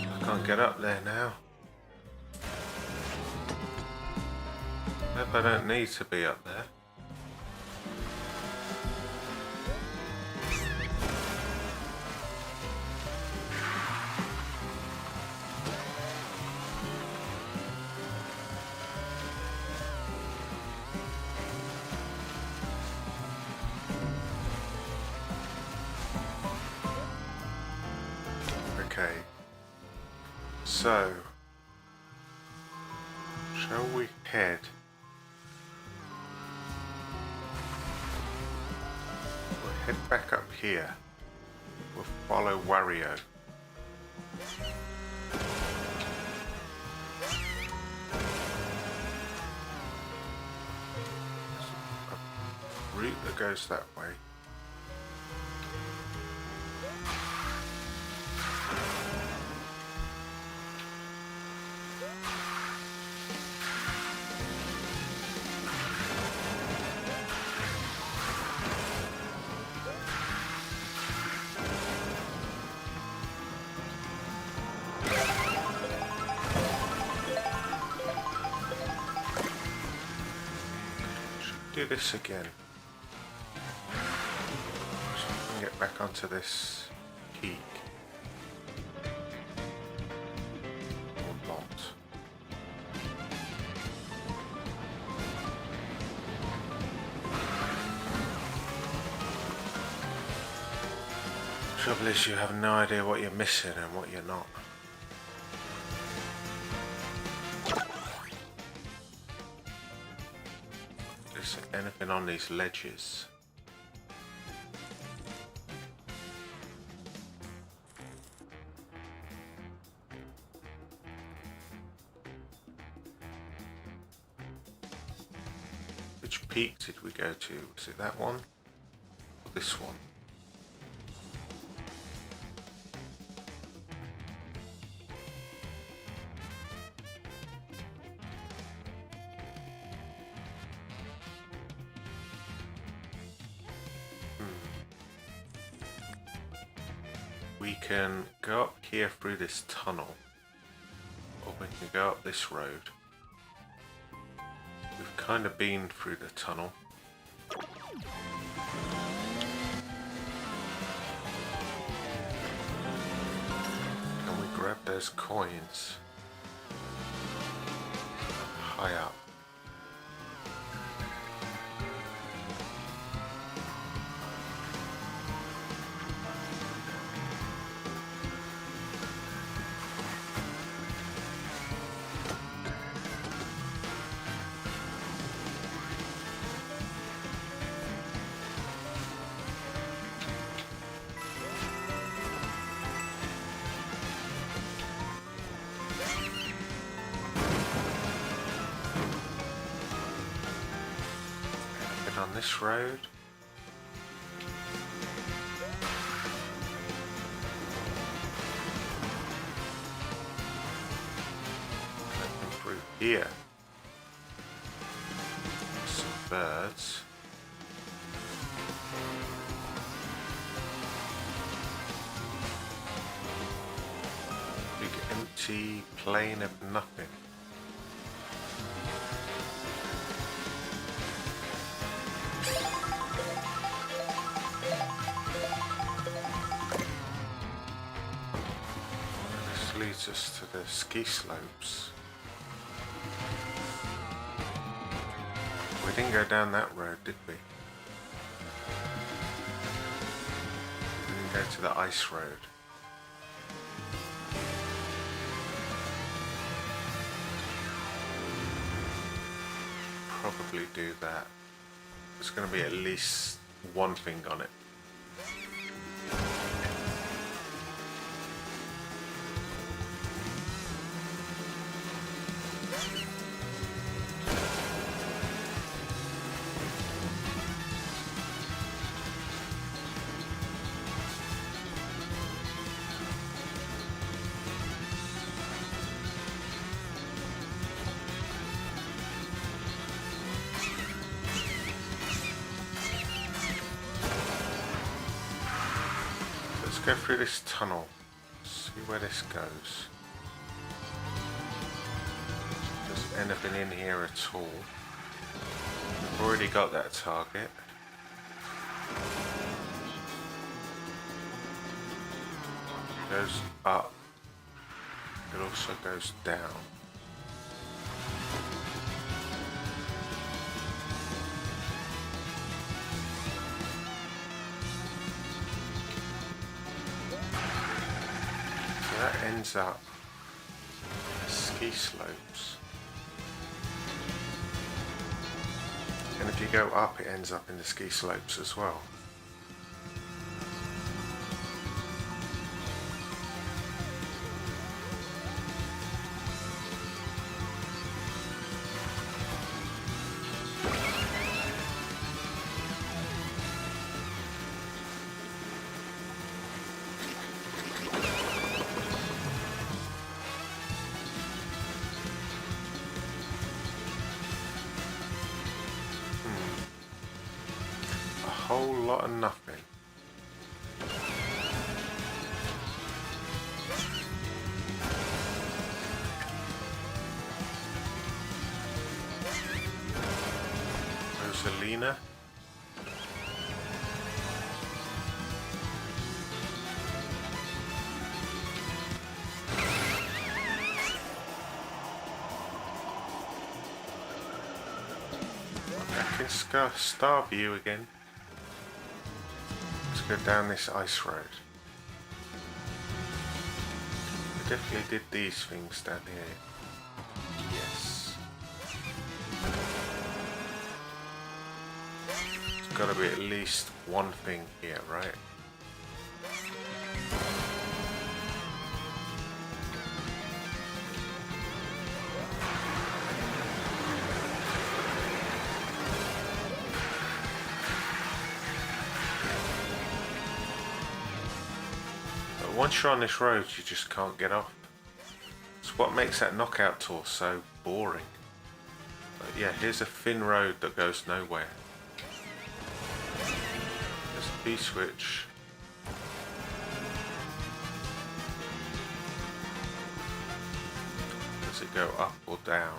I can't get up there now. Hope I don't need to be up there. Okay. So, shall we head? We'll head back up here. We'll follow Wario. A route that goes that way. Do this again. So I can get back onto this peak. Or not. Trouble is, you have no idea what you're missing and what you're not. Is there anything on these ledges? Which peak did we go to? Was it that one? Or this one? We can go up here through this tunnel, or we can go up this road. We've kind of been through the tunnel. Can we grab those coins high up? Get on this road. Through here. Some birds. Big empty plain of nothing. This leads us to the ski slopes. We didn't go down that road, did we? We didn't go to the ice road. Probably do that. There's going to be at least one thing on it. Go through this tunnel, see where this goes. If there's anything in here at all. We've already got that target. It goes up. It also goes down. That ends up in the ski slopes. And if you go up, it ends up in the ski slopes as well. Whole lot of nothing. Rosalina. Back in STARVIEW again. Go down this ice road. We definitely did these things down here. Yes. There's got to be at least one thing here, right? Once you're on this road, you just can't get off. It's what makes that knockout tour so boring. But yeah, here's a thin road that goes nowhere. There's a B-switch. Does it go up or down?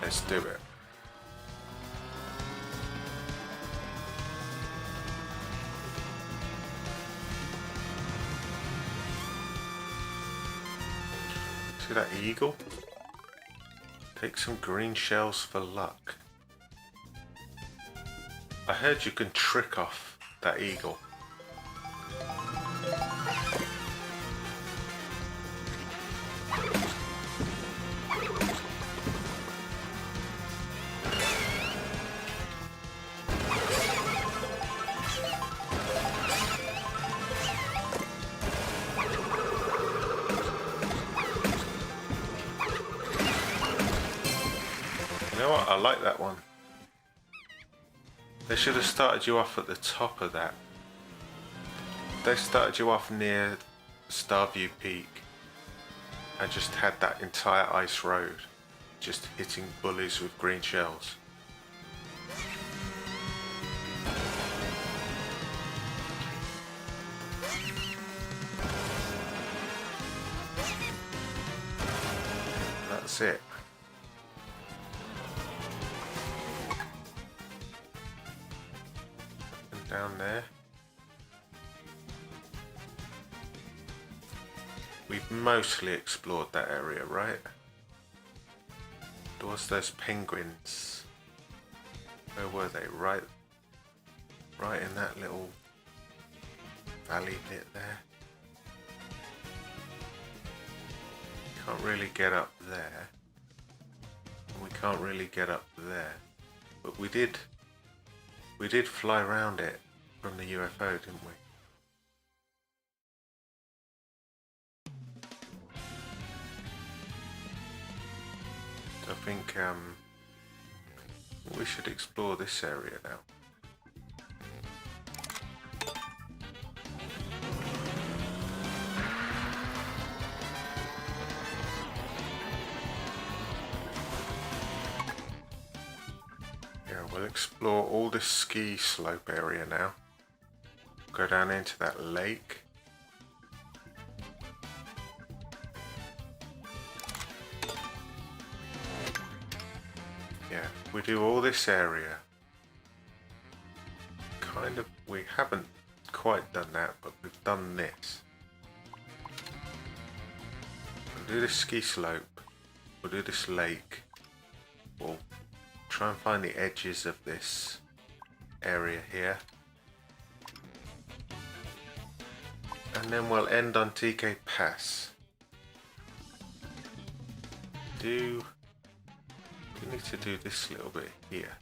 Let's do it. See that eagle? Take some green shells for luck. I heard you can trick off that eagle. what? I like that one. They should have started you off at the top of that. They started you off near Starview Peak and just had that entire ice road just hitting bullies with green shells. That's it. And down there. We've mostly explored that area, right? There was those penguins. Where were they? Right in that little valley bit there. Can't really get up there. We can't really get up there. But we did fly around it from the UFO, didn't we? I think we should explore this area now. Yeah, we'll explore all this ski slope area now. Go down into that lake. Yeah, we do all this area. Kind of, we haven't quite done that, but we've done this. We'll do this ski slope. We'll do this lake. We'll try and find the edges of this area here. And then we'll end on TK Pass. We need to do this little bit here.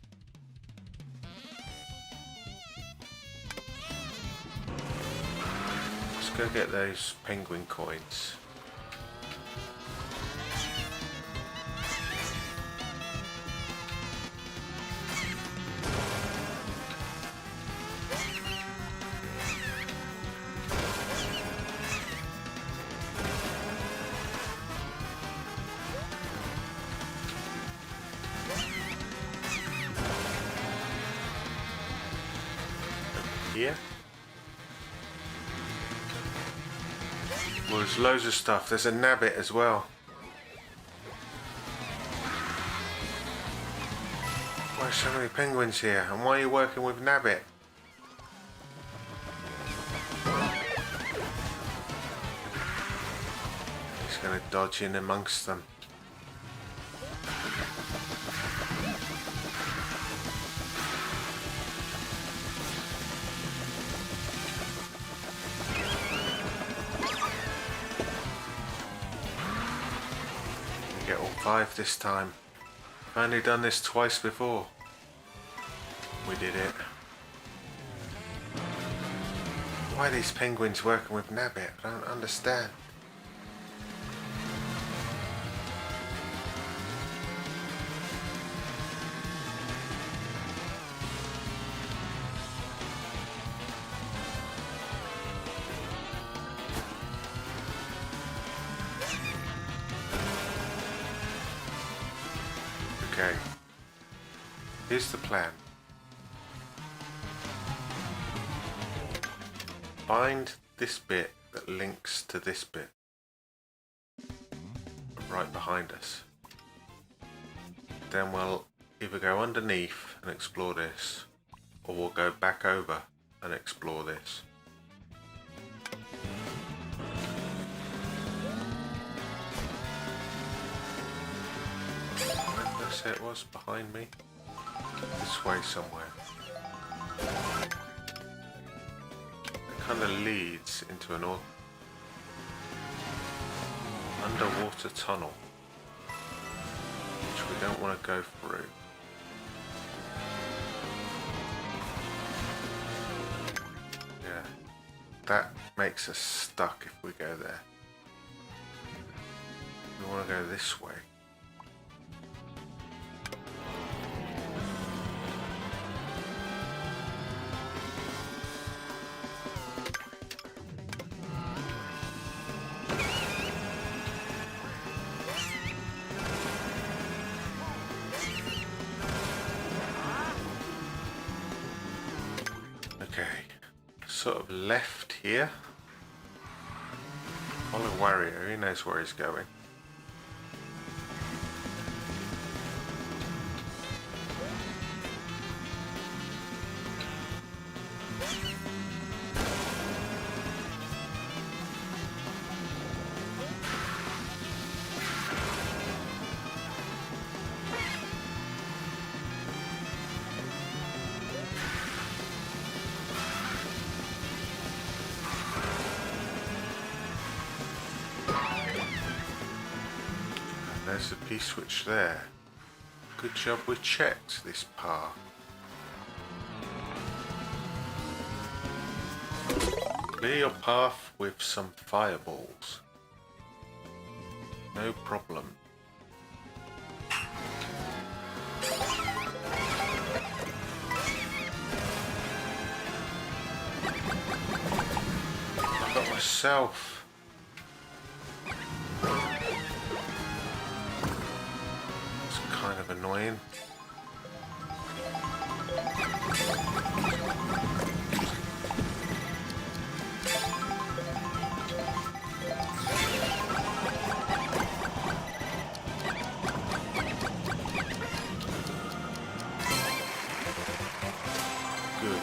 Let's go get those penguin coins. Here. Well, there's loads of stuff. There's a nabbit as well. Why are so many penguins here? And why are you working with nabbit? He's going to dodge in amongst them. Get all 5 this time. I've only done this twice before. We did it. Why are these penguins working with nabbit? I don't understand. Okay, here's the plan. Find this bit that links to this bit right behind us. Then we'll either go underneath and explore this, or we'll go back over and explore this. It was behind me. This way somewhere. It kind of leads into an underwater tunnel, which we don't want to go through. Yeah, that makes us stuck if we go there. We want to go this way. sort of left here. Follow Wario, he knows where he's going. There's the P-switch there. Good job we checked this path. Clear your path with some fireballs. No problem. I got myself. Kind of annoying. Good.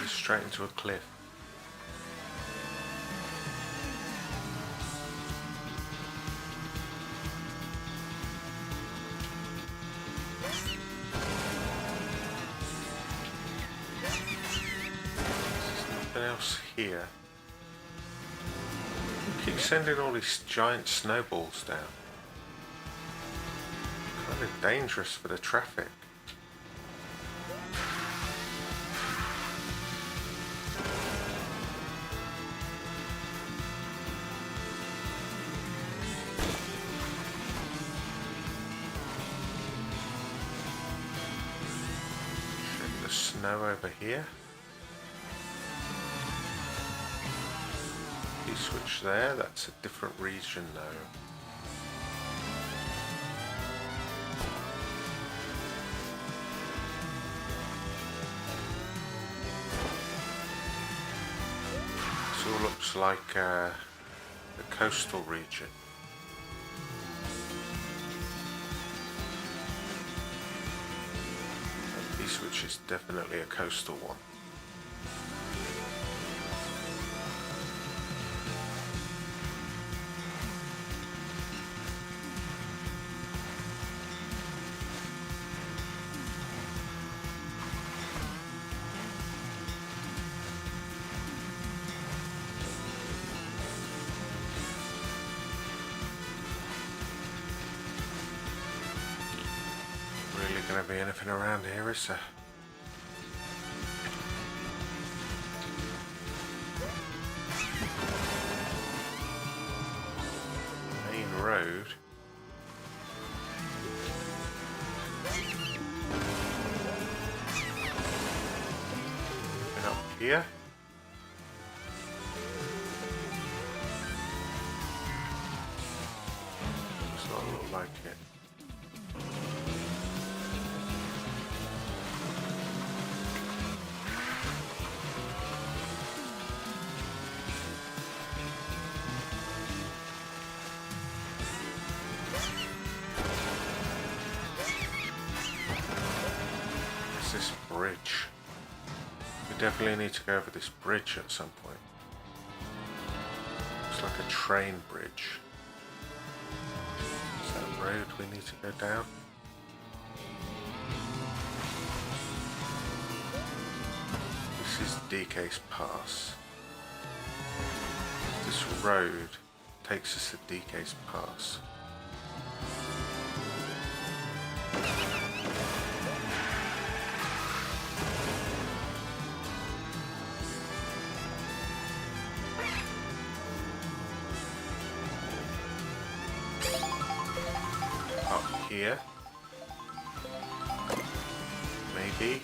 Straight into a cliff. Else here. Keep sending all these giant snowballs down. Kind of dangerous for the traffic. Check the snow over here. Switch there, that's a different region though. This all looks like the coastal region. The switch is definitely a coastal one. Gonna be anything around here, is there? Main road. And up here. Does not look like it. This bridge. We definitely need to go over this bridge at some point. It's like a train bridge. Is that a road we need to go down? This is DK's Pass. This road takes us to DK's Pass. Here, maybe.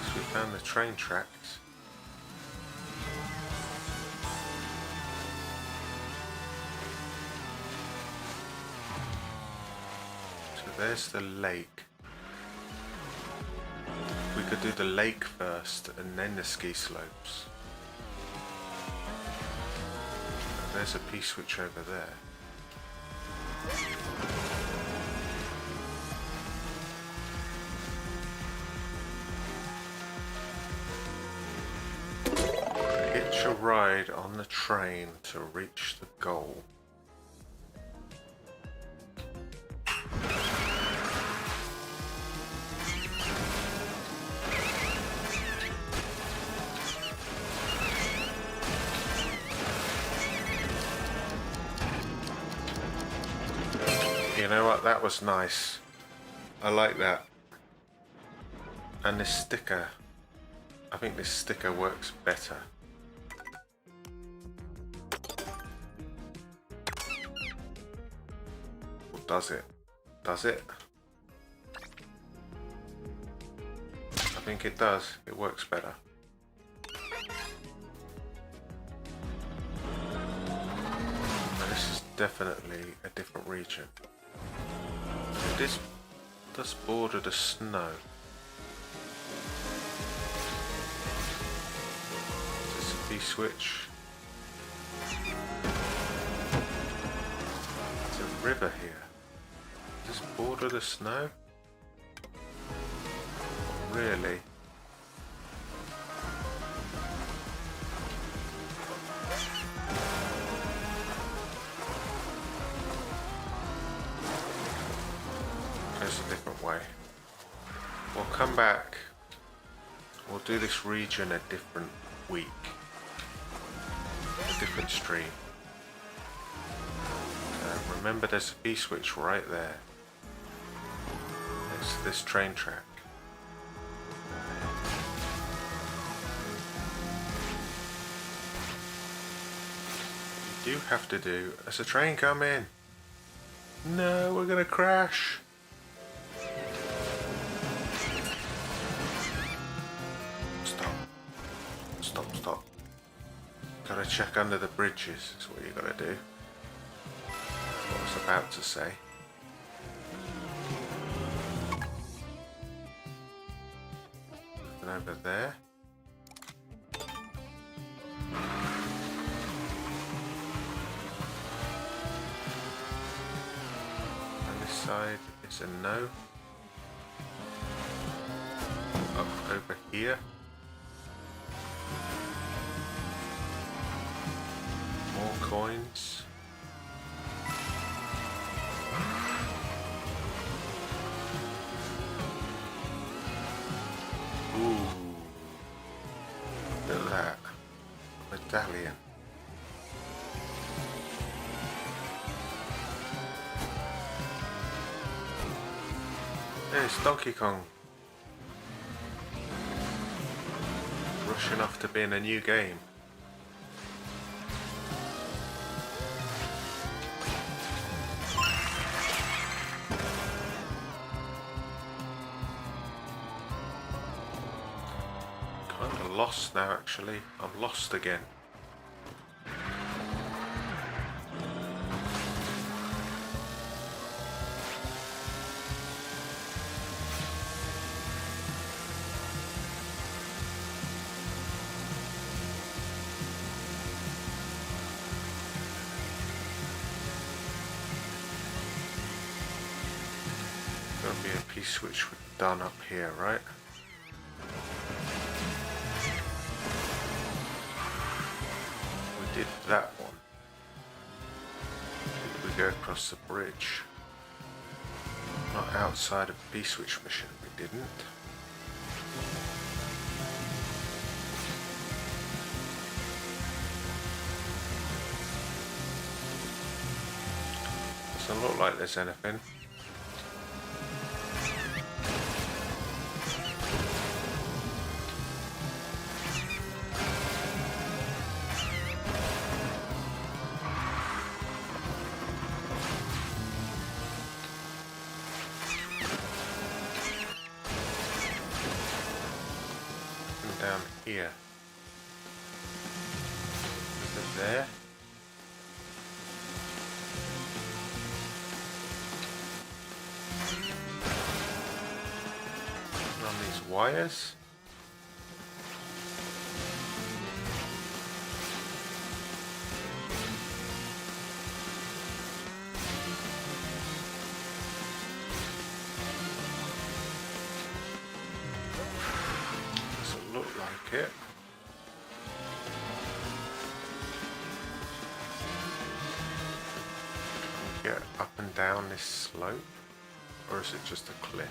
So we found the train tracks. So there's the lake. We could do the lake first and then the ski slopes. There's a P-switch over there. Hitch a ride on the train to reach the goal. You know what, that was nice. I like that. And this sticker, I think this sticker works better. Or does it? Does it? I think it does. It works better. And this is definitely a different region. This does border the snow. Is this a B-switch? There's a river here. Does this border the snow? Not really. A different way. We'll come back. We'll do this region a different week. A different stream. Remember there's a B-switch right there. It's this train track. You do have to do. There's a train coming. No, we're gonna crash. Stop. Gotta check under the bridges, is what you gotta do. What I was about to say. And over there. And this side is a no. Up over here. Coins. Ooh. Look at that. Medallion. There's Donkey Kong. Rushing off to be in a new game. Lost now, actually. I'm lost again. There'll be a P-switch done up here, right? Did that one. Did we go across the bridge? Not outside of B-switch mission, we didn't. Doesn't look like there's anything. Down here. Is it there? wires. Doesn't look like it. Can we get up and down this slope? Or is it just a cliff?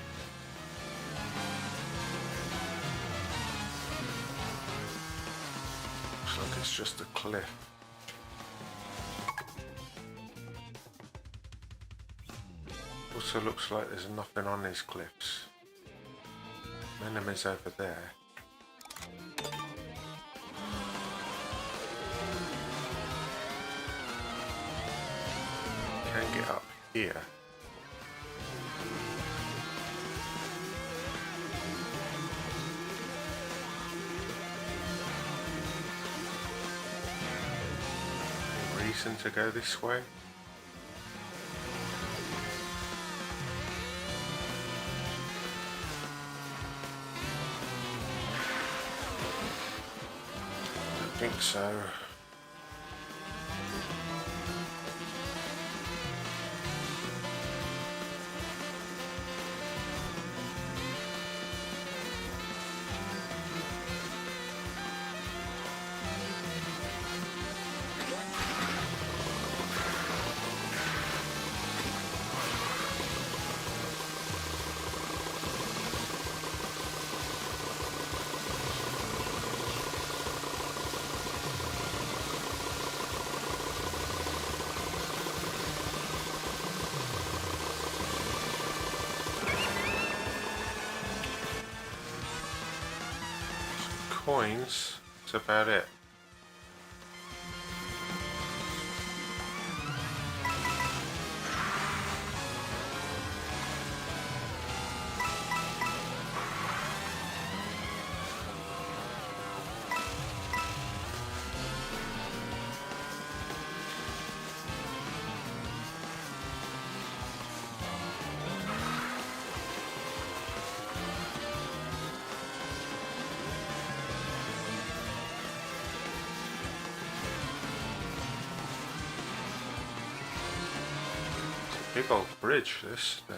Looks like it's just a cliff. Also looks like there's nothing on these cliffs. Enemies over there. Can get up here. Reason to go this way? I think so. Coins, that's about it. Big old bridge, this. Oh,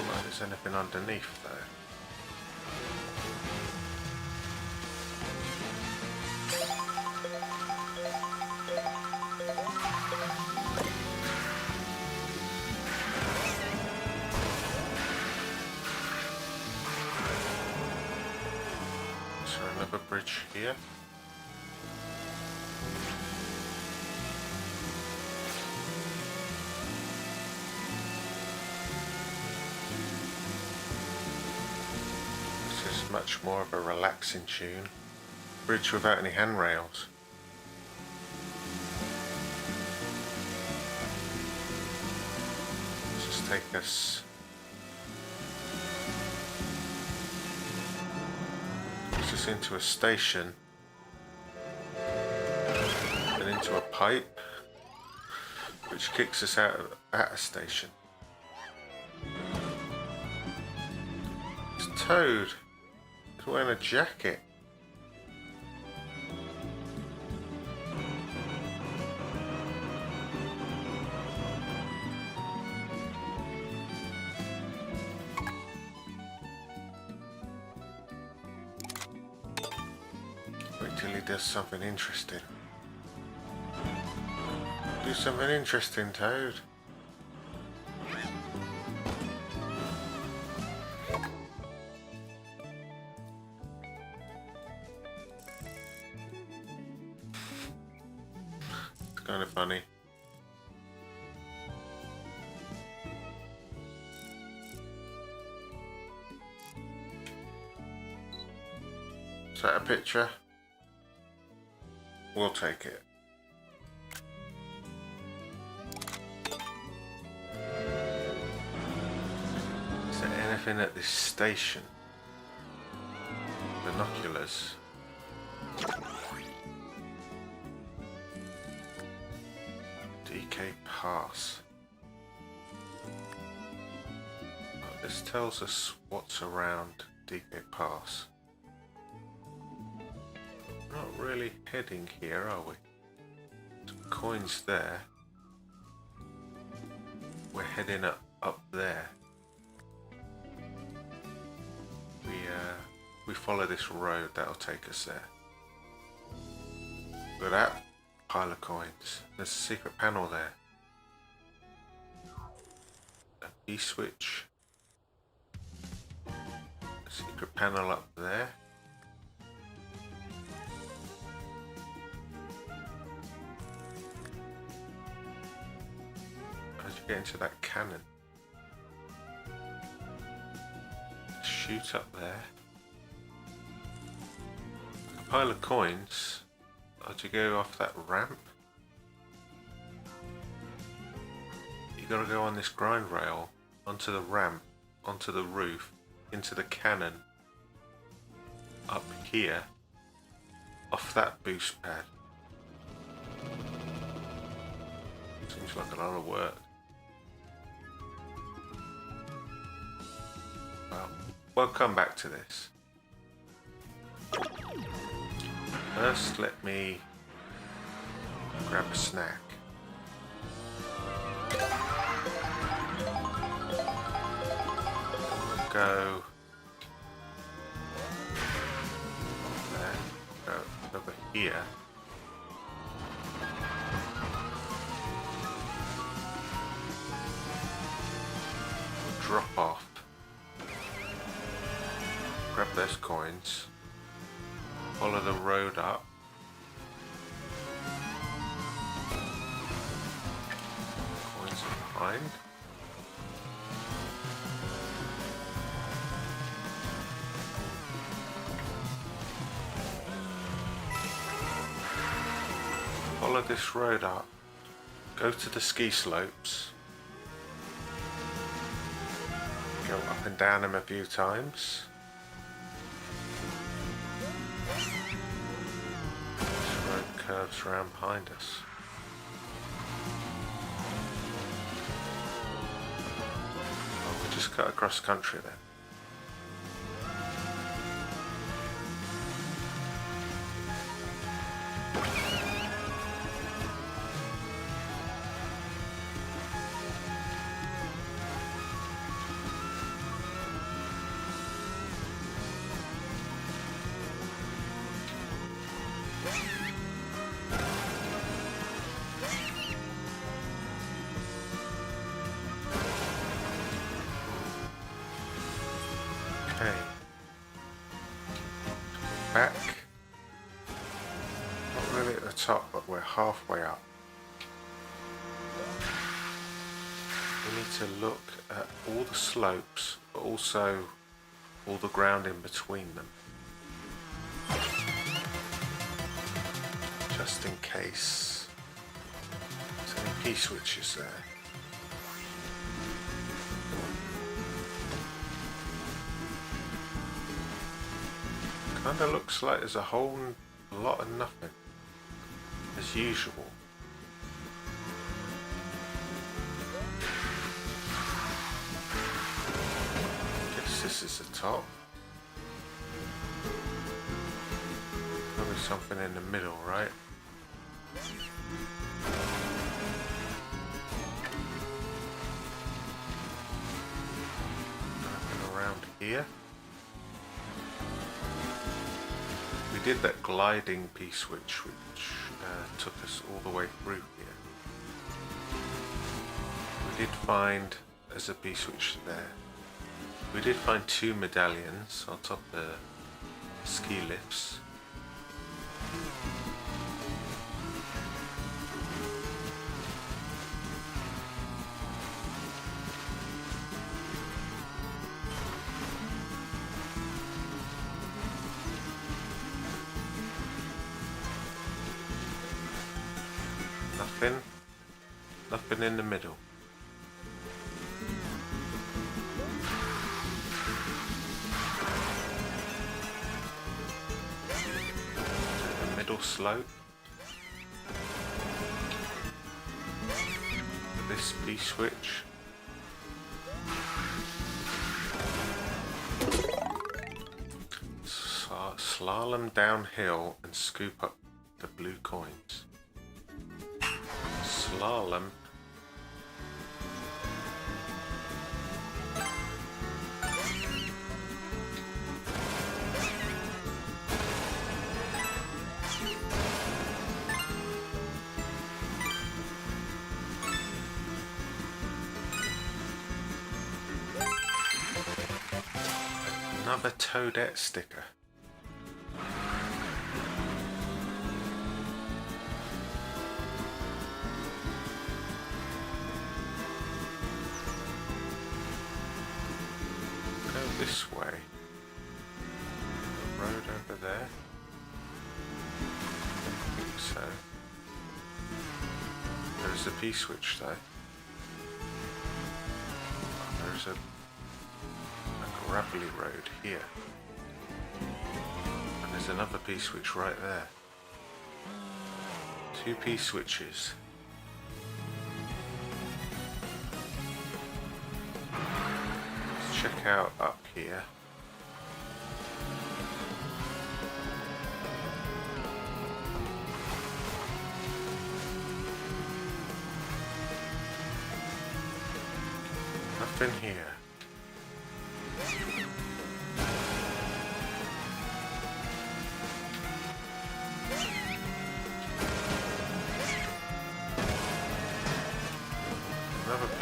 right, there's anything underneath there. Bridge here. This is much more of a relaxing tune. Bridge without any handrails. Let's just take us into a station and into a pipe which kicks us out at a station. It's Toad. He's wearing a jacket. Does something interesting. Do something interesting, Toad. It's kind of funny. Is that a picture? We'll take it. Is there anything at this station? Binoculars. DK Pass. Well, this tells us what's around DK Pass. We're not really heading here, are we? Some coins there. We're heading up there. We follow this road, that'll take us there. Look at that pile of coins. There's a secret panel there. A B-switch. A secret panel up there. How did you get into that cannon? Shoot up there. A pile of coins. How'd you go off that ramp? You gotta go on this grind rail, onto the ramp, onto the roof, into the cannon, up here, off that boost pad. Seems like a lot of work. Well, we'll come back to this. First, let me grab a snack. We'll go there, go over here. We'll drop off. Grab those coins. Follow the road up. Coins are behind. Follow this road up. Go to the ski slopes. Go up and down them a few times. Curves around behind us. Oh, we just cut across country then. Back, not really at the top, but we're halfway up. We need to look at all the slopes, but also all the ground in between them, just in case there's any P-switches there. Kinda looks like there's a whole lot of nothing, as usual. Guess this is the top. Probably something in the middle, right? Nothing around here. We did that gliding P-switch, which took us all the way through here. We did find there's a P-switch there. We did find 2 medallions on top of the ski lifts. Nothing in the middle. The middle slope. P-switch. Slalom downhill and scoop up the blue coins. Slalom. Another Toadette sticker. Go this way. The road over there. I think so. There's the P-switch though. Oh, there's a gravelly road here, and there's another P-switch right there. 2 P-switches. Let's check out up here. Nothing here.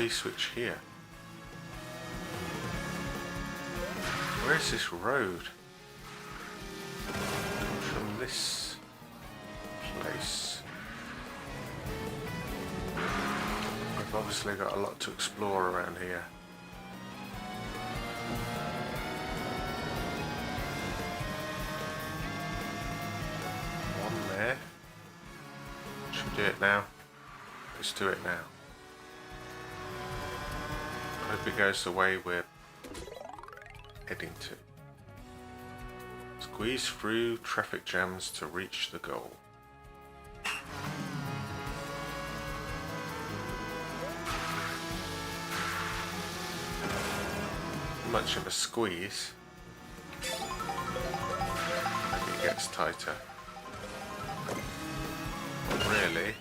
Switch here. Where's this road? Comes from this place. We've obviously got a lot to explore around here. One there. Should we do it now? Let's do it now. Hope it goes the way we're heading to. Squeeze through traffic jams to reach the goal. Much of a squeeze. Maybe it gets tighter. Not really.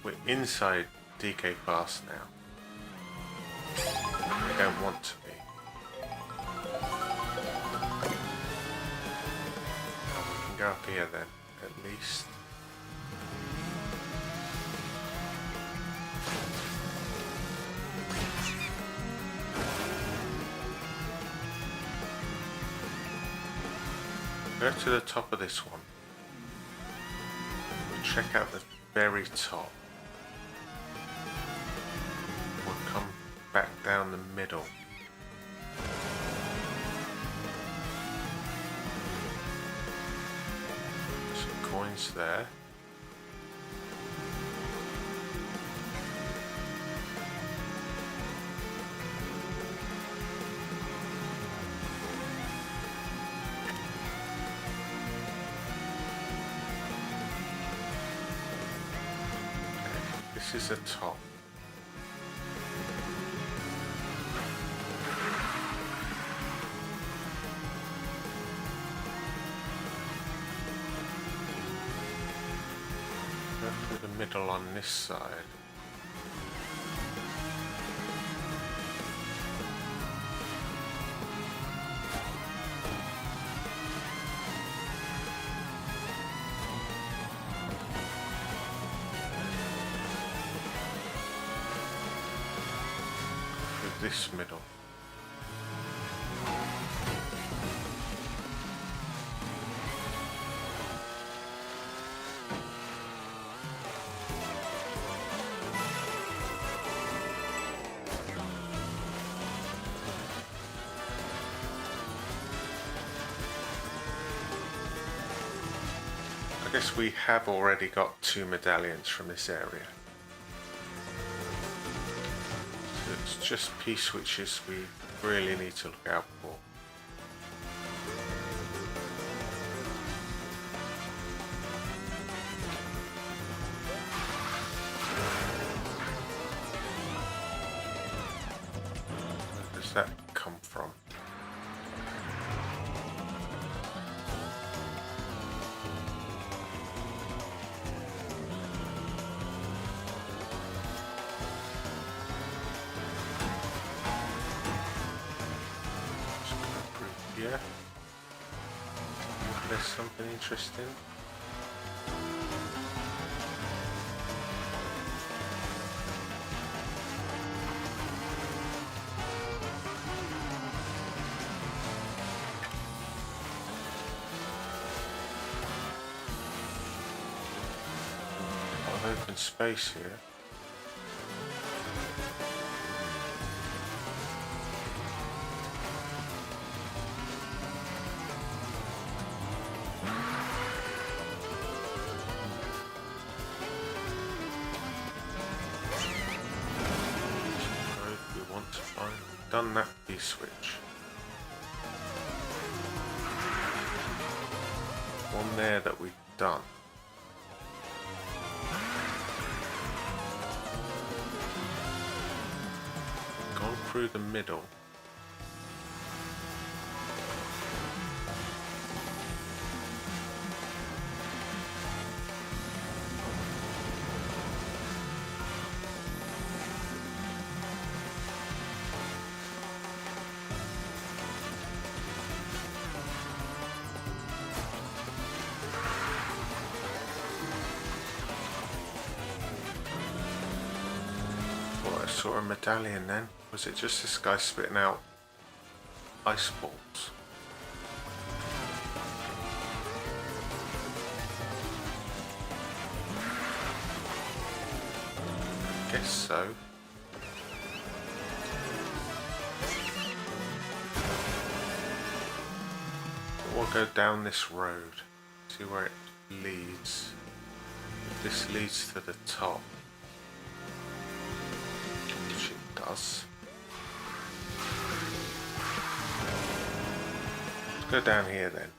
We're inside DK Fast now. We don't want to be. Oh, we can go up here then, at least. Go to the top of this one. We'll check out the very top. We'll come back down the middle. Some coins there. This is the top. Go through the middle on this side. This middle. I guess we have already got 2 medallions from this area. It's just P-switches we really need to look out for. Where does that come from? Yeah. There's something interesting. A lot of open space here. Done that P-switch. One there that we've done. Gone through the middle. Saw a medallion then. Was it just this guy spitting out ice balls? I guess so. We'll go down this road, see where it leads. This leads to the top. Let's go down here then.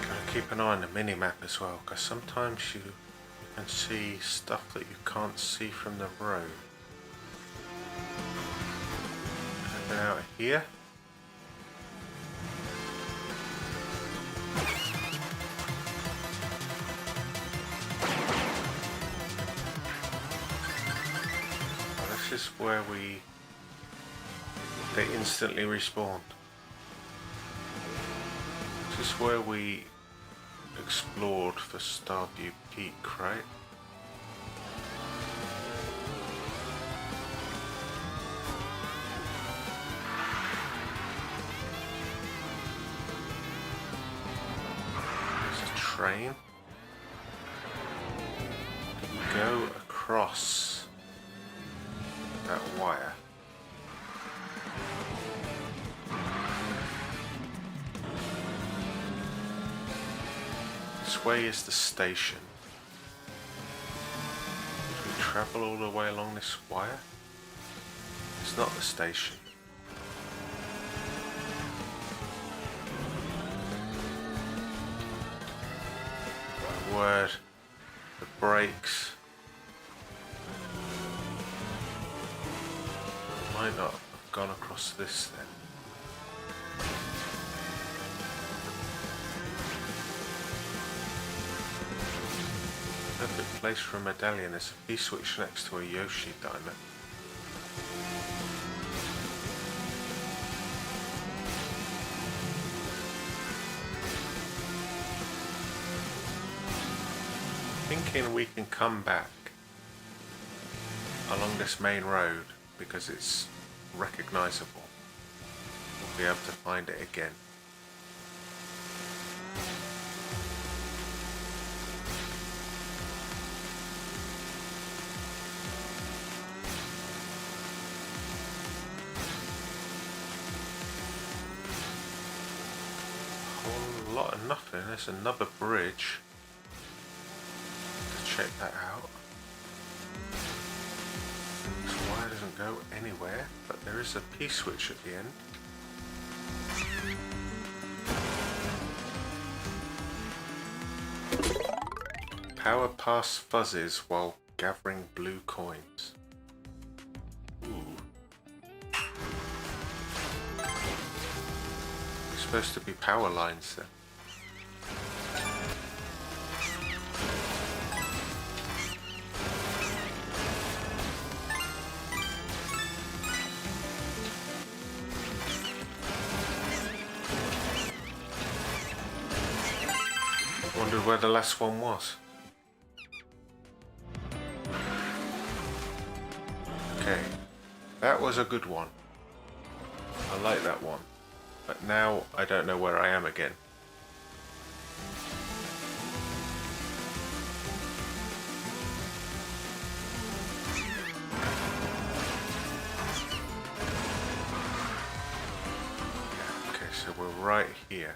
Gotta keep an eye on the mini-map as well, because sometimes you and see stuff that you can't see from the road. And out here. Well, this is where they instantly respawned. This is where we explored for Starview Peak, right? There's a train. Go across that wire. This way is the station. Did we travel all the way along this wire? It's not the station. My word, the brakes. Might not have gone across this then. Perfect place for a medallion. There's a P-switch next to a Yoshi diamond. Thinking we can come back along this main road because it's recognizable. We'll be able to find it again. lot of nothing. There's another bridge. Let's check that out. This wire doesn't go anywhere, but there is a P-switch at the end. Power past fuzzes while gathering blue coins. Ooh. It's supposed to be power lines then. Wondered where the last one was. Okay, that was a good one. I like that one. But now I don't know where I am again. Okay, so we're right here.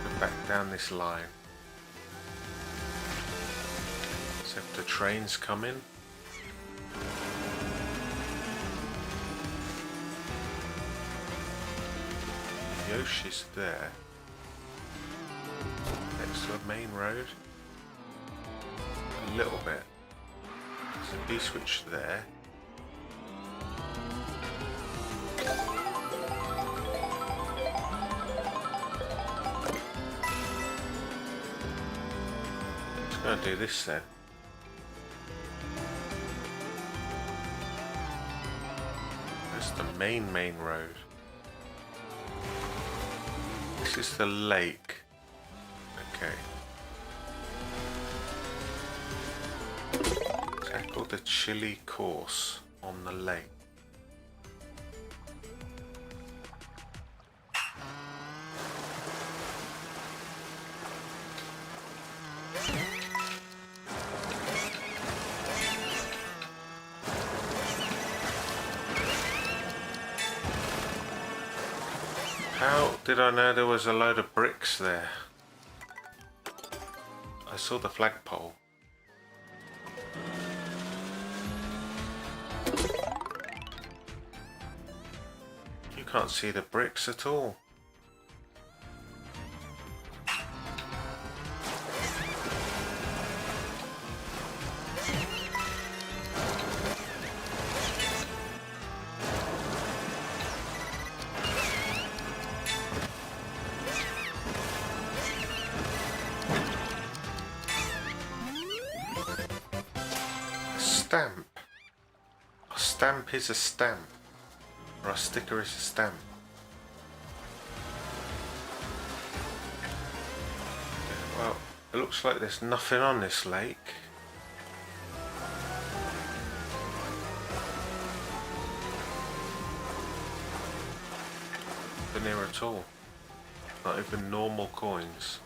Go back down this line. So if the train's coming. Yoshi's there. Next to a main road. A little bit. There's a B-switch there. Just gonna do this then. That's the main road. This is the lake. Okay. Tackle the chilly course on the lake. How did I know there was a load of bricks there? I saw the flagpole. You can't see the bricks at all. Stamp. A stamp is a stamp. Or a sticker is a stamp. Well, it looks like there's nothing on this lake. Nothing here at all. Not even normal coins.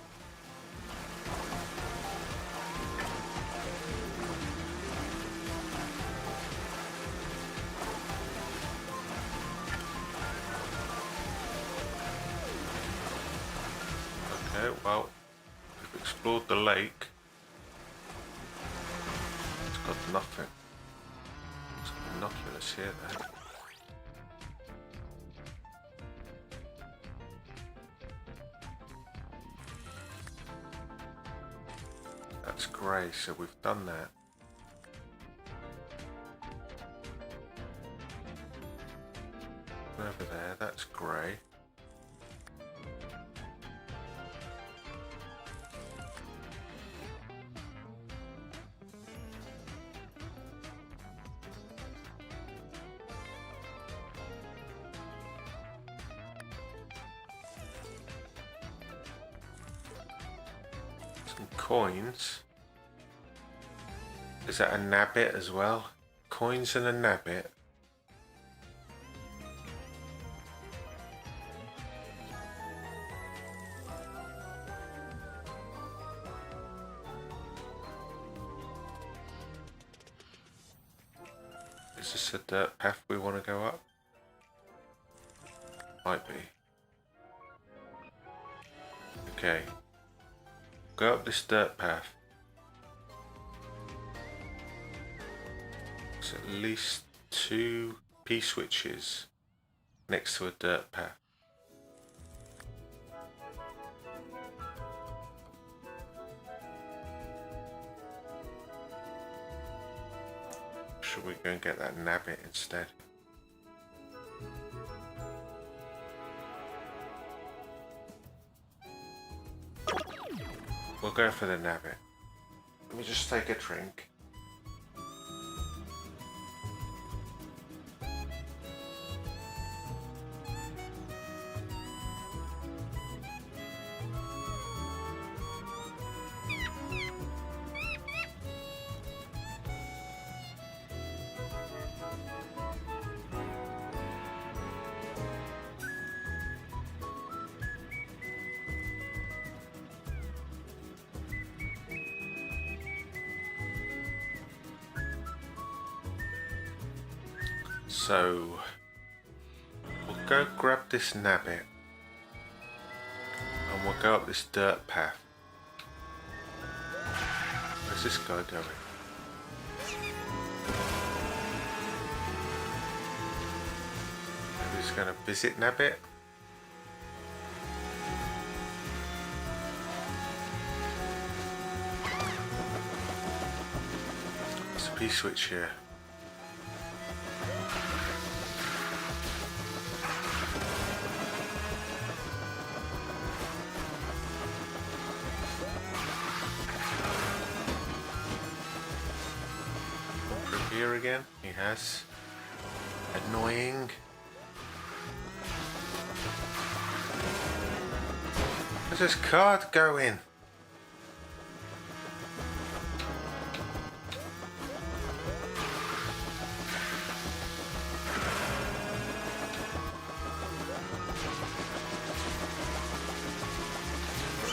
Okay, well, we've explored the lake. It's got nothing. It's got binoculars here then. That's grey, so we've done that. Over there, that's grey. Some coins. Is that a nabbit as well? Coins and a nabbit. Is this a dirt path we want to go up? Might be. Okay. Go up this dirt path. There's at least 2 P-switches next to a dirt path. Should we go and get that nabbit instead? We'll go for the nabbit. Let me just take a drink. So, we'll go grab this nabbit and we'll go up this dirt path. Where's this guy going? Maybe he's going to visit nabbit? There's a P-switch here. Here again, he has. Annoying. Where's this card going?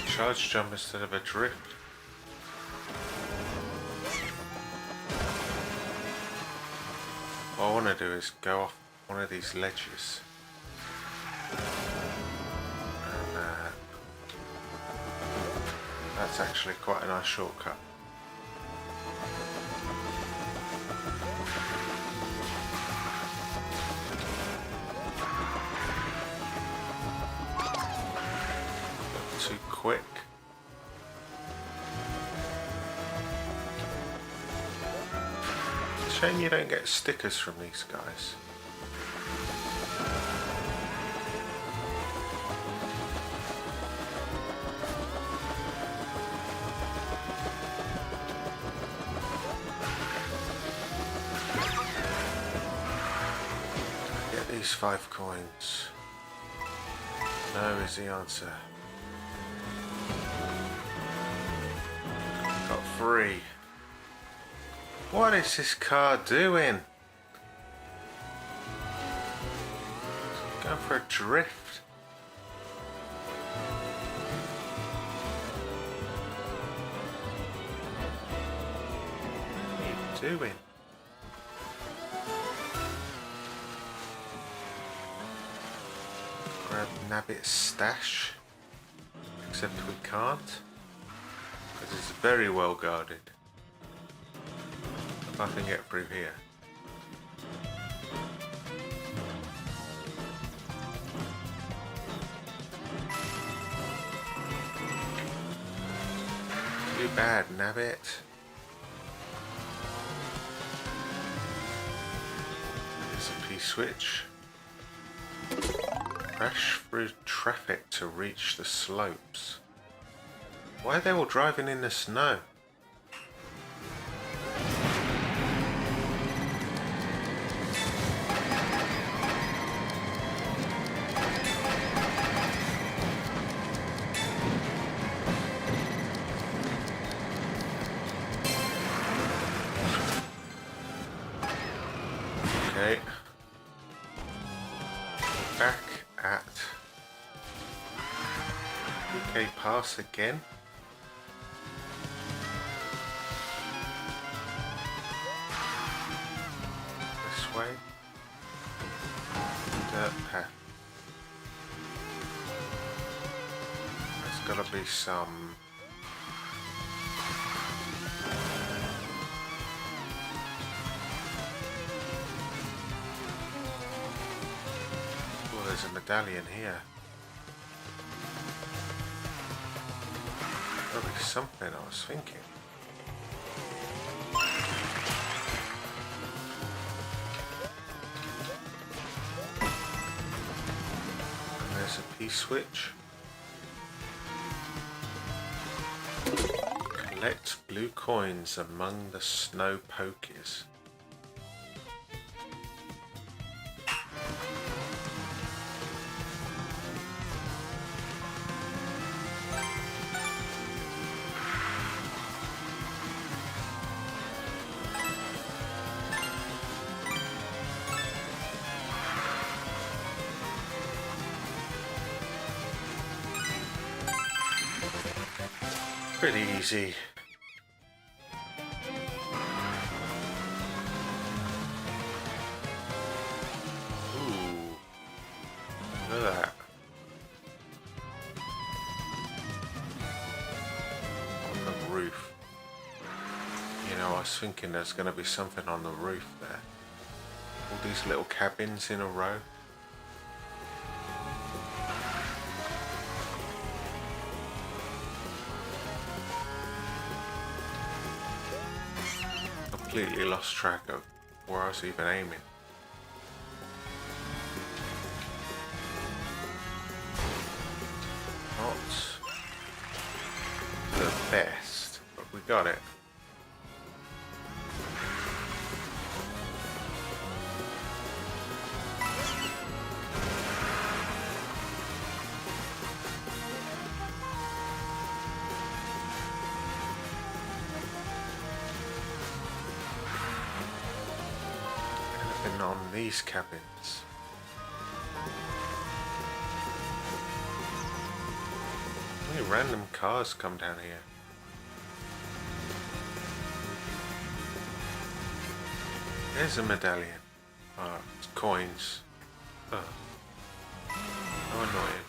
Charge jump instead of a drift. What I want to do is go off one of these ledges and that's actually quite a nice shortcut. Too quick. Shame you don't get stickers from these guys. Get these 5 coins. No is the answer. Got 3. What is this car doing? Going for a drift. What are you doing? Grab Nabbit's stash. Except we can't. Because it's very well guarded. I can get through here. Too bad, Nabbit. There's a P-switch. Crash through traffic to reach the slopes. Why are they all driving in the snow? Okay. Back at UK Pass again. This way. Dirt path. gotta be some... Oh, there's a medallion here. Gotta be something, I was thinking. And there's a P-switch. Collect blue coins among the snow pokies. Pretty easy. Ooh, look at that. On the roof. You know, I was thinking there's going to be something on the roof there. All these little cabins in a row. Completely lost track of where I was even aiming. Not the best, but we got it. On these cabins. How many random cars come down here? There's a medallion. Ah, it's coins. Oh. How annoying.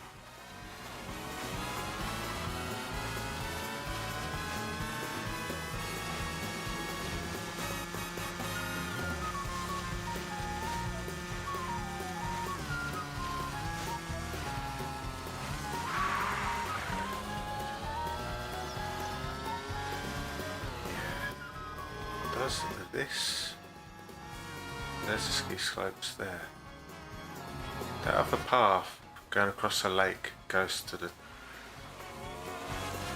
This, there's the ski slopes there. That other path going across the lake goes to the,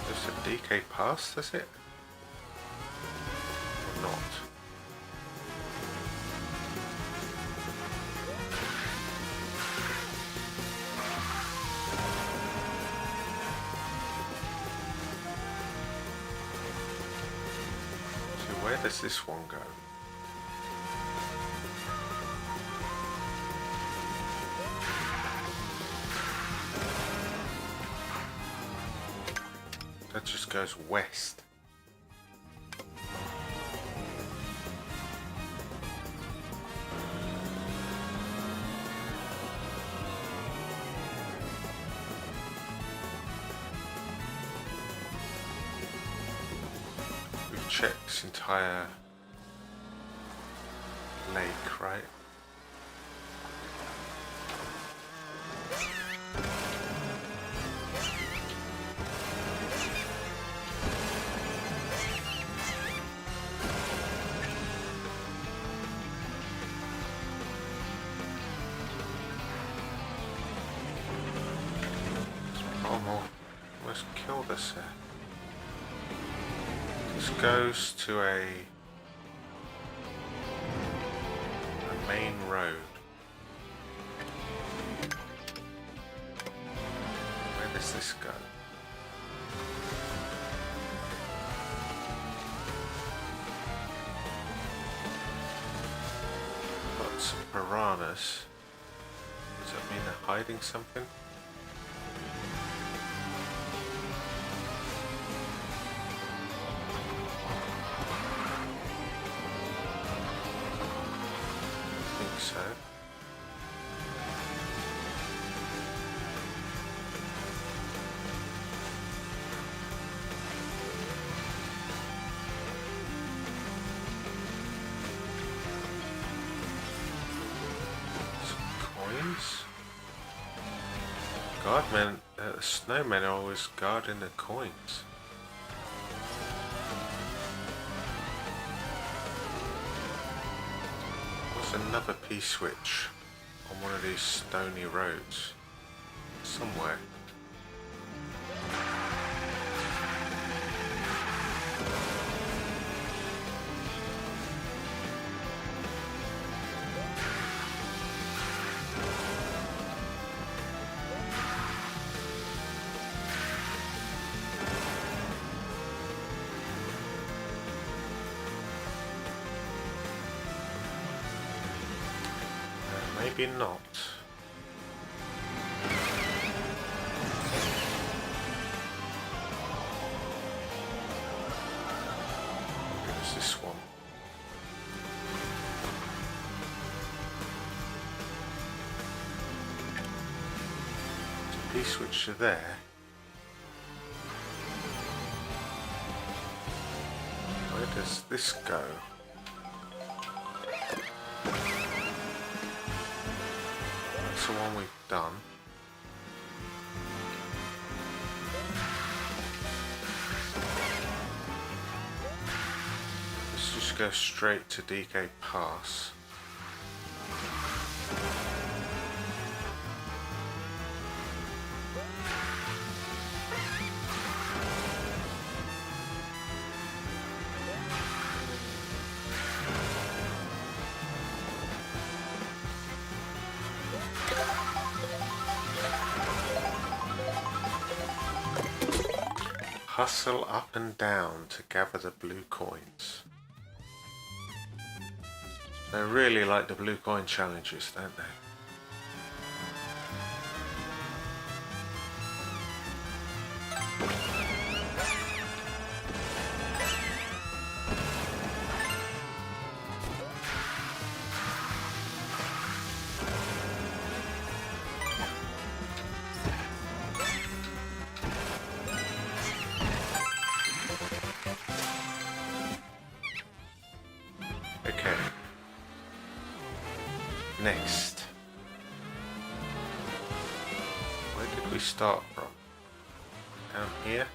there's a DK pass, does it? Or not? Where does this one go? That just goes west. Check this entire lake, right? Almost killed us there. This goes to a main road. Where does this go? Got some piranhas. Does that mean they're hiding something? So the snowmen are always guarding the coins. There's another P-switch on one of these stony roads. Somewhere. Maybe not. Where's this one? There's a P-switch to there. Where does this go? The one we've done. Let's just go straight to DK Pass. Hustle up and down to gather the blue coins. They really like the blue coin challenges, don't they? Okay. Next. Where did we start from? Down here?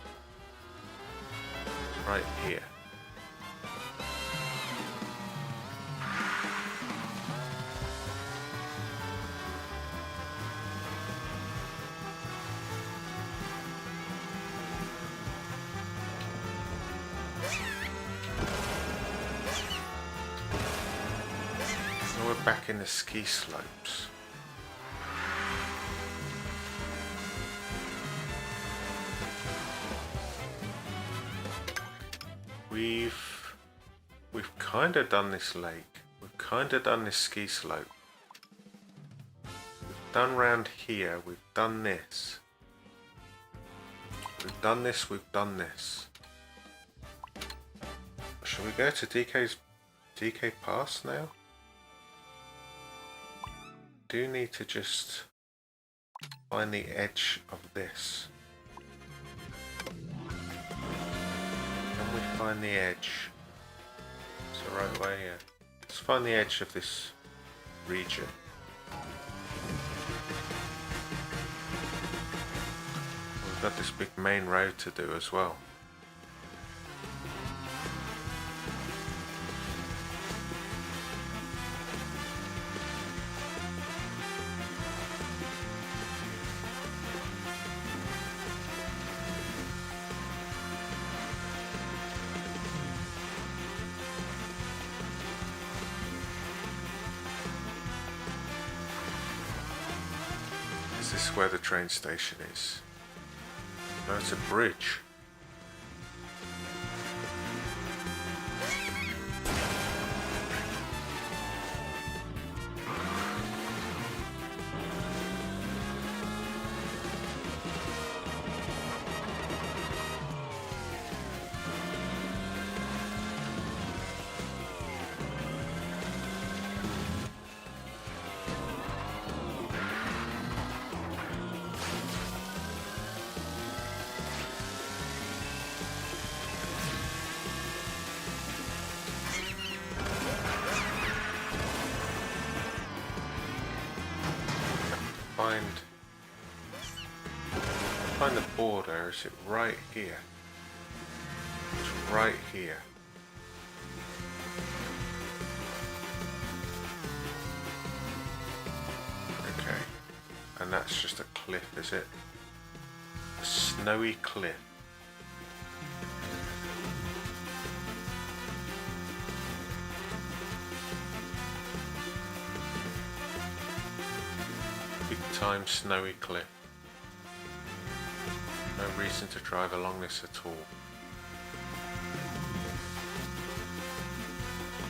Right here. We're back in the ski slopes. We've kind of done this lake. We've kind of done this ski slope. We've done round here. We've done this. We've done this. We've done this. Shall we go to DK Pass now? Do need to just find the edge of this. Can we find the edge? It's the right way here. Let's find the edge of this region. We've got this big main road to do as well. Is this where the train station is? No, it's a bridge. find the border. Is it right here? It's right here. Okay. And that's just a cliff, is it? A snowy cliff. Big time snowy cliff. No reason to drive along this at all.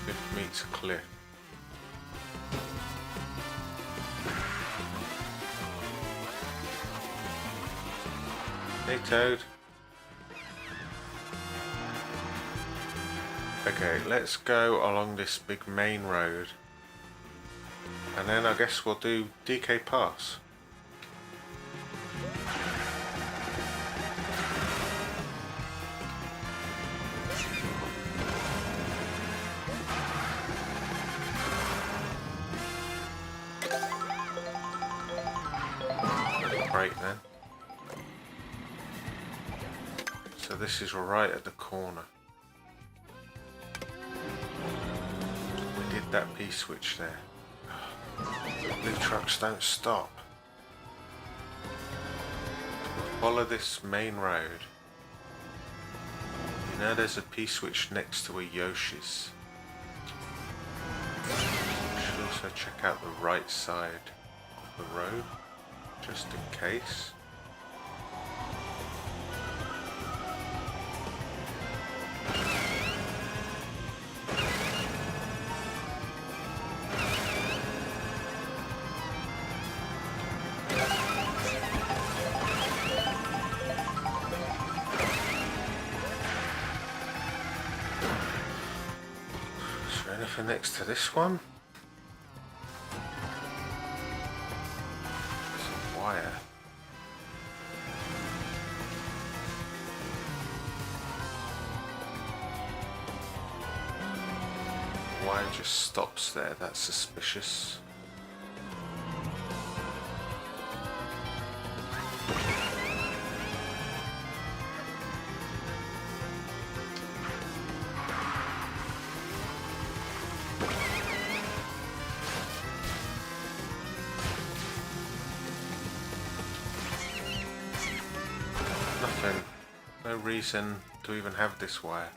Cliff meets cliff. Hey Toad. Okay, let's go along this big main road. And then I guess we'll do DK Pass. Great then. So this is right at the corner. We did that P-switch there. Blue trucks don't stop. Follow this main road. You know there's a P-switch next to a Yoshi's. We should also check out the right side of the road, just in case. Anything next to this one? There's a wire. The wire just stops there, that's suspicious. No reason to even have this wire.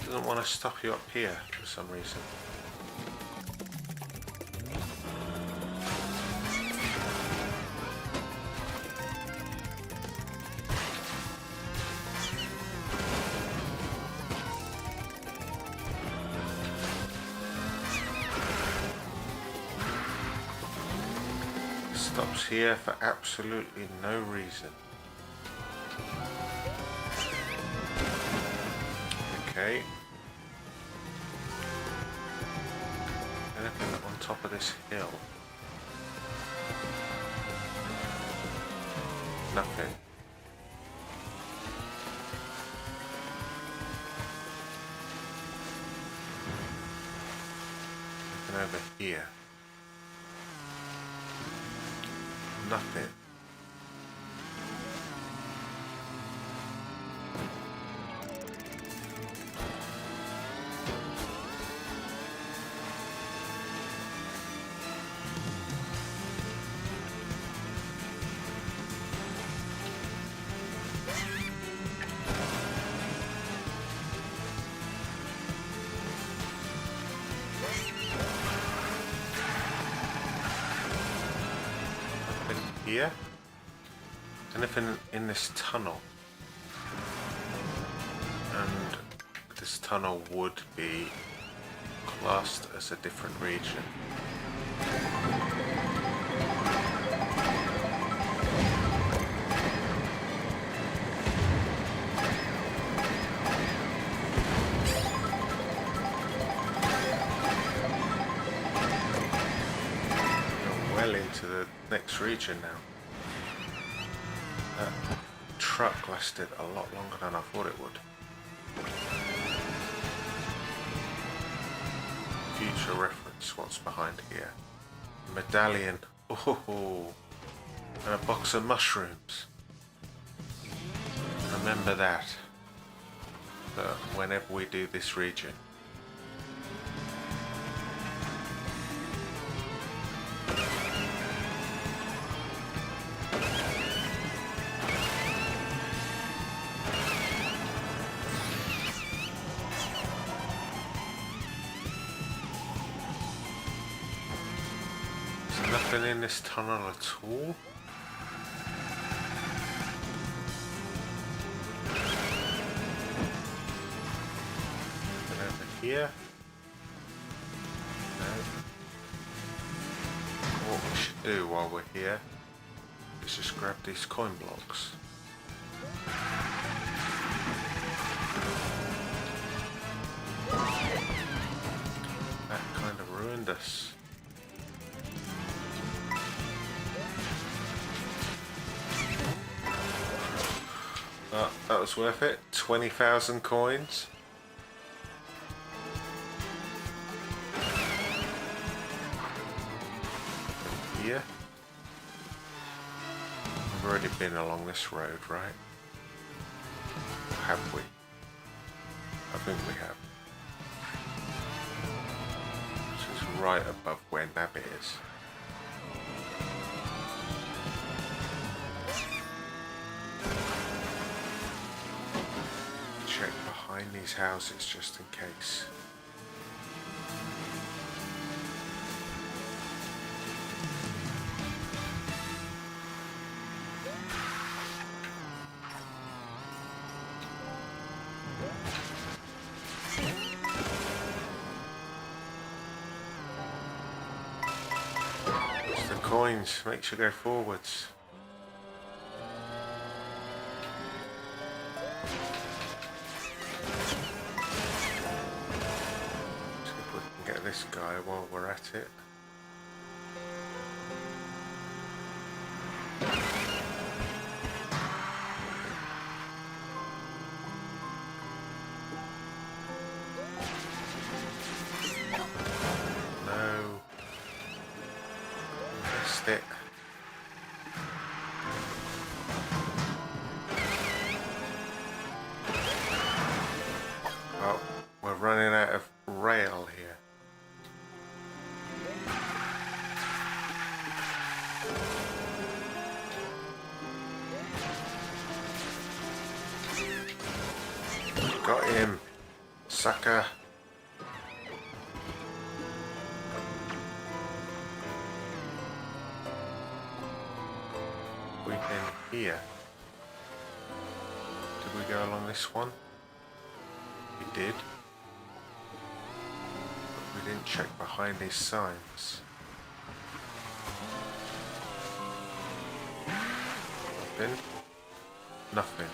Doesn't want to stop you up here for some reason. Stops here for absolutely no reason. Okay. Anything on top of this hill? Nothing. Nothing over here. Nothing. Here? Anything in this tunnel? And this tunnel would be classed as a different region. We're well into the next region now. truck lasted a lot longer than I thought it would. Future reference, what's behind here? Medallion. Oh, and a box of mushrooms. Remember that. But whenever we do this region. There's nothing in this tunnel at all. Here. No. What we should do while we're here is just grab these coin blocks. That kind of ruined us. Oh, that was worth it. 20,000 coins. Here. We've already been along this road, right? Have we? I think we have. This is right above where Nab is. Check behind these houses just in case. Coins makes you go forwards. See if we can get this guy while we're at it. It. Oh, we're running out of rail here. Got him, sucker. Here. Did we go along this one? We did. But we didn't check behind these signs. Nothing. Nothing.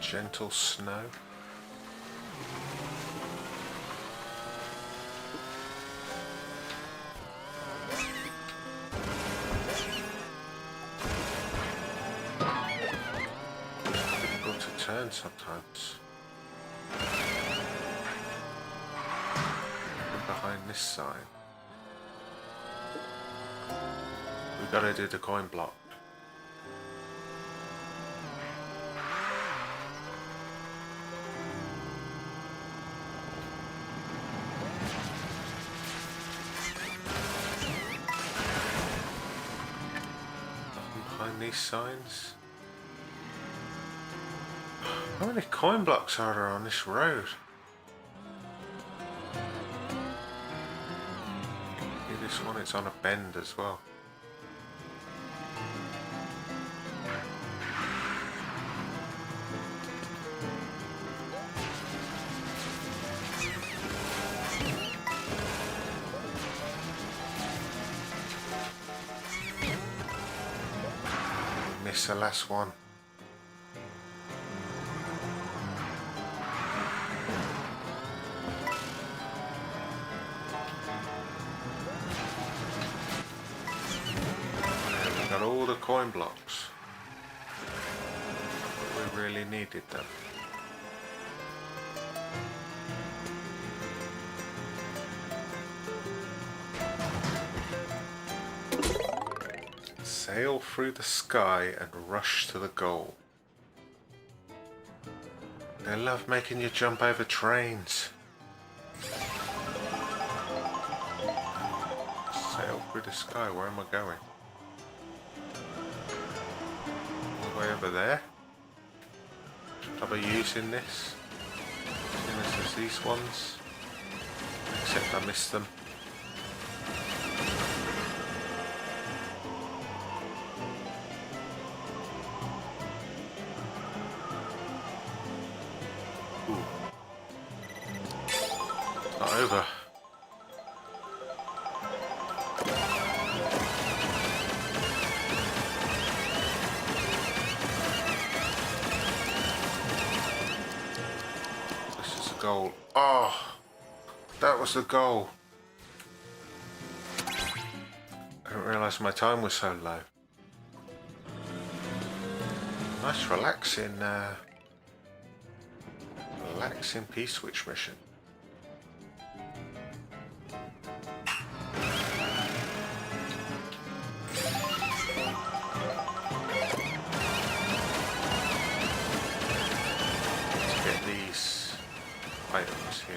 Gentle snow. Difficult to turn sometimes. Look behind this sign. We gotta do the coin block. These signs. How many coin blocks are there on this road? See this one, it's on a bend as well. It's the last one. all the coin blocks. But we really needed them. Sail through the sky and rush to the goal. They love making you jump over trains. Sail through the sky, where am I going? All the way over there? Should I be using this? Seeing as there's these ones. Except I missed them. Over. This is a goal. Oh, that was the goal. I didn't realise my time was so low. Nice relaxing P-switch mission. Items here.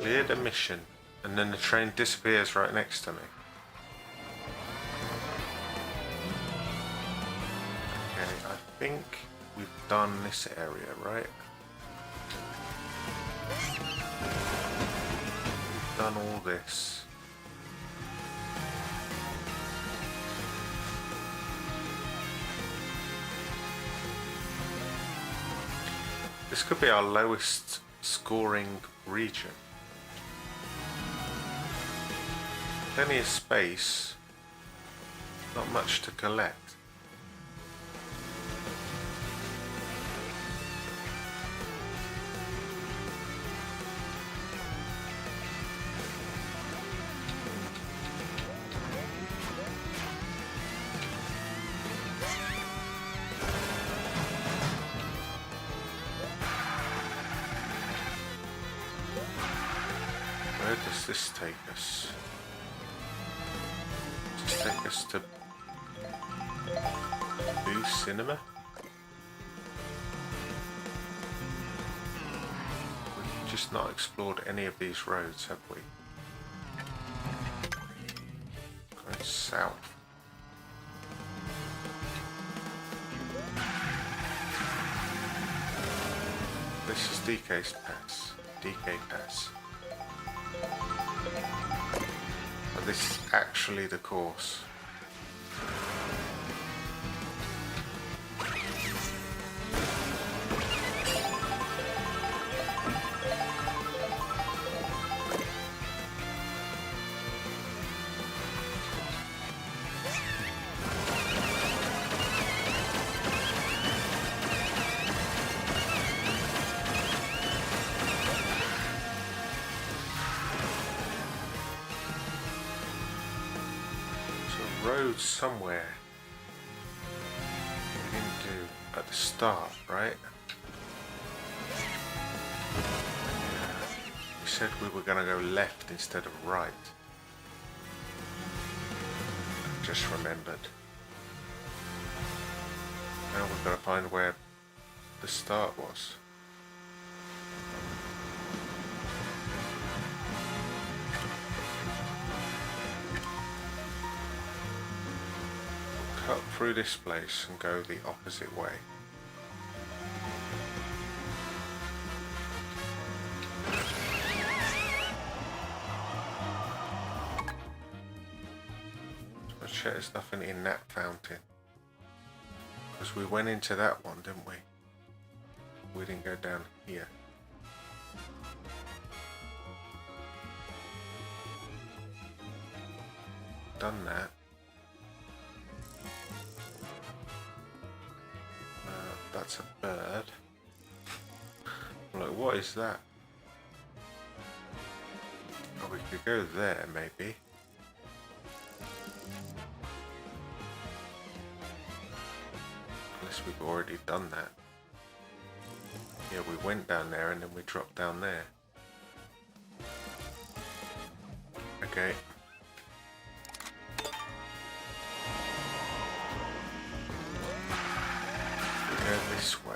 Clear the mission, and then the train disappears right next to me. Okay, I think we've done this area, right? We've done all this. This could be our lowest scoring region. Plenty of space, not much to collect. Where does this take us? Take us to Boo Cinema. We've just not explored any of these roads, have we? Going south. This is DK's Pass. DK Pass. This is actually the course. Road somewhere we didn't do at the start, right? We said we were going to go left instead of right. I just remembered. Now we've got to find where the start was. Cut through this place and go the opposite way. check there's nothing in that fountain. Because we went into that one, didn't we? We didn't go down here. Done that. That's a bird. Look, what is that? Oh, we could go there, maybe. Unless we've already done that. Yeah, we went down there and then we dropped down there. Okay. Go this way.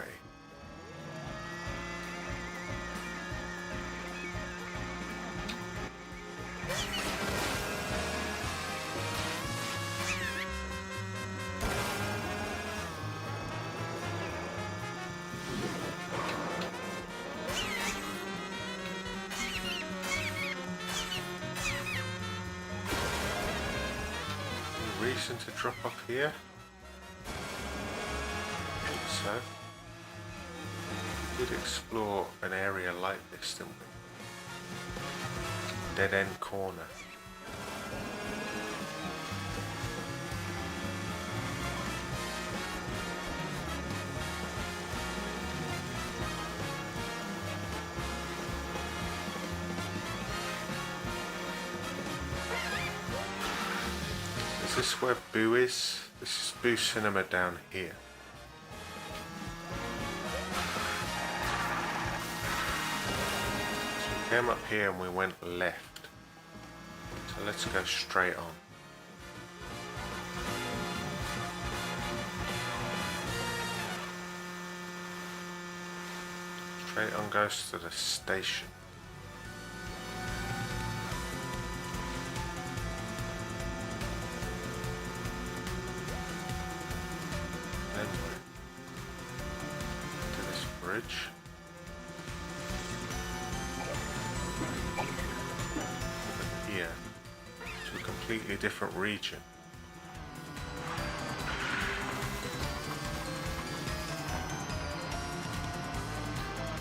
Any reason to drop off here? So, we did explore an area like this, didn't we? Dead end corner. Is this where Boo is? This is Boo Cinema down here. Came up here and we went left, so let's go straight on. Straight on goes to the station. Then we're to this bridge. Here to a completely different region.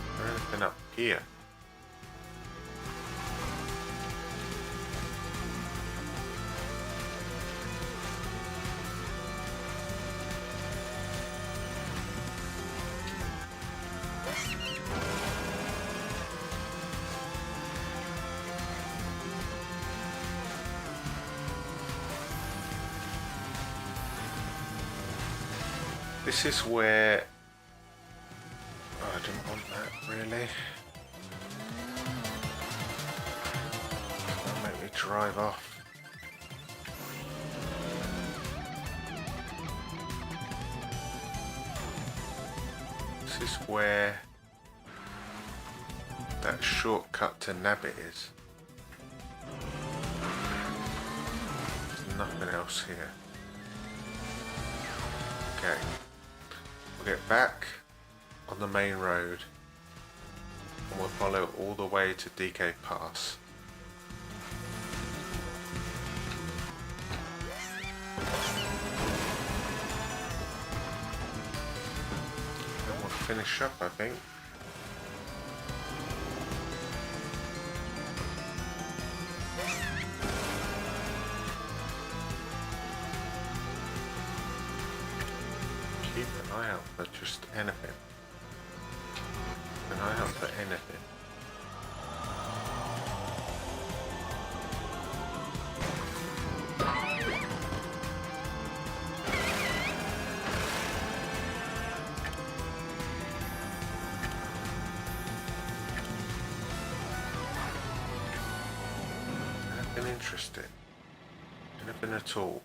Is there anything up here? This is where... Oh, I didn't want that, really. That'll make me drive off. This is where that shortcut to Nabbit is. There's nothing else here. Okay. We'll get back on the main road and we'll follow all the way to DK Pass. Then we'll finish up, I think. Keep an eye out for just anything. An eye out for anything. Anything interesting? Anything at all?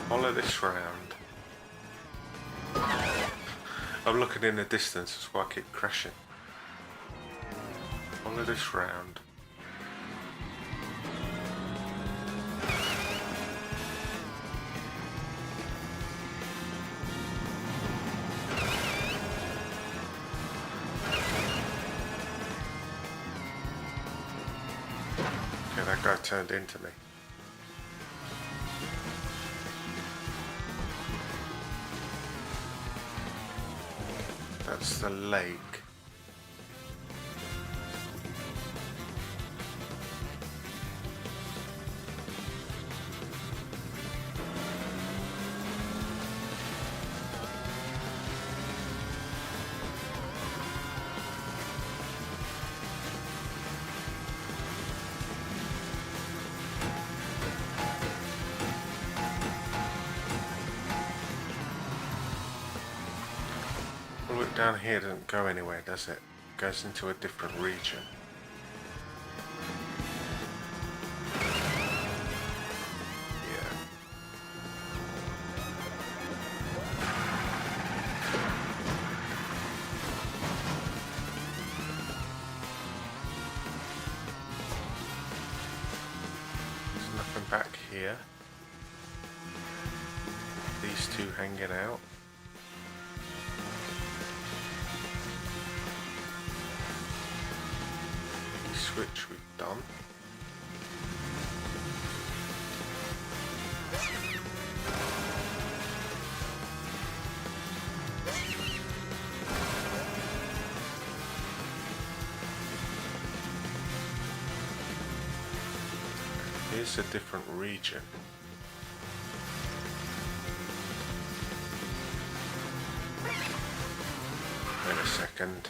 Follow this round. I'm looking in the distance, that's why I keep crashing. Follow this round. turned into me. That's the lake. Look, down here doesn't go anywhere, does it? It goes into a different region. Yeah. There's nothing back here. These two hanging out. Switch we've done. Here's a different region. Wait a second.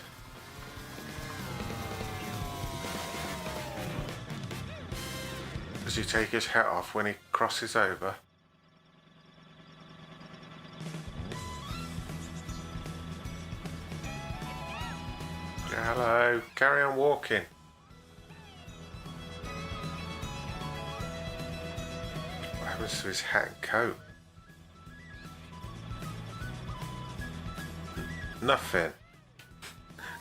Does he take his hat off when he crosses over? Yeah, hello, carry on walking. What happens to his hat and coat? Nothing.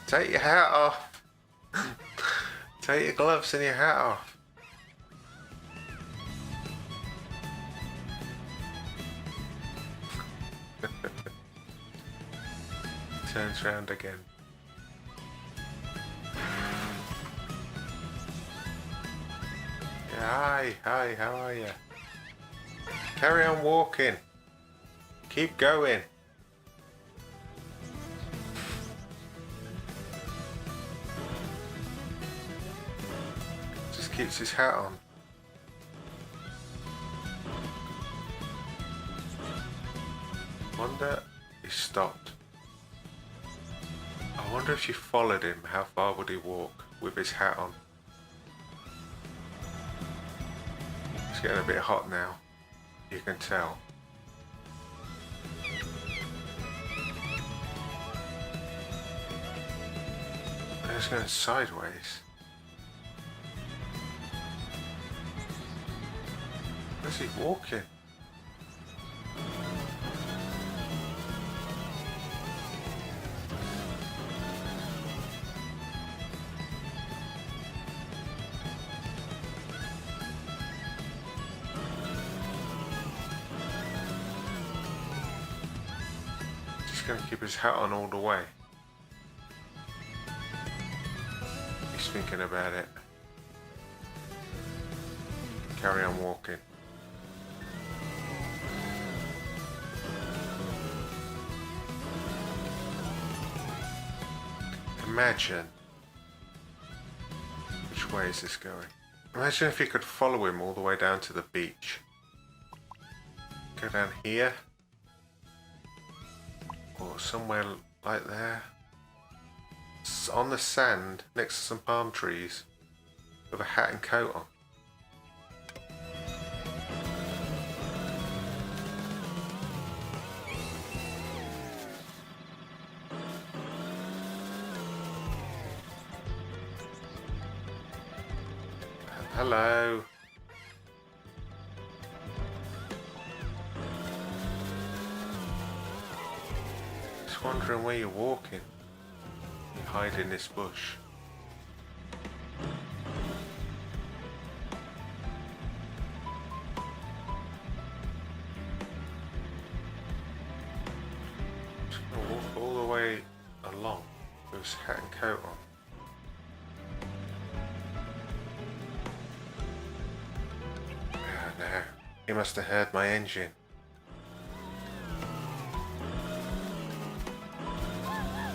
Take your hat off. Take your gloves and your hat off. Turns round again. Yeah, hi, how are you? Carry on walking. Keep going. Just keeps his hat on. Wonder he stopped. I wonder if you followed him, how far would he walk with his hat on? It's getting a bit hot now, you can tell. And it's going sideways. Where's he walking? Going to keep his hat on all the way. He's thinking about it. Carry on walking. Imagine. Which way is this going? Imagine if you could follow him all the way down to the beach. Go down here. Or somewhere like there. On the sand next to some palm trees with a hat and coat on. Hello. Just wondering where you're walking. You hide in this bush. Just gonna walk all the way along with his hat and coat on. He must have heard my engine.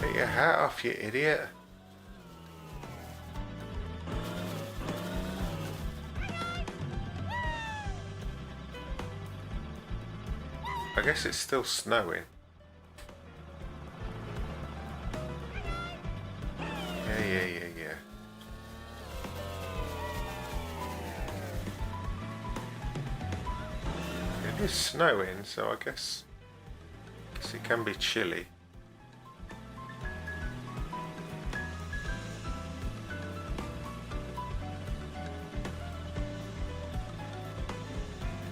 Get your hat off, you idiot. I guess it's still snowing. Yeah. It is snowing, so I guess it can be chilly.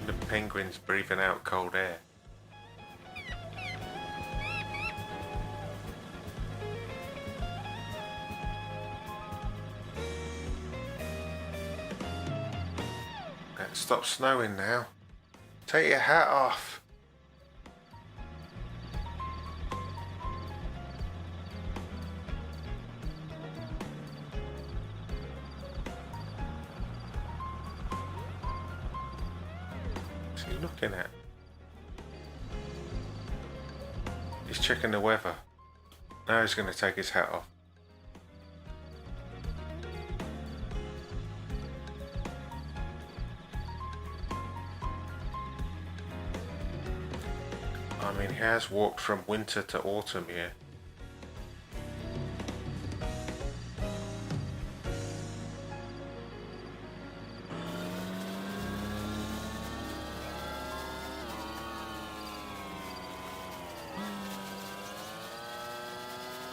The penguin's breathing out cold air. Stop snowing now. Take your hat off. What's he looking at? He's checking the weather. Now he's going to take his hat off. I mean, he has walked from winter to autumn here.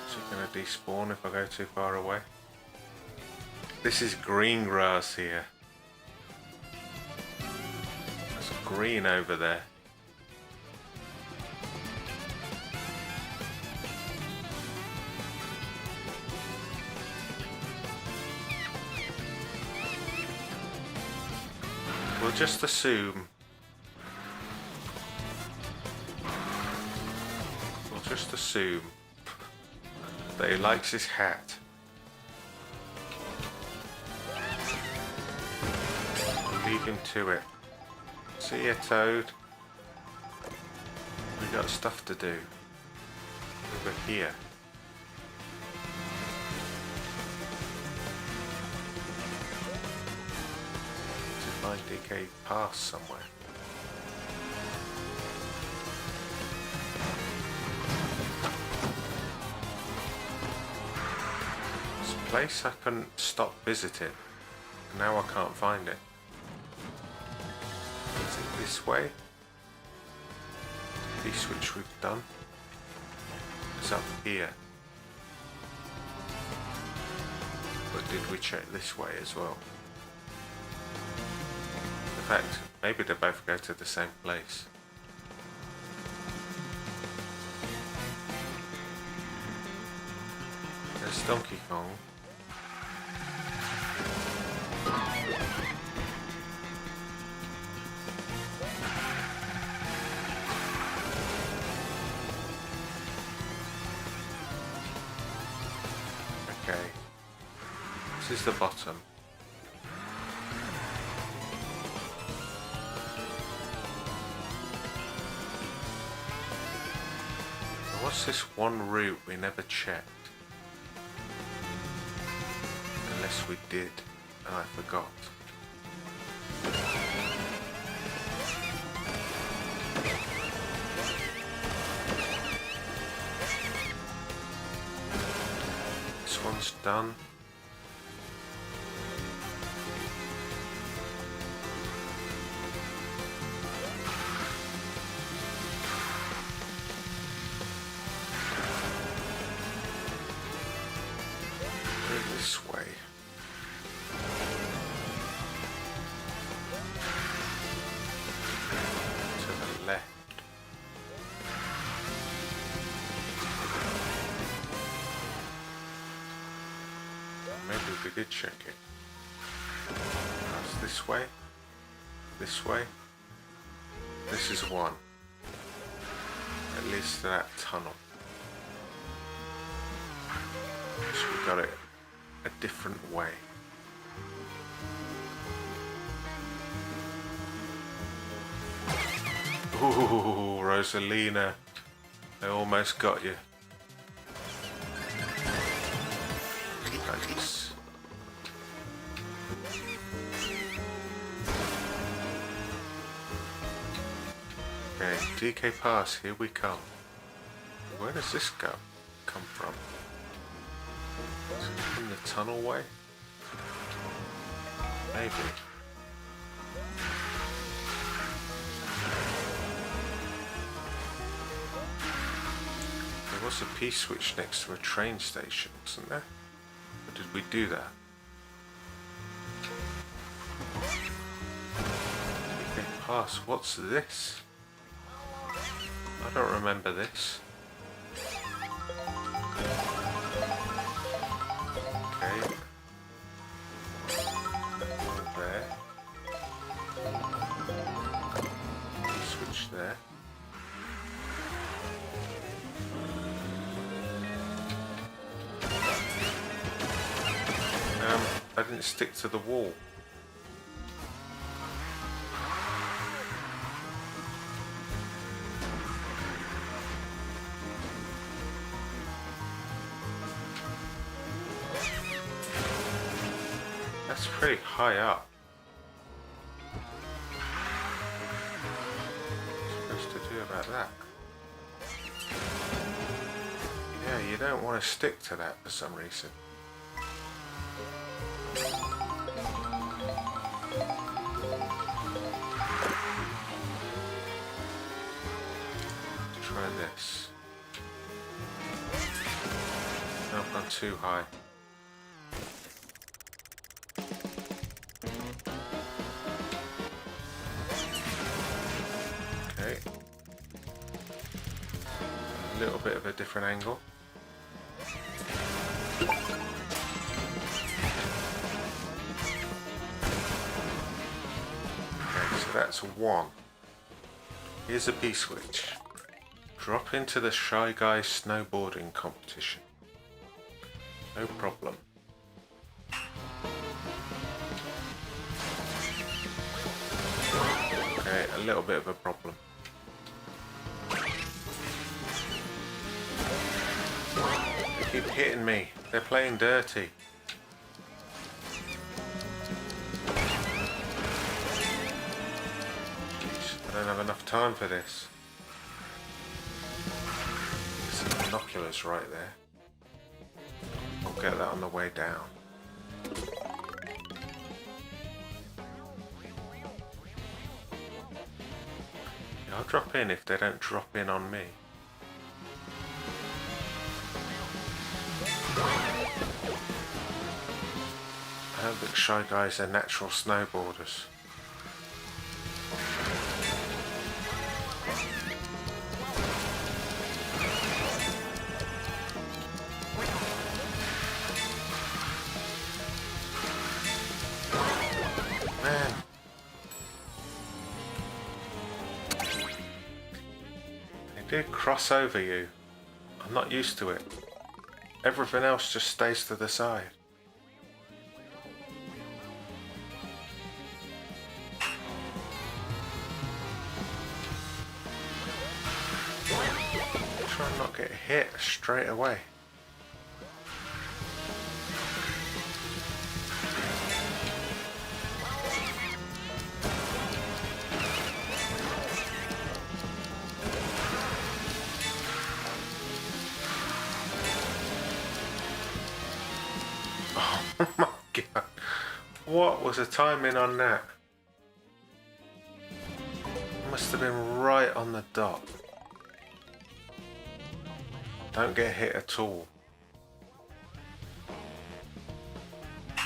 Is he going to despawn if I go too far away? This is green grass here. There's green over there. We'll just assume. That he likes his hat. Leave him to it. See ya, Toad. We got stuff to do. Over here. Find DK Pass somewhere. It's a place I couldn't stop visiting. Now I can't find it. Is it this way? This which we've done. It's up here. But did we check this way as well? In fact, maybe they both go to the same place. There's Donkey Kong. Okay. This is the bottom. What's this one route we never checked? Unless we did, and I forgot. This one's done. This way. To the left. Maybe we did check it. That's this way. This way. This is one. At least to that tunnel. So we got it a different way. Ooh, Rosalina. I almost got you. Nice. Okay, DK Pass, here we come. Where does this come from? Is it from the tunnel way? Maybe. There was a P-switch next to a train station, wasn't there? Or did we do that? Okay, pass. What's this? I don't remember this. Okay. All there. Switch there. I didn't stick to the wall. That's pretty high up. What's supposed to do about that? Yeah, you don't want to stick to that for some reason. Try this. No, I've gone too high. Okay. A little bit of a different angle. That's one. Here's a P-switch. Drop into the Shy Guy snowboarding competition. No problem. Okay, a little bit of a problem. They keep hitting me. They're playing dirty. I don't have enough time for this. There's some binoculars right there. I'll get that on the way down. Yeah, I'll drop in if they don't drop in on me. I hope that Shy Guys are natural snowboarders. Did cross over you. I'm not used to it. Everything else just stays to the side. Try and not get hit straight away. Oh my god, what was the timing on that? Must have been right on the dot. Don't get hit at all. I'll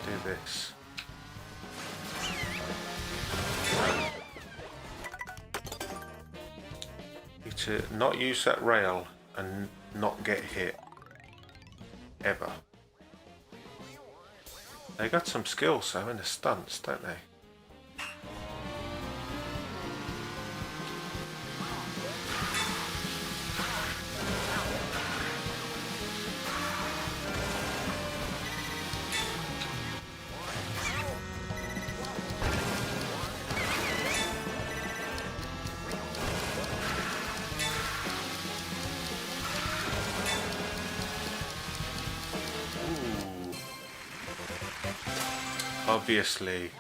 do this. You need to not use that rail and not get hit. Ever. They got some skills though in the stunts, don't they? obviously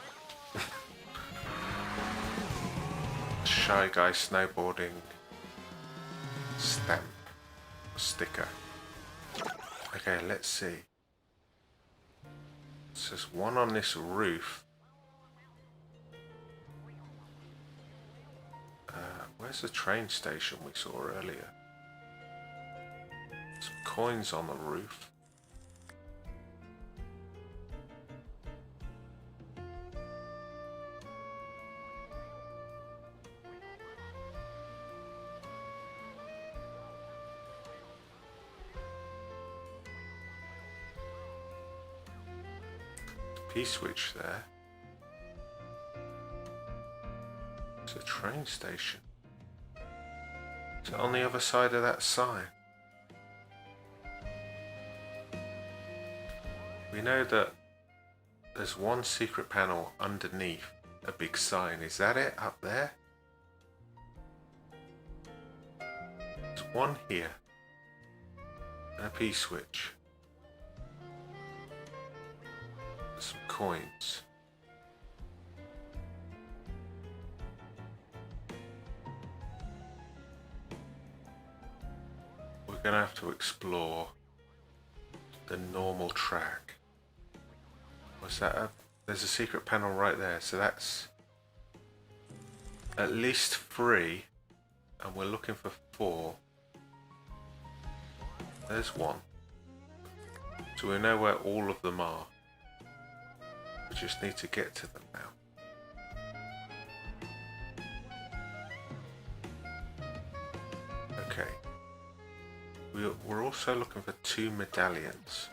Shy Guy snowboarding stamp sticker. Okay, let's see. So there's one on this roof. Where's the train station we saw earlier? Some coins on the roof. P-switch there. It's a train station. Is it on the other side of that sign? We know that there's one secret panel underneath a big sign. Is that it up there? There's one here and a P-switch. Some coins. We're gonna have to explore the normal track. Was that there's a secret panel right there, so that's at least 3, and we're looking for 4. There's 1. So we know where all of them are. We just need to get to them now. Okay. We're also looking for 2 medallions.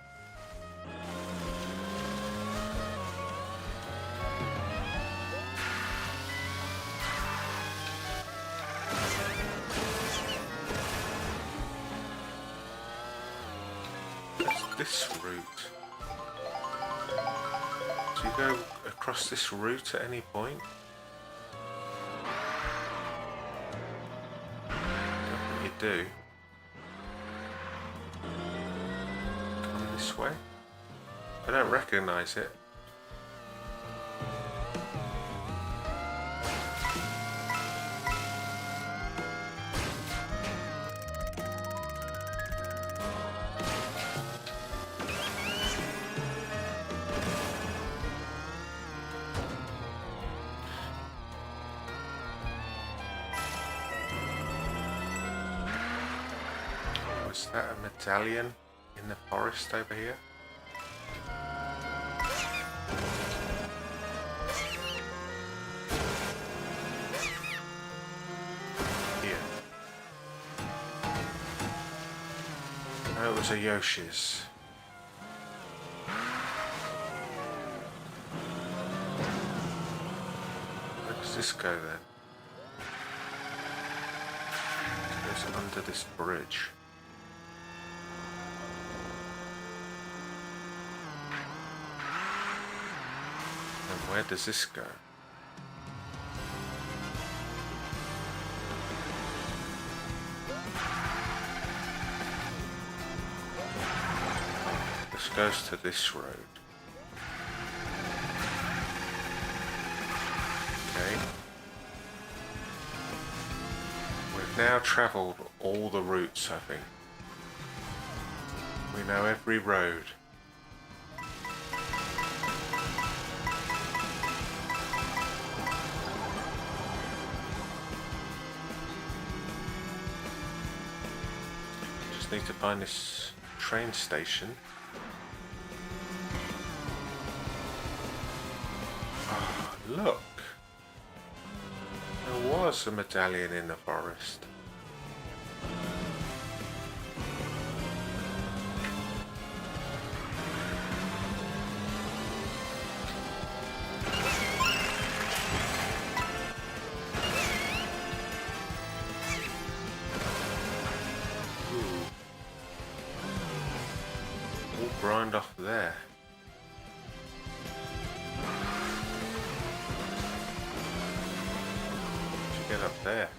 There's this route. Do you go across this route at any point? I don't think you do. Come this way? I don't recognise it. Was that a medallion in the forest over here? Here. No, it was a Yoshi's. Where does this go then? It goes under this bridge. Where does this go? This goes to this road. Okay. We've now travelled all the routes, I think. We know every road. Need to find this train station. Oh, look! There was a medallion in the forest. Grind off there. Let's get up there.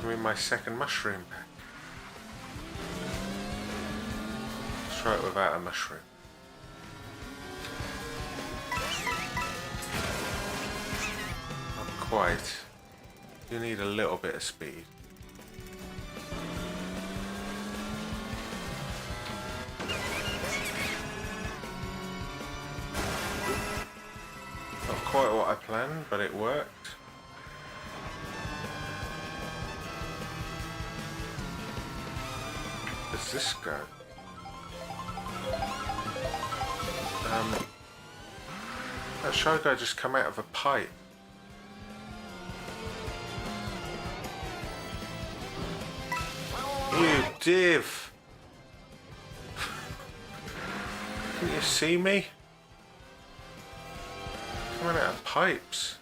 me my second mushroom back. Let's try it without a mushroom. Not quite. You need a little bit of speed. Not quite what I planned, but it worked. Where's this go? That Shogo just come out of a pipe. You div! Can you see me? Coming out of pipes.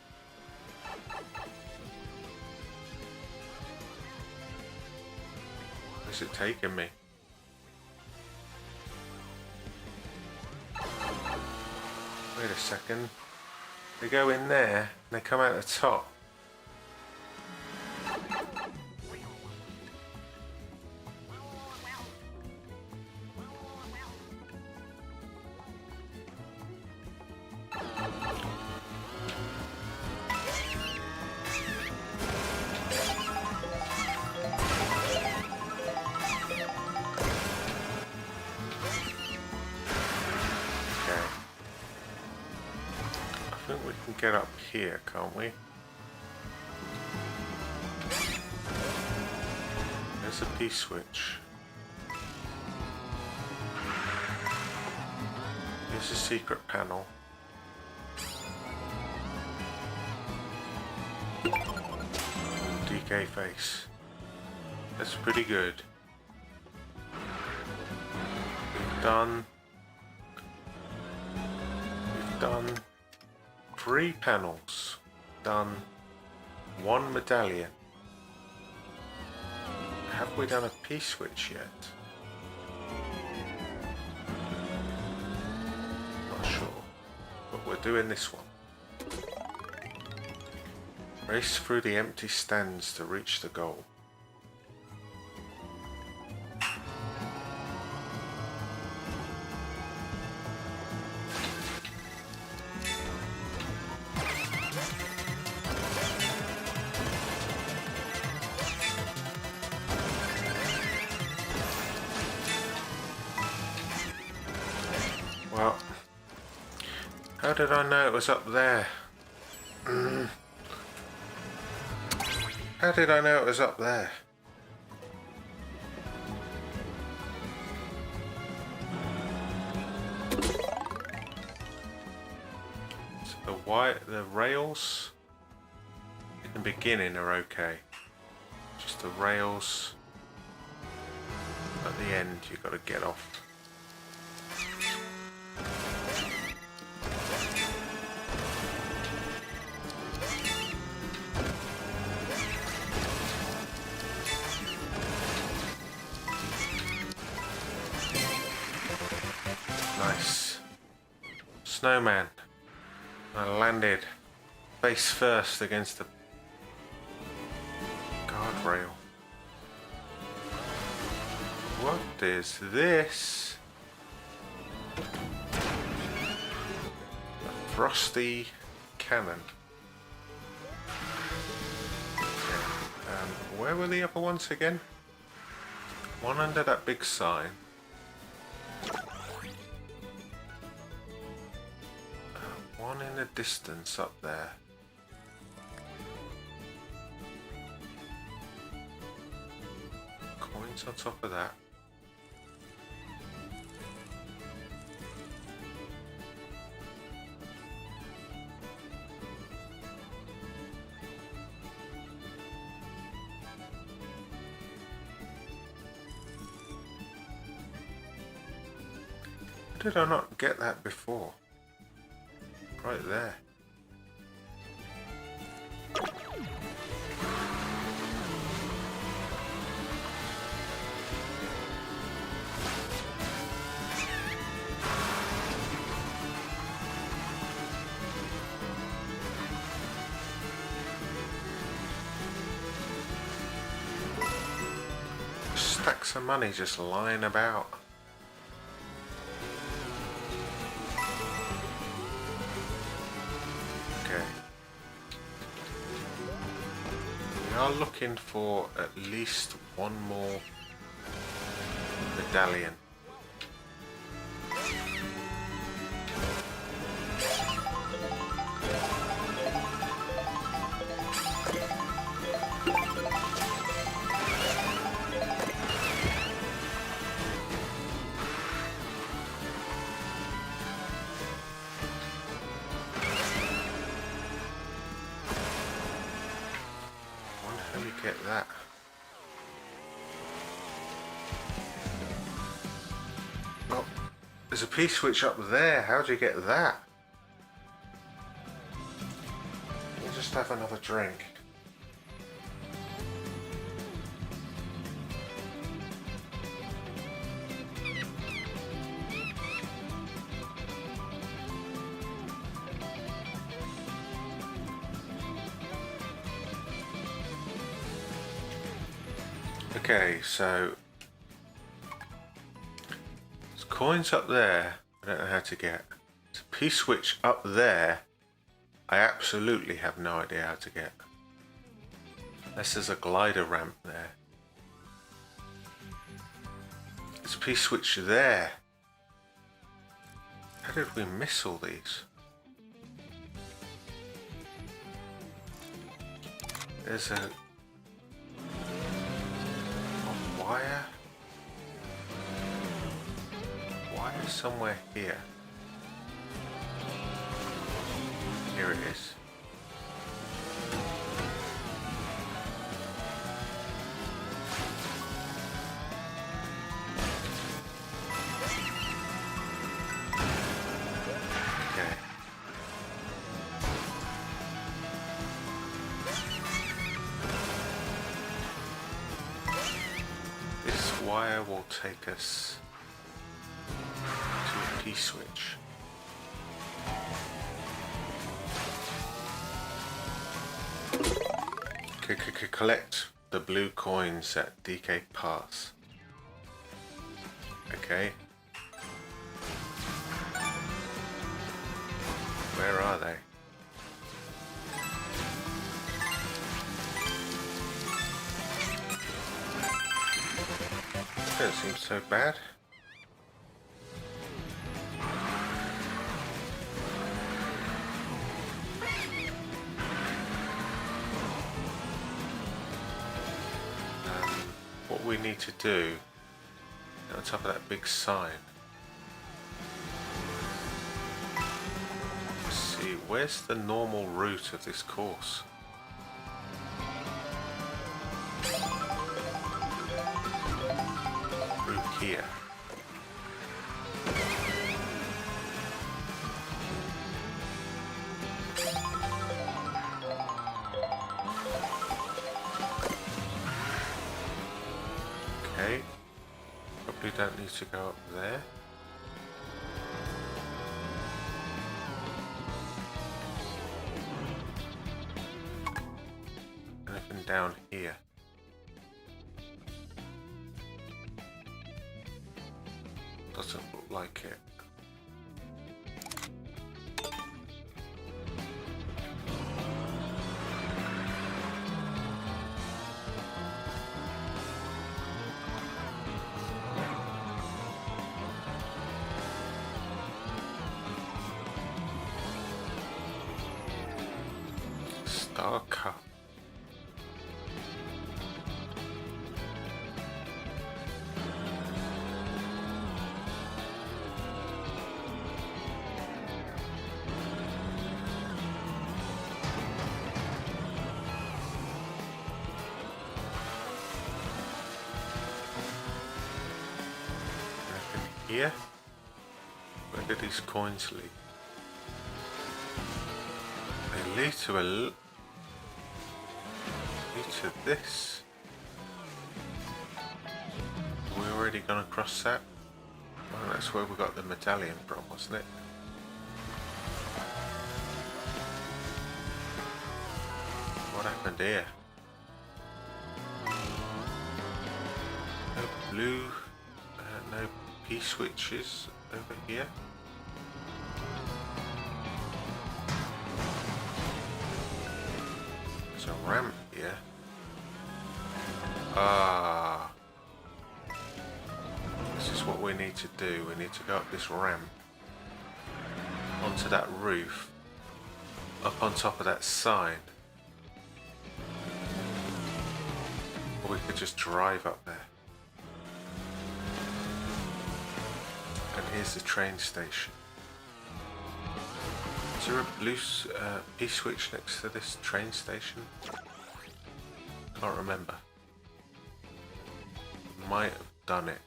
Where's it taking me? Wait a second. They go in there and they come out the top. Get up here, can't we? There's a P-switch. Here's a secret panel. DK face. That's pretty good. We've done 3 panels, done 1 medallion. Have we done a P-switch yet? Not sure, but we're doing this one. Race through the empty stands to reach the goal. Well, how did I know it was up there? How did I know it was up there? So the rails in the beginning are okay. Just the rails at the end you've got to get off. Nice. Snowman. I landed face first against the guardrail. What is this? A frosty cannon. Where were the other ones again? One under that big sign. One in the distance up there. Coins on top of that. How did I not get that before? Right there. packs of money just lying about. Okay. We are looking for at least one more medallion. Get that. Oh, there's a P-switch up there. How do you get that? We'll just have another drink. Okay, so there's coins up there. I don't know how to get. There's a P-switch up there. I absolutely have no idea how to get. Unless there's a glider ramp there. There's a P-switch there. How did we miss all these? There's a wire somewhere here. Here it is. Okay. This wire will take us to a P-switch. Collect the blue coins at DK Pass. Okay. Where are they? Don't seem so bad. What we need to do on top of that big sign. Let's see, where's the normal route of this course? Through here. Okay, probably don't need to go up there. Anything down here? Doesn't look like it. Star Cup. Anything here? Where do these coins lead? They lead to a to this. We already gone across that? Well, that's where we got the medallion from, wasn't it? What happened here? No blue, no P switches over here. There's a ramp here. Ah. This is what we need to do. We need to go up this ramp onto that roof, up on top of that sign. Or we could just drive up there. And here's the train station. Is there a blue P switch next to this train station? Can't remember. Might have done it.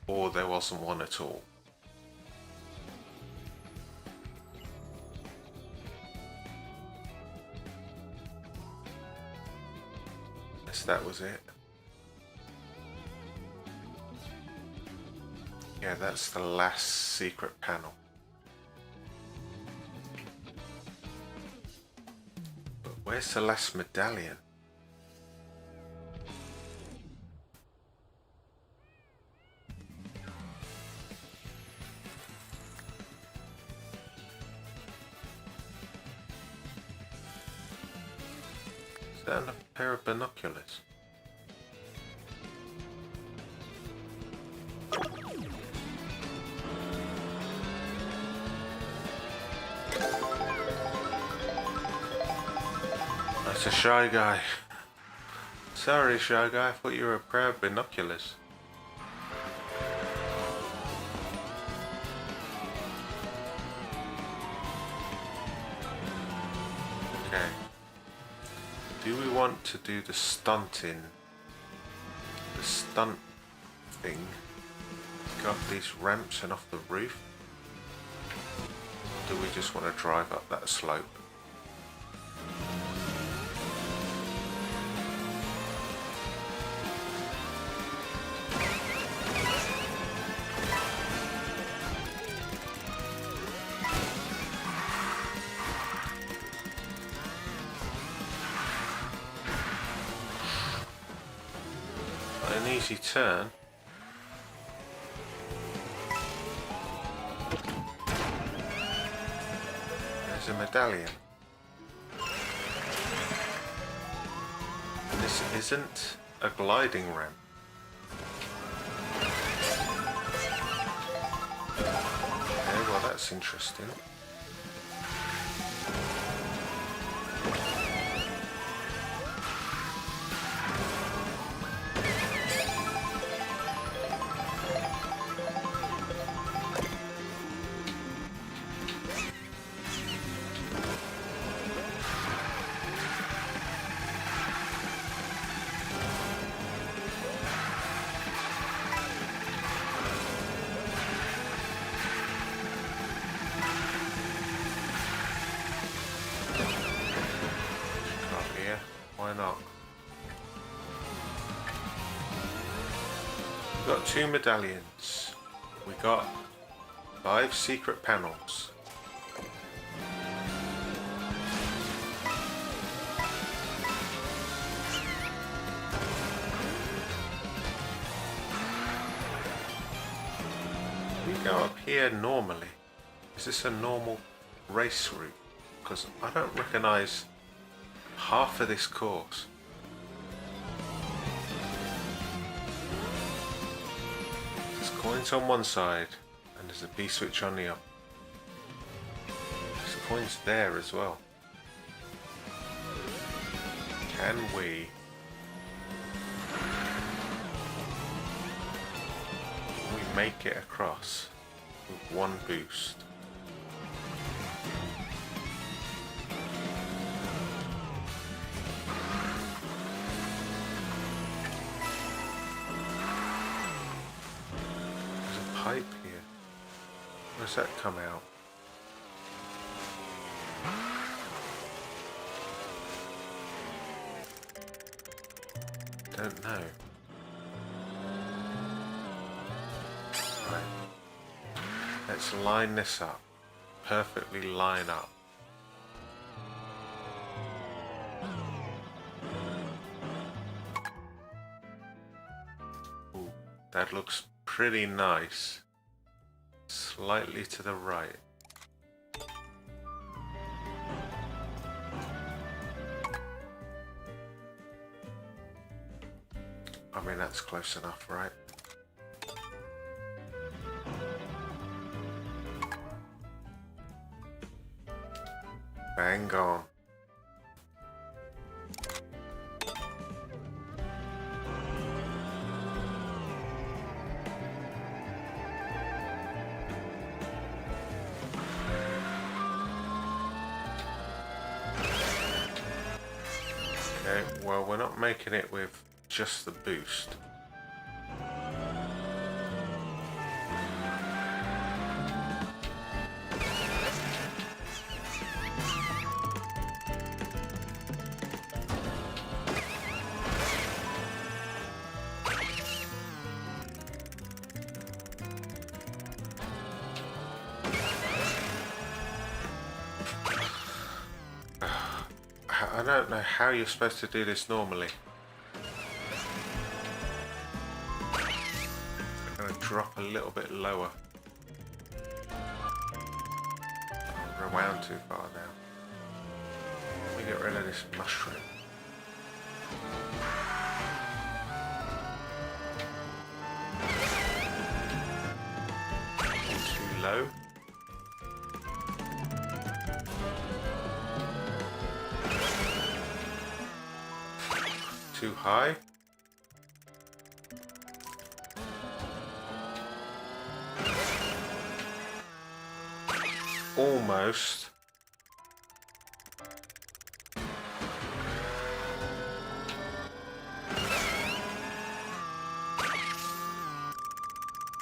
Or there wasn't one at all. Yes, that was it. Yeah, that's the last secret panel. But where's the last medallion? Is that a pair of binoculars? That's a shy guy. Sorry, shy guy, I thought you were a pair of binoculars. Okay. Do we want to do the stunt thing? Go up these ramps and off the roof? Or do we just want to drive up that slope? An easy turn. There's a medallion. And this isn't a gliding ramp. Okay, well that's interesting. Why not? We got 2 medallions. We got 5 secret panels. We go up here normally. Is this a normal race route? Because I don't recognise half of this course. There's coins on one side and there's a B switch on the other. There's coins there as well. Can we make it across with one boost? Pipe here. Where's that come out? Don't know. Right. Let's line this up. Perfectly line up. That looks pretty nice. Slightly to the right. I mean, that's close enough, right? Bang on. Okay, well, we're not making it with just the boost. I don't know how you're supposed to do this normally. I'm going to drop a little bit lower. I've rewound too far now. Let me get rid of this mushroom. Too low. Too high. Almost.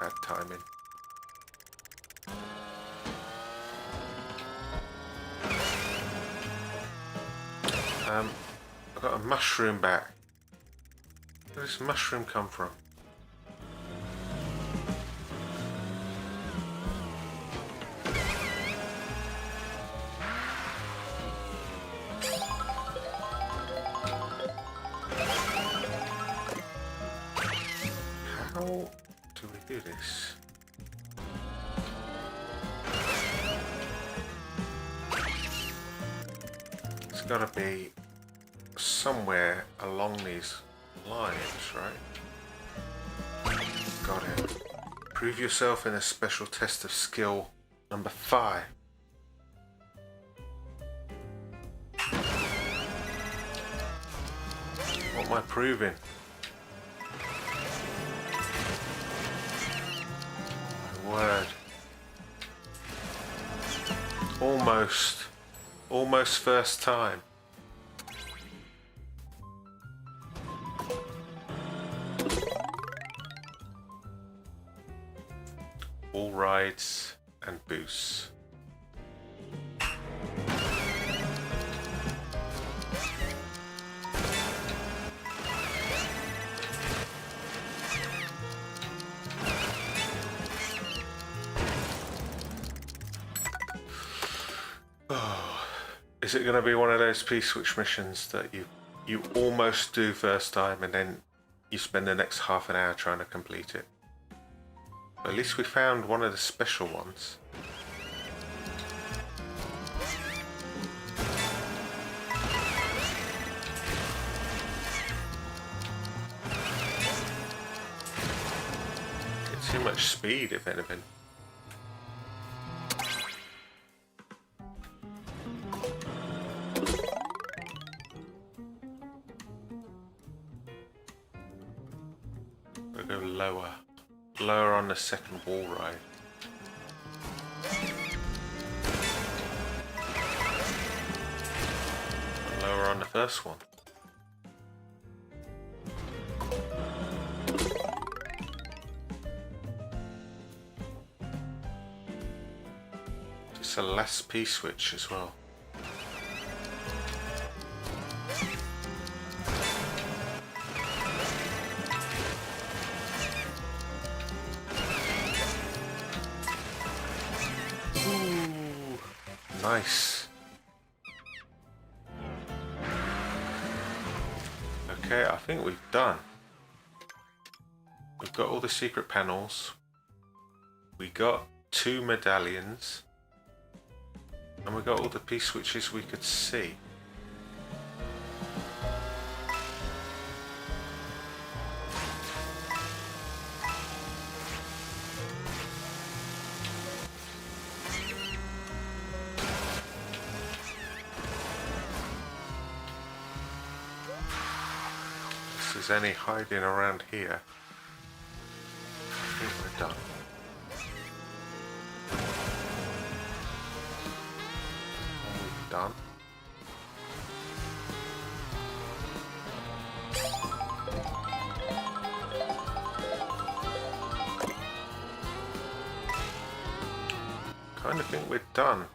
Bad timing. I got a mushroom back. Where does this mushroom come from? How do we do this? It's got to be somewhere along these lines, right? Got it. Prove yourself in a special test of skill number 5. What am I proving? My word. Almost first time. All rides and boosts. Oh, is it going to be one of those P-switch missions that you almost do first time and then you spend the next half an hour trying to complete it? At least we found one of the special ones. Get too much speed, if anything. We'll go lower. Lower on the second wall ride. And lower on the first one. Just a last P-switch as well. Nice. Okay, I think we've done. We've got all the secret panels. We got 2 medallions. And we got all the P-switches we could see. If there's any hiding around here, I think we're done. We're done. Kind of think we're done.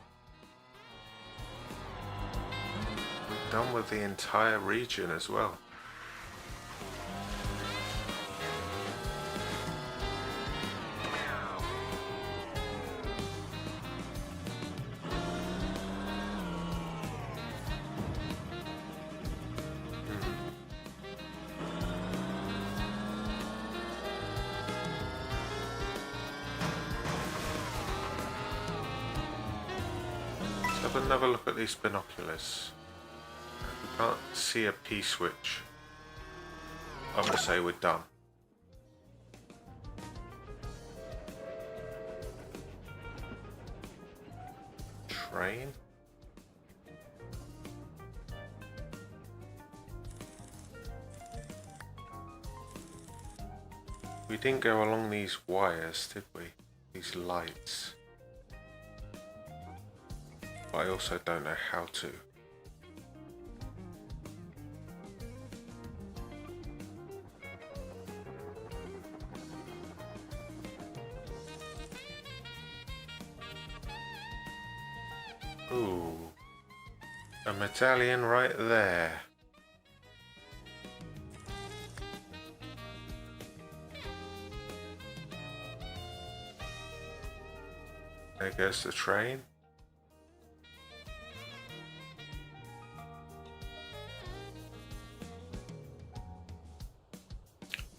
We're done with the entire region as well. Have another look at these binoculars. If we can't see a P-switch, I'm going to say we're done. Train. We didn't go along these wires, did we? These lights. But I also don't know how to. Ooh, a medallion right there. There goes the train.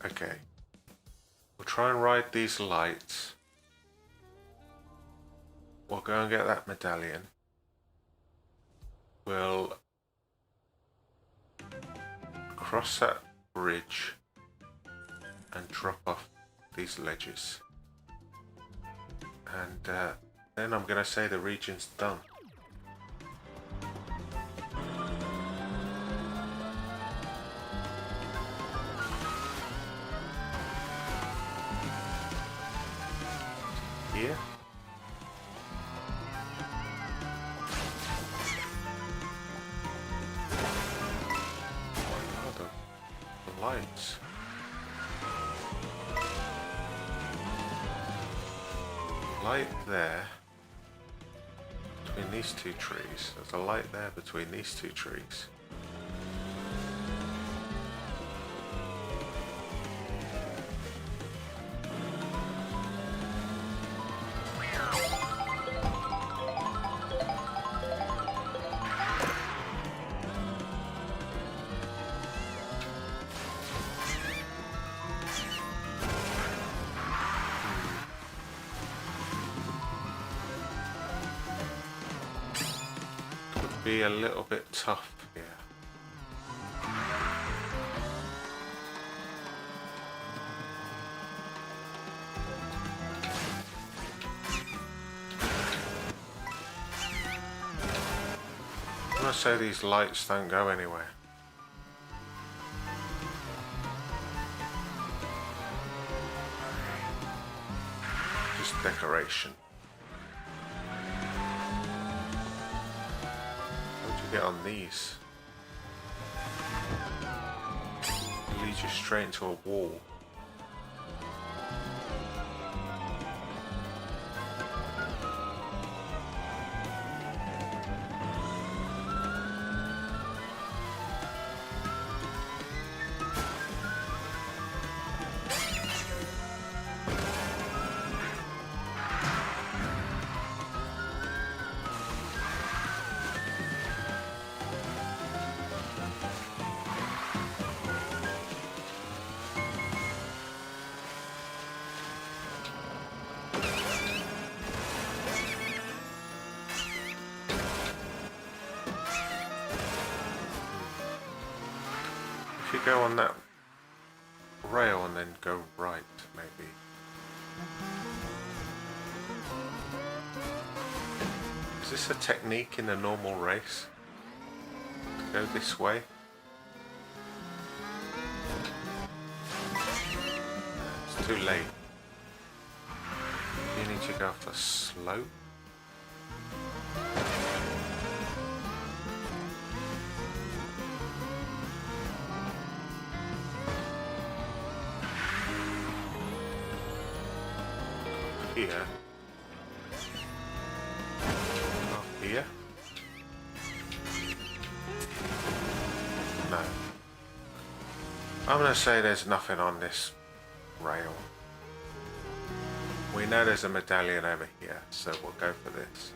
Okay, we'll try and ride these lights. We'll go and get that medallion. We'll cross that bridge and drop off these ledges. And then I'm going to say the region's done. Here. Oh, the lights. Light there between these two trees. There's a light there between these two trees. Be a little bit tough here. I'm gonna say these lights don't go anywhere. Just decoration. Get on these. It leads you straight into a wall. you go on that rail and then go right, maybe? Is this a technique in a normal race? To go this way? It's too late. You need to go off the slope. Here. Up here. No. I'm going to say there's nothing on this rail. We know there's a medallion over here, so we'll go for this.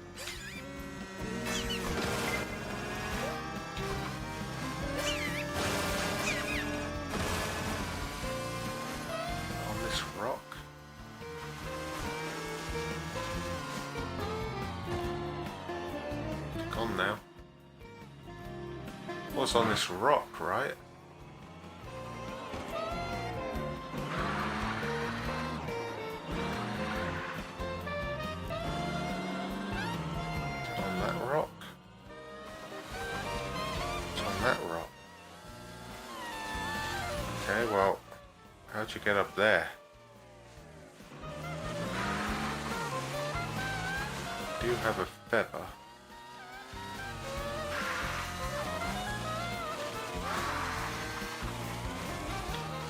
On this rock. It's gone now. What's on this rock, right? Okay, well, how'd you get up there? Do you have a feather?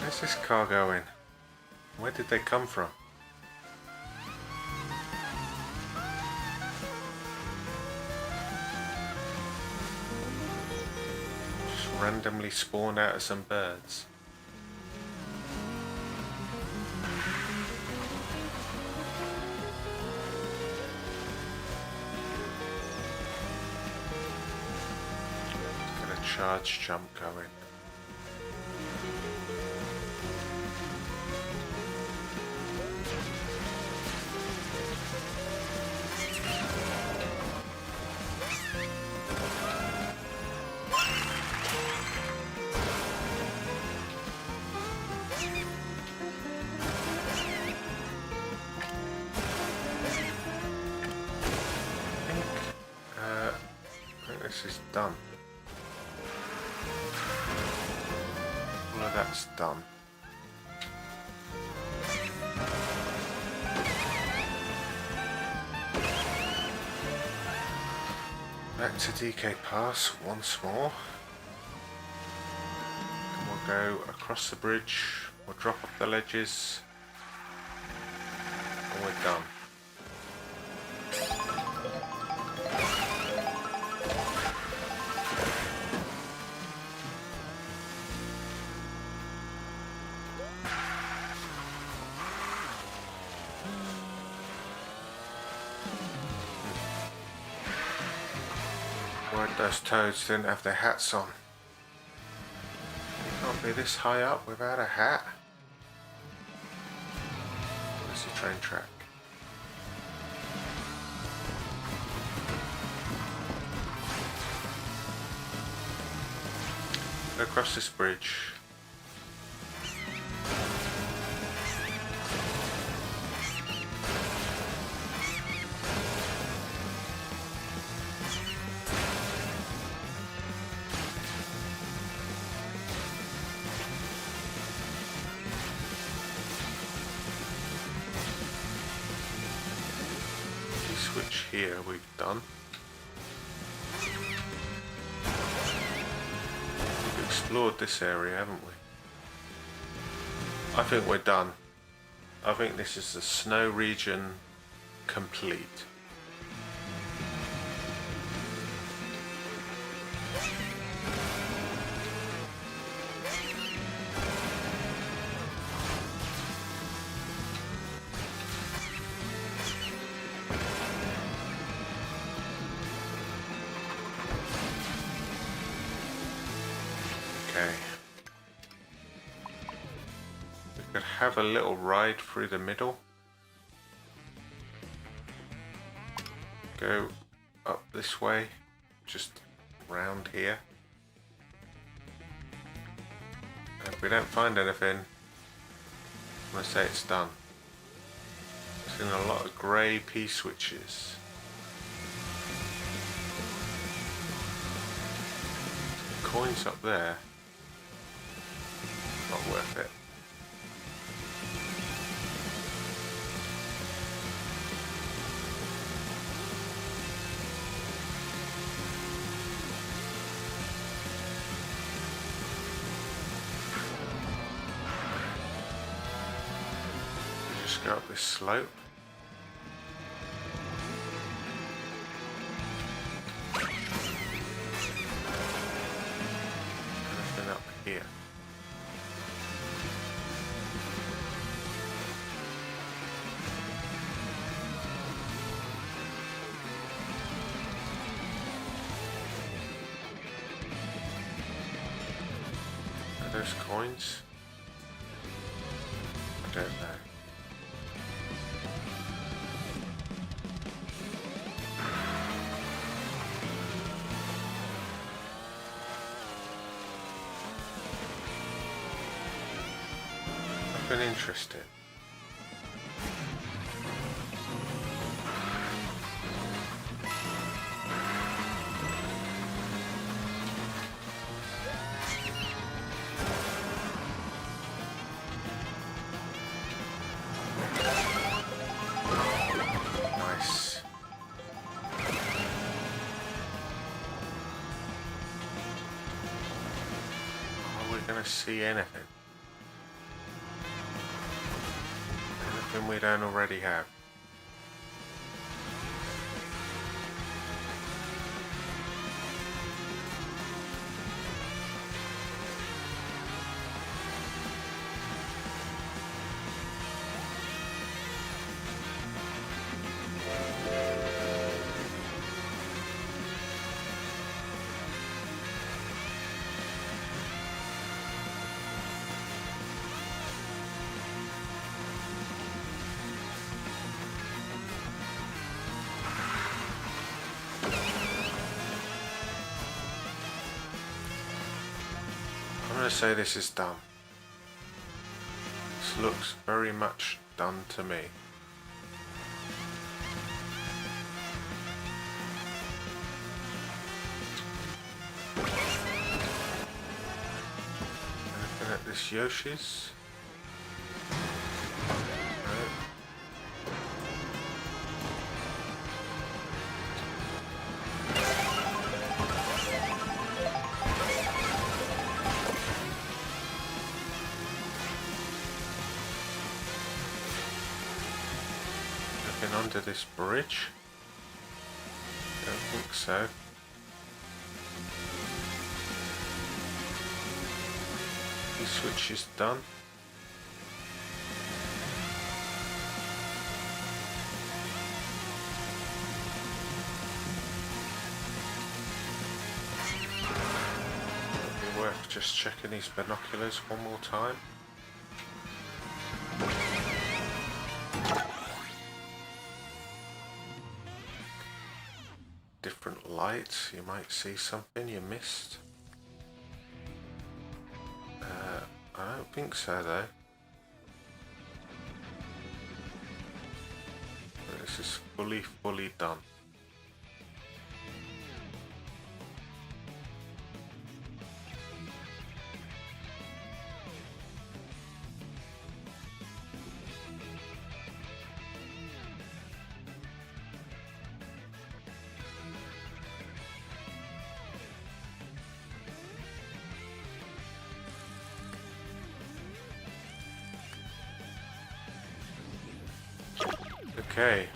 Where's this car going? Where did they come from? Just randomly spawned out of some birds. Charge jump going. I think this is done. That's done. Back to DK Pass once more. And we'll go across the bridge, we'll drop off the ledges, and we're done. Those toads didn't have their hats on. You can't be this high up without a hat. Where's the train track? Go across this bridge. Switch here, we've done. We've explored this area, haven't we? I think we're done. I think this is the snow region complete. We could have a little ride through the middle. Go up this way, just round here. we don't find anything, I'm going to say it's done. I've seen a lot of grey P-switches. Coins up there. Not worth it. Just go up this slope. Anything up here? Are those coins? I don't know. Nothing interesting. Nice. Are we going to see anything? Anything we don't already have? I'm going to say this is done. This looks very much done to me. Anything at this Yoshi's? No. Under this bridge? Don't think so. The switch is done. It'd be worth just checking these binoculars one more time. Different lights, you might see something you missed. I don't think so though. But this is fully done. Okay.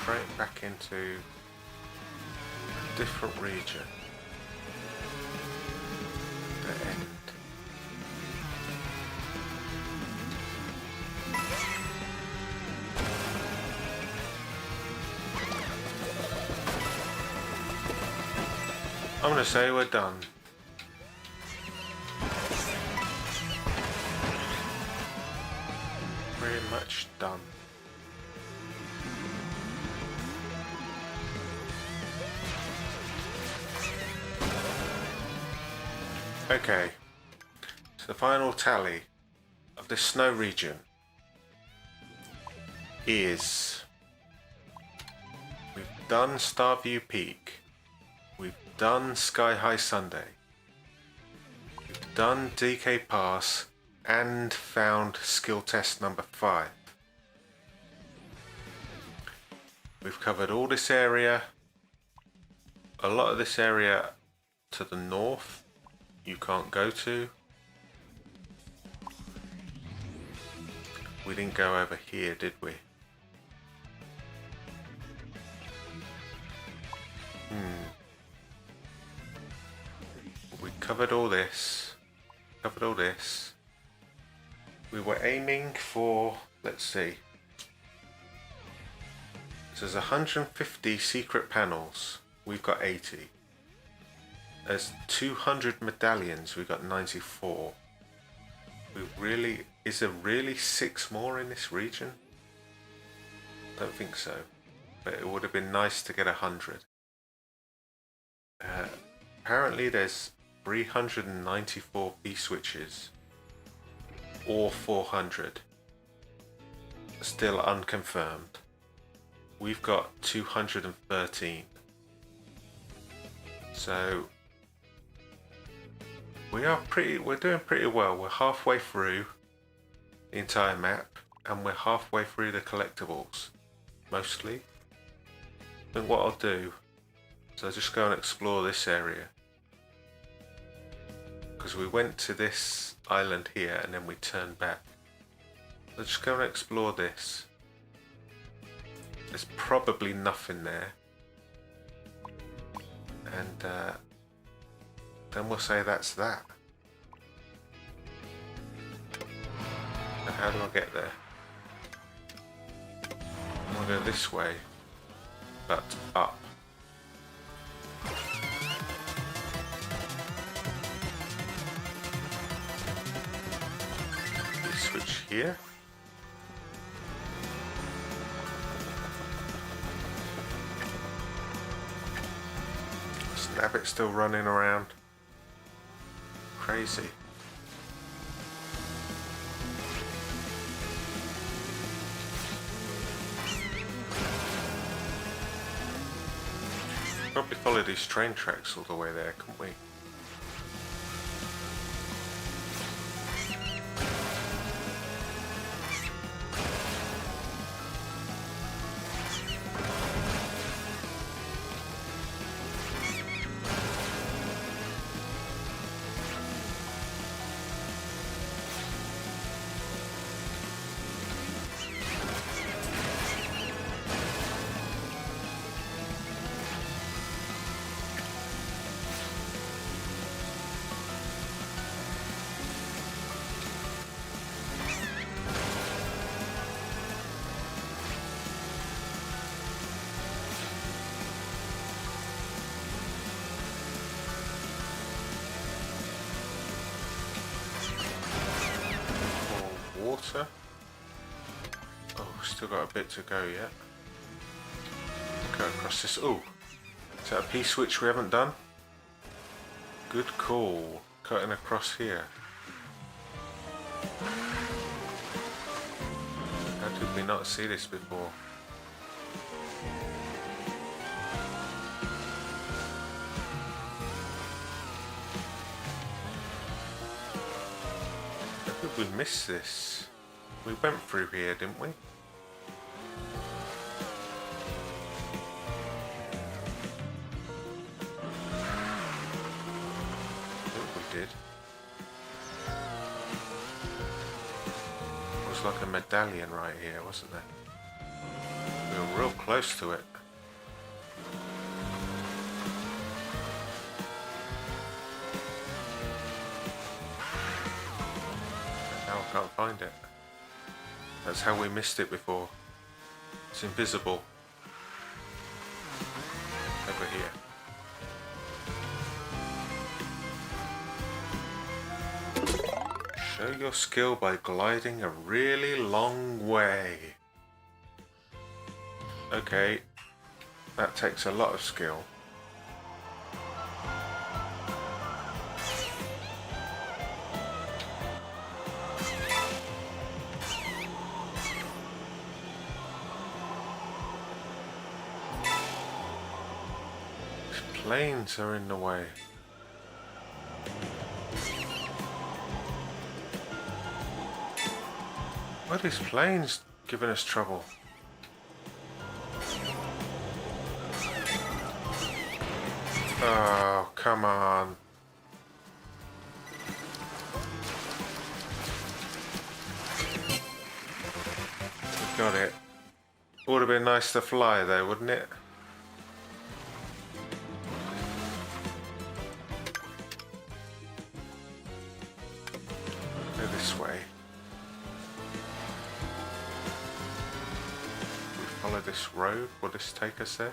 Straight back into a different region. The end. I'm going to say we're done. Pretty much done. Okay, so the final tally of this snow region is we've done Starview Peak, we've done Sky High SUNDAE, we've done DK Pass and found skill test number 5. We've covered all this area, a lot of this area to the north you can't go to. We didn't go over here, did we? We covered all this. We were aiming for, let's see. So there's 150 secret panels. We've got 80. There's 200 medallions. We've got 94. Is there really 6 more in this region? Don't think so. But it would have been nice to get 100. Apparently there's 394 P-switches. Or 400. Still unconfirmed. We've got 213. So we're doing pretty well. We're halfway through the entire map and we're halfway through the collectibles. Mostly. I think what I'll do is I'll just go and explore this area. Because we went to this island here and then we turned back. Let's just go and explore this. There's probably nothing there. And then we'll say that's that. Now how do I get there? I'm gonna go this way, but up. We switch here. Snappet's still running around. Crazy. Probably follow these train tracks all the way there, couldn't we? Water. Oh, still got a bit to go yet. Go across this. Oh, is that a P-switch we haven't done? Good call. Cutting across here. How did we not see this before? How did we miss this? We went through here, didn't we? I think we did. It was like a medallion right here, wasn't there? We were real close to it. Now I can't find it. That's how we missed it before. It's invisible. Over here. Show your skill by gliding a really long way. Okay, that takes a lot of skill. These planes are in the way. Why are these planes giving us trouble? Oh, come on. We got it. Would have been nice to fly though, wouldn't it? Go this way. We follow this road. Will this take us there?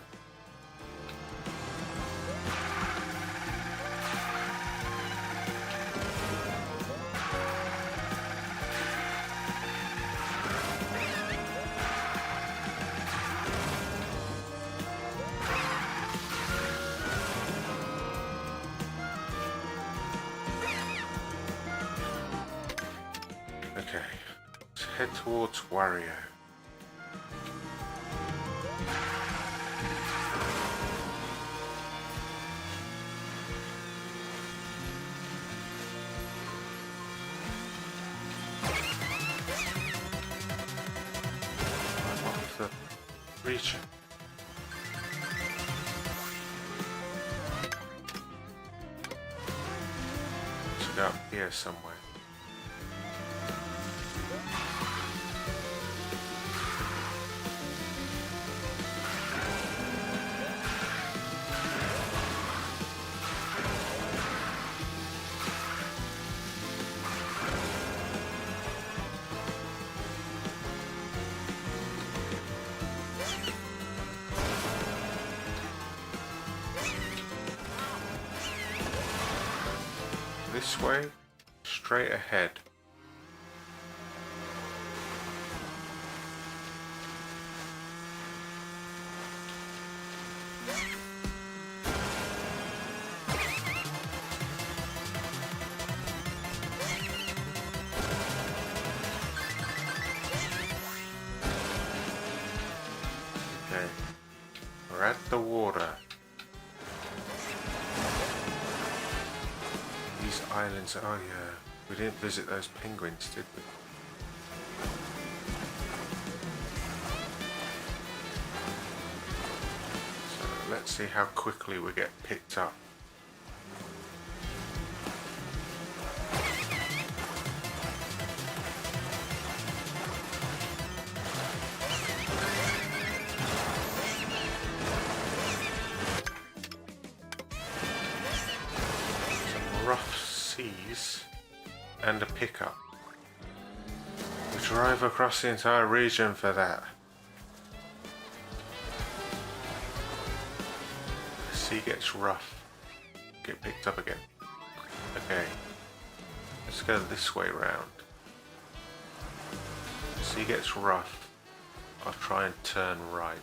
Okay, let's head towards Wario. Off the region. Let's go up here somewhere. This way, straight ahead. Okay, we're at the water. Islands, oh yeah, we didn't visit those penguins, did we? So let's see how quickly we get picked up. Some rough seas and a pickup. We drive across the entire region for that. The sea gets rough. Get picked up again. Okay. Let's go this way round. The sea gets rough. I'll try and turn right.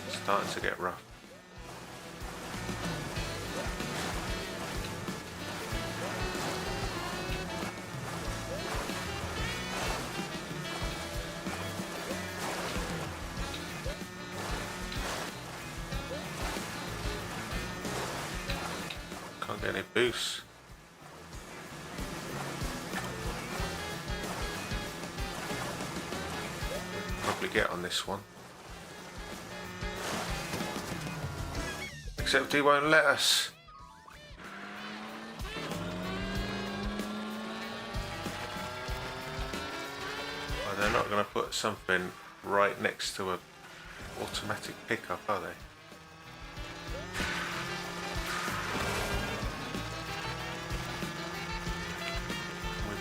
It's starting to get rough. Can't get any boosts. Probably get on this one. Except he won't let us. Well, they're not going to put something right next to a automatic pickup, are they?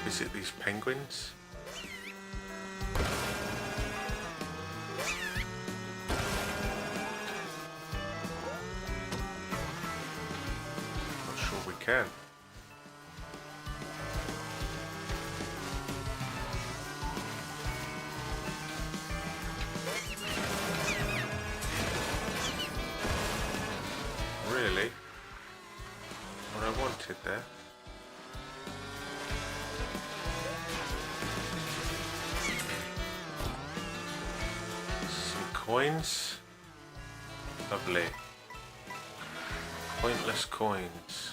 Visit these penguins. Not sure we can. really what I wanted there. Some coins. Lovely. Pointless coins.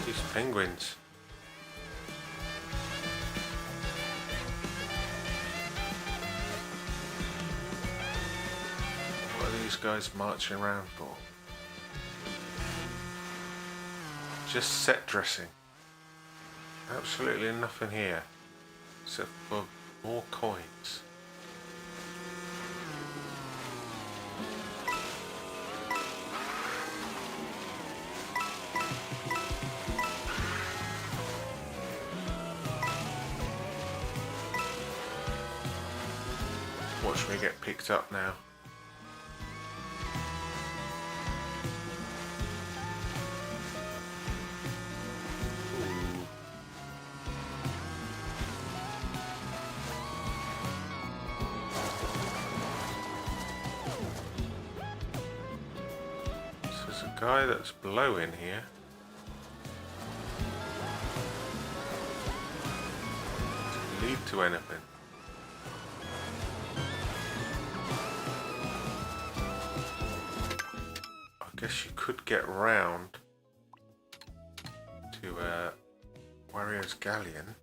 These penguins. What are these guys marching around for? Just set dressing. Absolutely nothing here except for more coins. Watch me get picked up now. There's a guy that's blowing here. Doesn't lead to anything. I guess you could get round to Warrior's Galleon.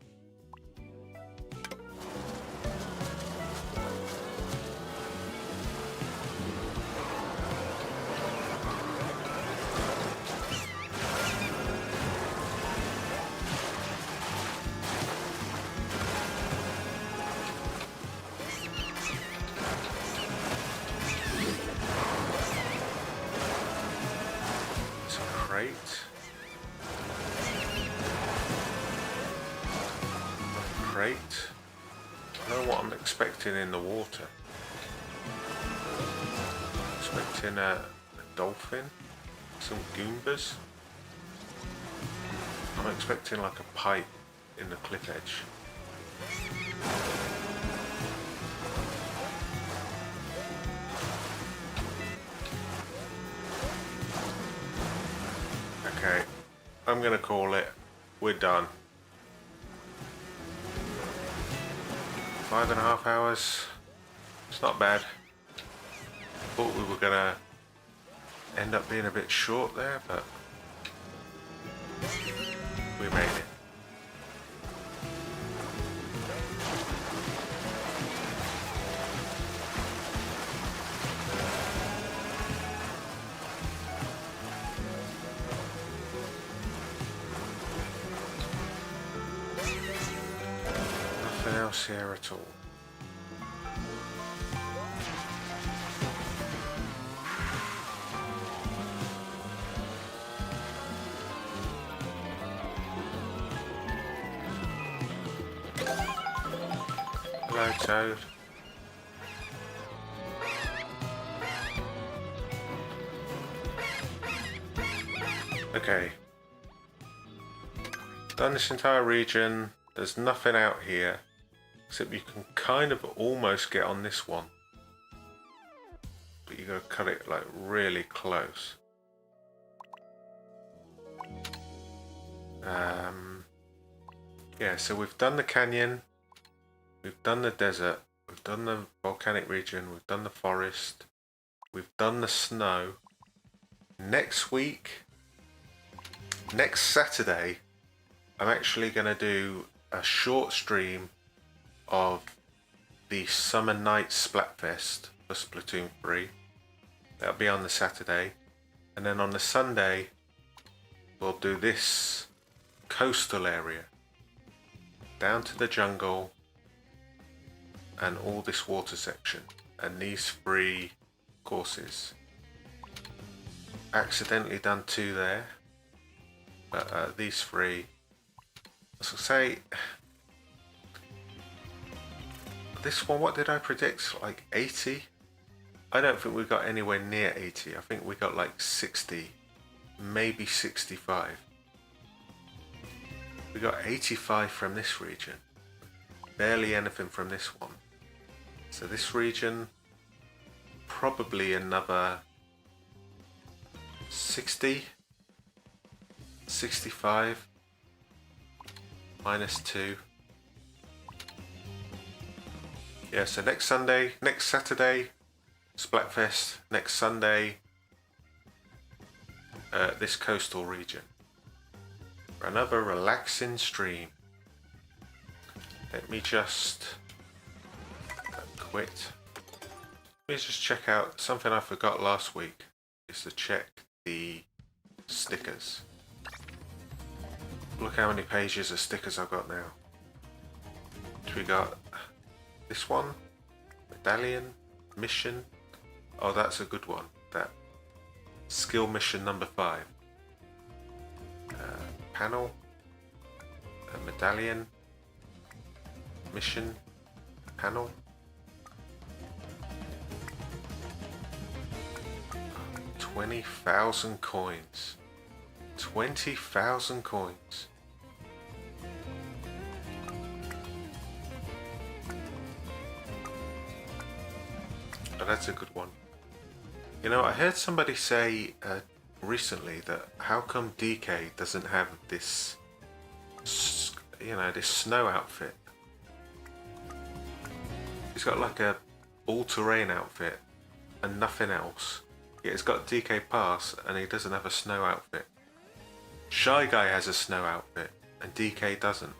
Crate. I don't know what I'm expecting in the water. Expecting a dolphin, some goombas. I'm expecting like a pipe in the cliff edge. Okay, I'm gonna call it. We're done. 5.5 hours. It's not bad. Thought we were gonna end up being a bit short there, but we made it. Nothing else here at all. Hello, Toad. Okay. Done this entire region. There's nothing out here. Except you can kind of almost get on this one. But you gotta cut it like really close. Yeah, so we've done the canyon. We've done the desert, we've done the volcanic region, we've done the forest, we've done the snow. Next week, next Saturday, I'm actually going to do a short stream of the Summer Nights Splatfest for Splatoon 3. That'll be on the Saturday. And then on the Sunday, we'll do this coastal area. Down to the jungle. And all this water section and these 3 courses. Accidentally done 2 there, but these 3. So say this one. What did I predict? Like 80? I don't think we got anywhere near 80. I think we got like 60 maybe 65. We got 85 from this region. Barely anything from this one. So this region, probably another 60, 65, minus 2. Yeah, so next Saturday, it's Blackfest. Next Sunday, this coastal region. For another relaxing stream. Let me just quit. Let me just check out something I forgot last week. Is to check the stickers. Look how many pages of stickers I've got now. We got this one, medallion, mission. Oh, that's a good one. That skill mission number 5. Panel, medallion, mission, panel. 20,000 coins. 20,000 coins. Oh, that's a good one. You know, I heard somebody say recently that how come DK doesn't have this, you know, this snow outfit? He's got like a all-terrain outfit and nothing else. Yeah, he's got DK pass and he doesn't have a snow outfit. Shy Guy has a snow outfit and DK doesn't.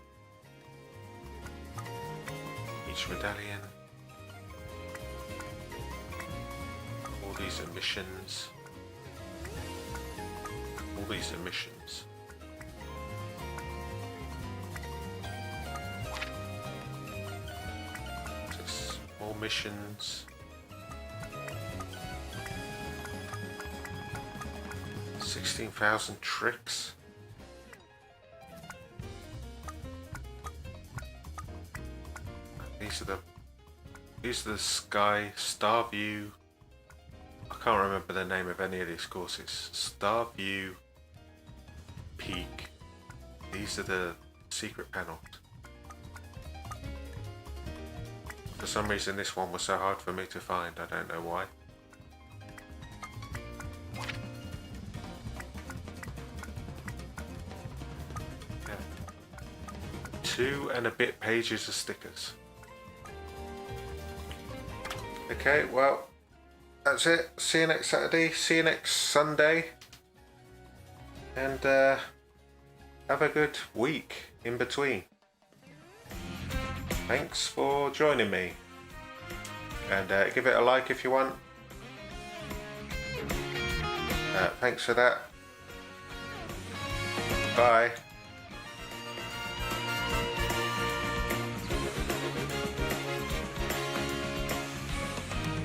Each medallion. All these are missions. All these are missions. Just more missions. 16,000 tricks. These are the STARVIEW. I can't remember the name of any of these courses. STARVIEW Peak. These are the secret panels. For some reason this one was so hard for me to find, I don't know why. Yeah. 2 and a bit pages of stickers. Okay, well, that's it. See you next Saturday. See you next Sunday. And have a good week in between. Thanks for joining me. And give it a like if you want. Thanks for that. Bye.